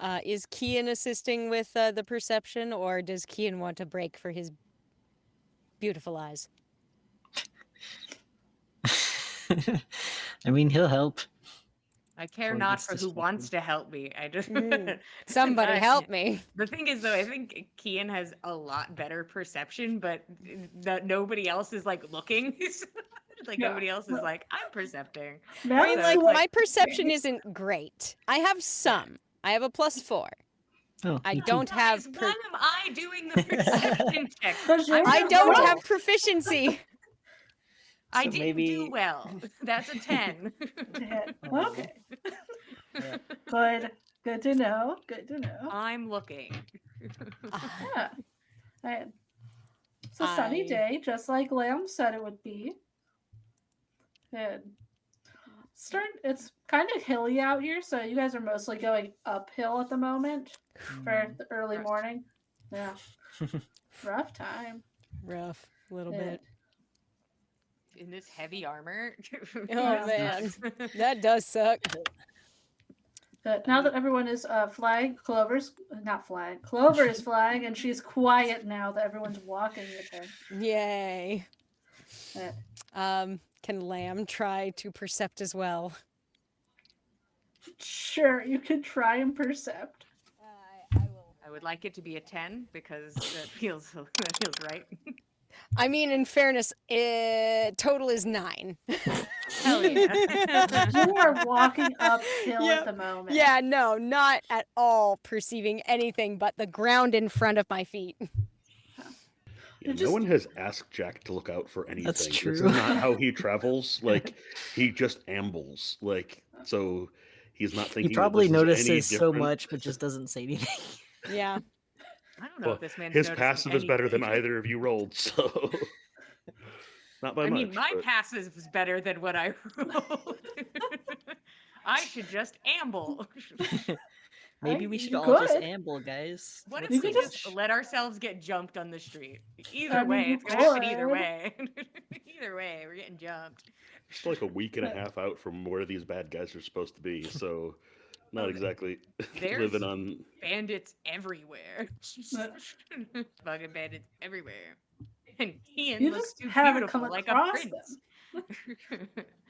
Mm. Is Kian assisting with the perception, or does Kian want a break for his beautiful eyes? I mean, he'll help. I care before he not gets for who wants distracted. to help me. I just Somebody I- help me. The thing is, though, I think Kian has a lot better perception, but that nobody else is like looking. Like Yeah. nobody else is like, I'm percepting. Now I mean, So like, it's like- my perception isn't great. I have some. I have a +4. Oh, I me too. don't have. Guys, why am I doing the perception check? 'Cause you're I the don't pro. have proficiency. I So didn't maybe- do well. That's a 10. Yeah, Oh. okay. Yeah. Good. Good to know. Good to know. I'm looking. Yeah. And it's a sunny I- day, just like Lamb said it would be. And it's kind of hilly out here, so you guys are mostly going uphill at the moment for the early Rough. morning. Yeah. Rough time. Rough, a little Yeah. bit. In this heavy armor. Oh, man. That does suck. But now that everyone is flying, Clover's not flying. Clover is flying, and she's quiet now that everyone's walking with her. Yay. Uh, Can Lamb try to percept as well? Sure, you can try and percept. I will. I would like it to be a 10 because that feels right. I mean, in fairness, total is 9. Hell yeah. You are walking uphill Yep. at the moment. Yeah, no, not at all perceiving anything but the ground in front of my feet. Yeah, Just- no one has asked Jack to look out for anything. That's This true. is not how he travels. Like, he just ambles. Like, so he's not thinking. He that probably this is any notices so different. much, but just doesn't say anything. Yeah. I don't know Well, if this man's his noticing passive is better than anything. either of you rolled, so not by I much. mean, my but- passive is better than what I rolled. I should just amble. Maybe Right, we should you all just could. amble, guys. What if You we could just just- let ourselves get jumped on the street? Either I mean, way, you it's gonna happen either could. way. Either way, we're getting jumped. Just like a week and a half out from where these bad guys are supposed to be, so not Okay. exactly There's- living on. Bandits everywhere. Fucking bandits everywhere. And Ian You looks just too haven't beautiful, come like a across prince.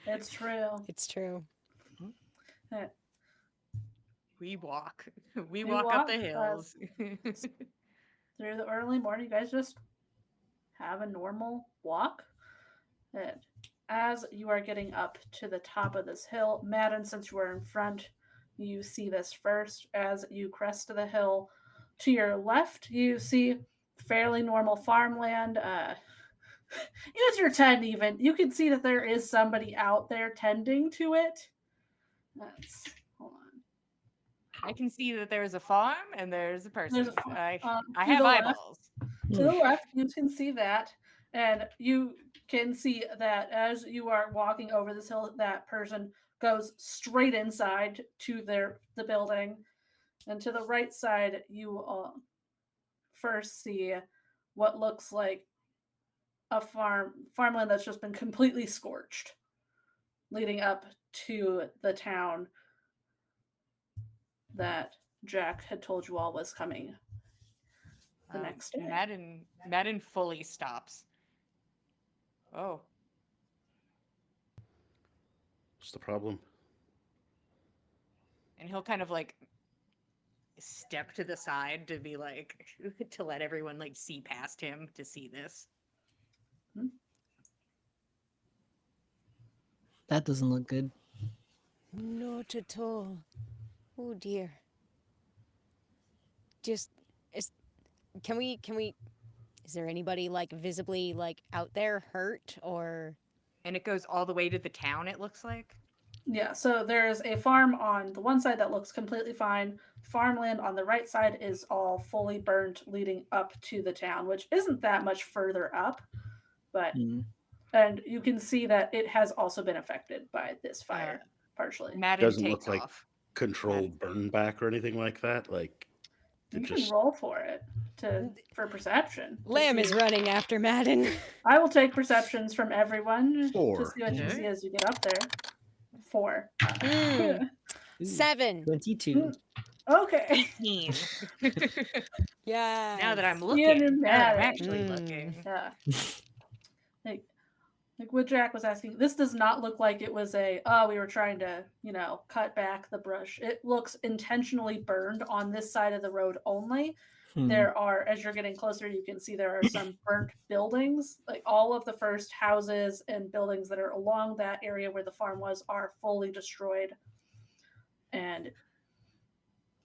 It's true. It's true. We walk. We You walk up the walk, hills. Through the early morning, you guys just have a normal walk. And as you are getting up to the top of this hill, Madden, since you are in front, you see this first. As you crest the hill, to your left, you see fairly normal farmland. As you're 10 even, you can see that there is somebody out there tending to it. Hold on. I can see that there's a farm and there's a person. There's a farm. I To have the left. eyeballs. To the left, you can see that, and you can see that as you are walking over this hill, that person goes straight inside to the building, and to the right side, you first see what looks like a farmland that's just been completely scorched, leading up to the town that Jack had told you all was coming the next day. Madden fully stops. Oh, What's the problem? and he'll kind of like step to the side to be like to let everyone like see past him to see this. That doesn't look good. Not at all. Oh dear. Can we is there anybody like visibly like out there hurt or And it goes all the way to the town, it looks like. Yeah, so there's a farm on the one side that looks completely fine. Farmland on the right side is all fully burnt, leading up to the town, which isn't that much further up, but Hmm. and you can see that it has also been affected by this fire partially. Madden Doesn't takes look like off. Controlled burn back or anything like that. Like, You it can just roll for it for perception. to Lamb see- is running after Madden? I will take perceptions from everyone 4. to see what you Okay. see as you get up there. 4. Mm, Ooh, 7. 22. Okay. 18. Yeah. Now that I'm Ian looking, and now that I'm Madden. actually Mm. looking. Yeah. Like, Like what Jack was asking, this does not look like it was we were trying to, cut back the brush. It looks intentionally burned on this side of the road only. There are, as you're getting closer, you can see there are some burnt buildings. Like all of the first houses and buildings that are along that area where the farm was are fully destroyed. And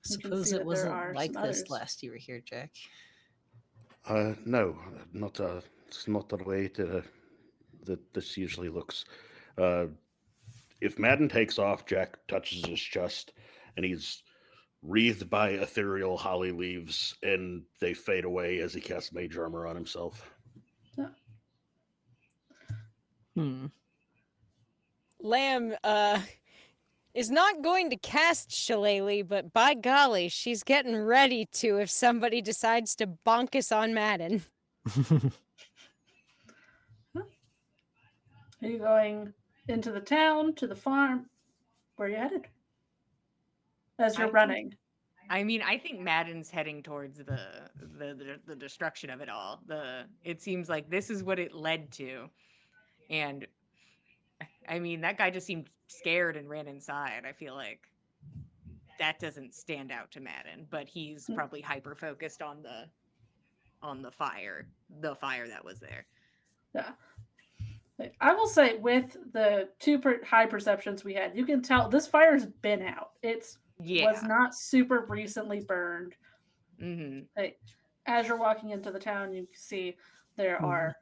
you can Suppose see it that there wasn't are like some this others. last you were here, Jack. No, not. It's not the way that this usually looks. If Madden takes off, Jack touches his chest, and he's wreathed by ethereal holly leaves, and they fade away as he casts mage armor on himself. Lamb is not going to cast Shillelagh, but by golly, she's getting ready to if somebody decides to bonk us on Madden. Are you going into the town, to the farm? Where are you headed? As you're running. I think Madden's heading towards the destruction of it all. It seems like this is what it led to. And that guy just seemed scared and ran inside. I feel like that doesn't stand out to Madden, but he's probably hyper focused on the fire that was there. Yeah. I will say, with the two high perceptions we had, you can tell this fire's been out. Was not super recently burned. Mm-hmm. Like, as you're walking into the town, you see there are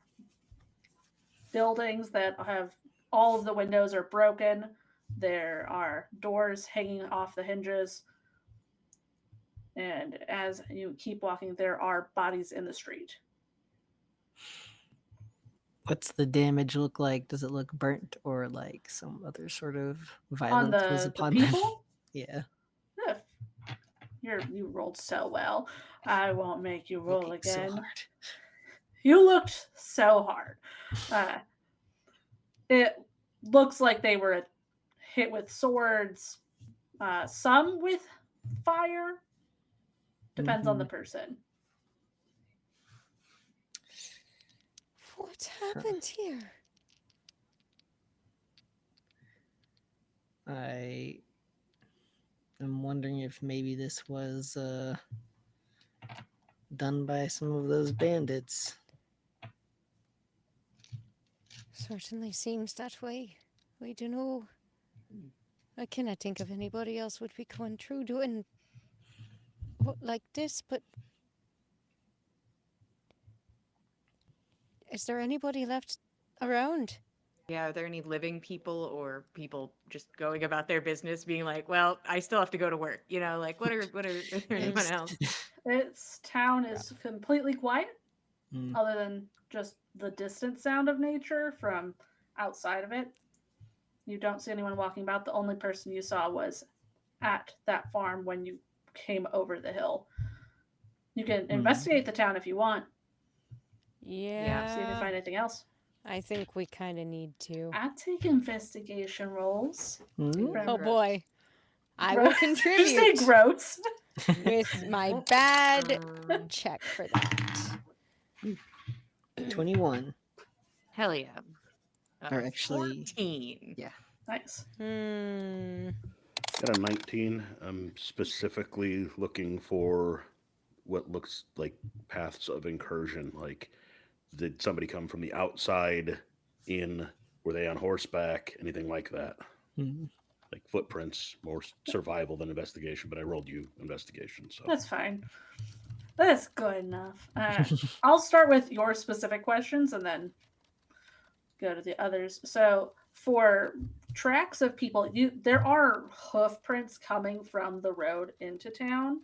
buildings that have all of the windows are broken. There are doors hanging off the hinges. And as you keep walking, there are bodies in the street. What's the damage look like? Does it look burnt or like some other sort of violence was upon them? Yeah. You rolled so well. I won't make you roll Looking again. So hard. You looked so hard. It looks like they were hit with swords, some with fire. Depends on the person. What happened here? I am wondering if maybe this was done by some of those bandits. Certainly seems that way. I don't know. I cannot think of anybody else would be going through doing like this, but is there anybody left around? Yeah, are there any living people or people just going about their business being like, well, I still have to go to work, like what are anyone else? Its town is completely quiet, other than just the distant sound of nature from outside of it. You don't see anyone walking about. The only person you saw was at that farm when you came over the hill. You can investigate the town if you want. Yeah. See if you find anything else. I think we kind of need to. I take investigation rolls. Oh boy. I will contribute. Did you say gross? With my bad check for that. 21. Hell yeah. Or actually 14. Yeah. Nice. Got a 19. I'm specifically looking for what looks like paths of incursion. Like, did somebody come from the outside in? Were they on horseback? Anything like that? Like footprints, more survival than investigation, but I rolled you investigation. So that's fine. That's good enough. I'll start with your specific questions and then go to the others. So for tracks of people, there are hoof prints coming from the road into town.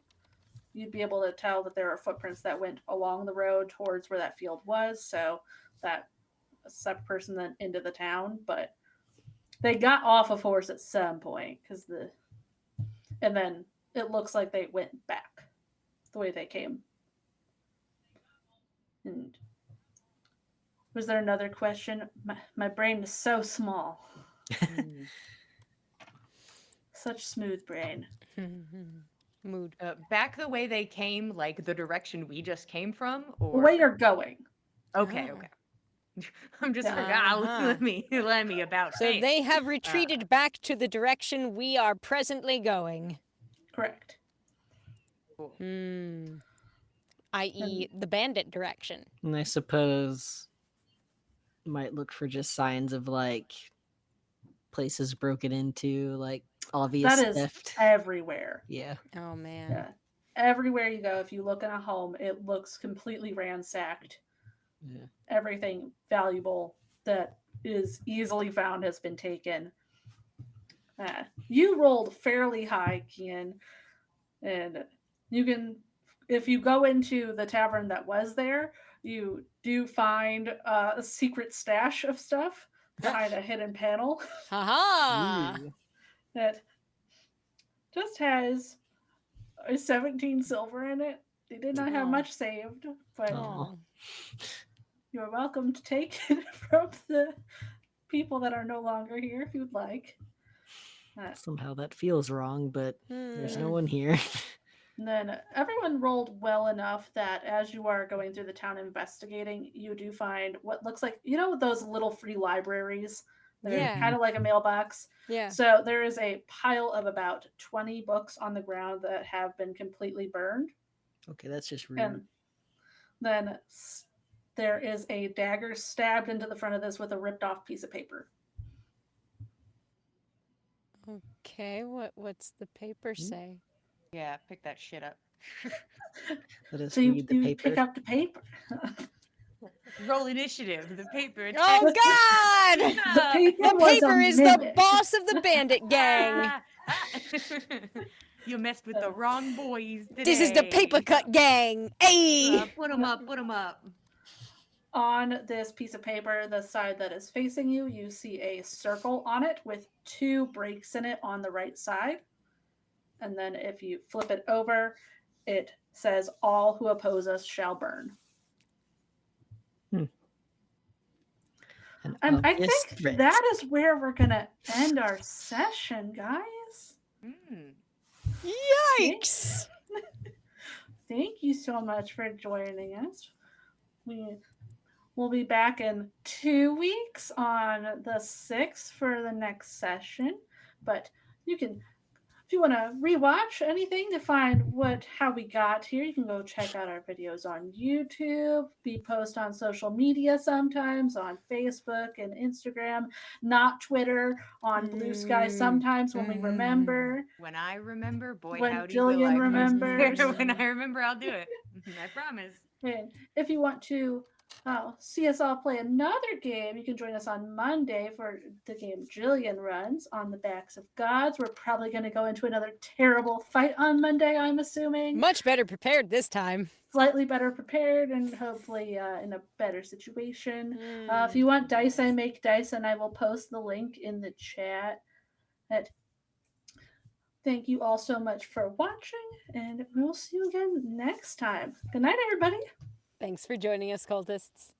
You'd be able to tell that there are footprints that went along the road towards where that field was. So that a separate person then into the town, but they got off of horse at some point and then it looks like they went back the way they came. And was there another question? My brain is so small. Such smooth brain. Mood. Back the way they came, like the direction we just came from, or the way you're going. Okay. I'm just like, Uh-huh. let me about So face. they have retreated back to the direction we are presently going. Correct. Cool. I.e., the bandit direction. And I suppose might look for just signs of like places broken into, like obvious That is theft. everywhere. Yeah. Oh, man. Yeah. Everywhere you go, if you look in a home, it looks completely ransacked. Yeah. Everything valuable that is easily found has been taken. You rolled fairly high, Kian, and you can, if you go into the tavern that was there, you do find a secret stash of stuff behind a hidden panel Haha! Ooh. that just has a 17 silver in it. They did not have Aw. much saved, but Aw. you're welcome to take it from the people that are no longer here if you'd like. Somehow that feels wrong, but there's no Hmm. one here. And then everyone rolled well enough that as you are going through the town investigating, you do find what looks like, you know, those little free libraries that Yeah. are kind of like a mailbox. Yeah. So there is a pile of about 20 books on the ground that have been completely burned. Okay, that's just rude. And then there is a dagger stabbed into the front of this with a ripped off piece of paper. Okay, what's the paper say? Yeah, pick that shit up. Let us So you, read the you paper. pick up the paper. Roll initiative. The paper. Oh, attacks- God! The paper The was paper a is the mimic. boss of the bandit gang. You messed with the wrong boys today. This is the paper cut gang. Hey! Put them up. Put them up. On this piece of paper, the side that is facing you, you see a circle on it with 2 breaks in it on the right side. And then if you flip it over, it says, "All who oppose us shall burn." An I obvious think threat. that is where we're going to end our session, guys. Yikes! Thank you so much for joining us. We'll be back in 2 weeks on the 6th for the next session. But you can, if you want to rewatch anything to find how we got here, you can go check out our videos on YouTube. We post on social media sometimes on Facebook and Instagram, not Twitter, on Blue Sky sometimes when we remember. When I remember, boy, When howdy will Jillian I remembers. post. When I remember, I'll do it. I promise. And if you want to see us all play another game, you can join us on Monday for the game Jillian runs on the Backs of Gods. We're probably going to go into another terrible fight on Monday, I'm assuming. Much better prepared this time. Slightly better prepared and hopefully in a better situation. If you want dice, I make dice, and I will post the link in the chat. Thank you all so much for watching, and we'll see you again next time. Good night, everybody. Thanks for joining us, cultists.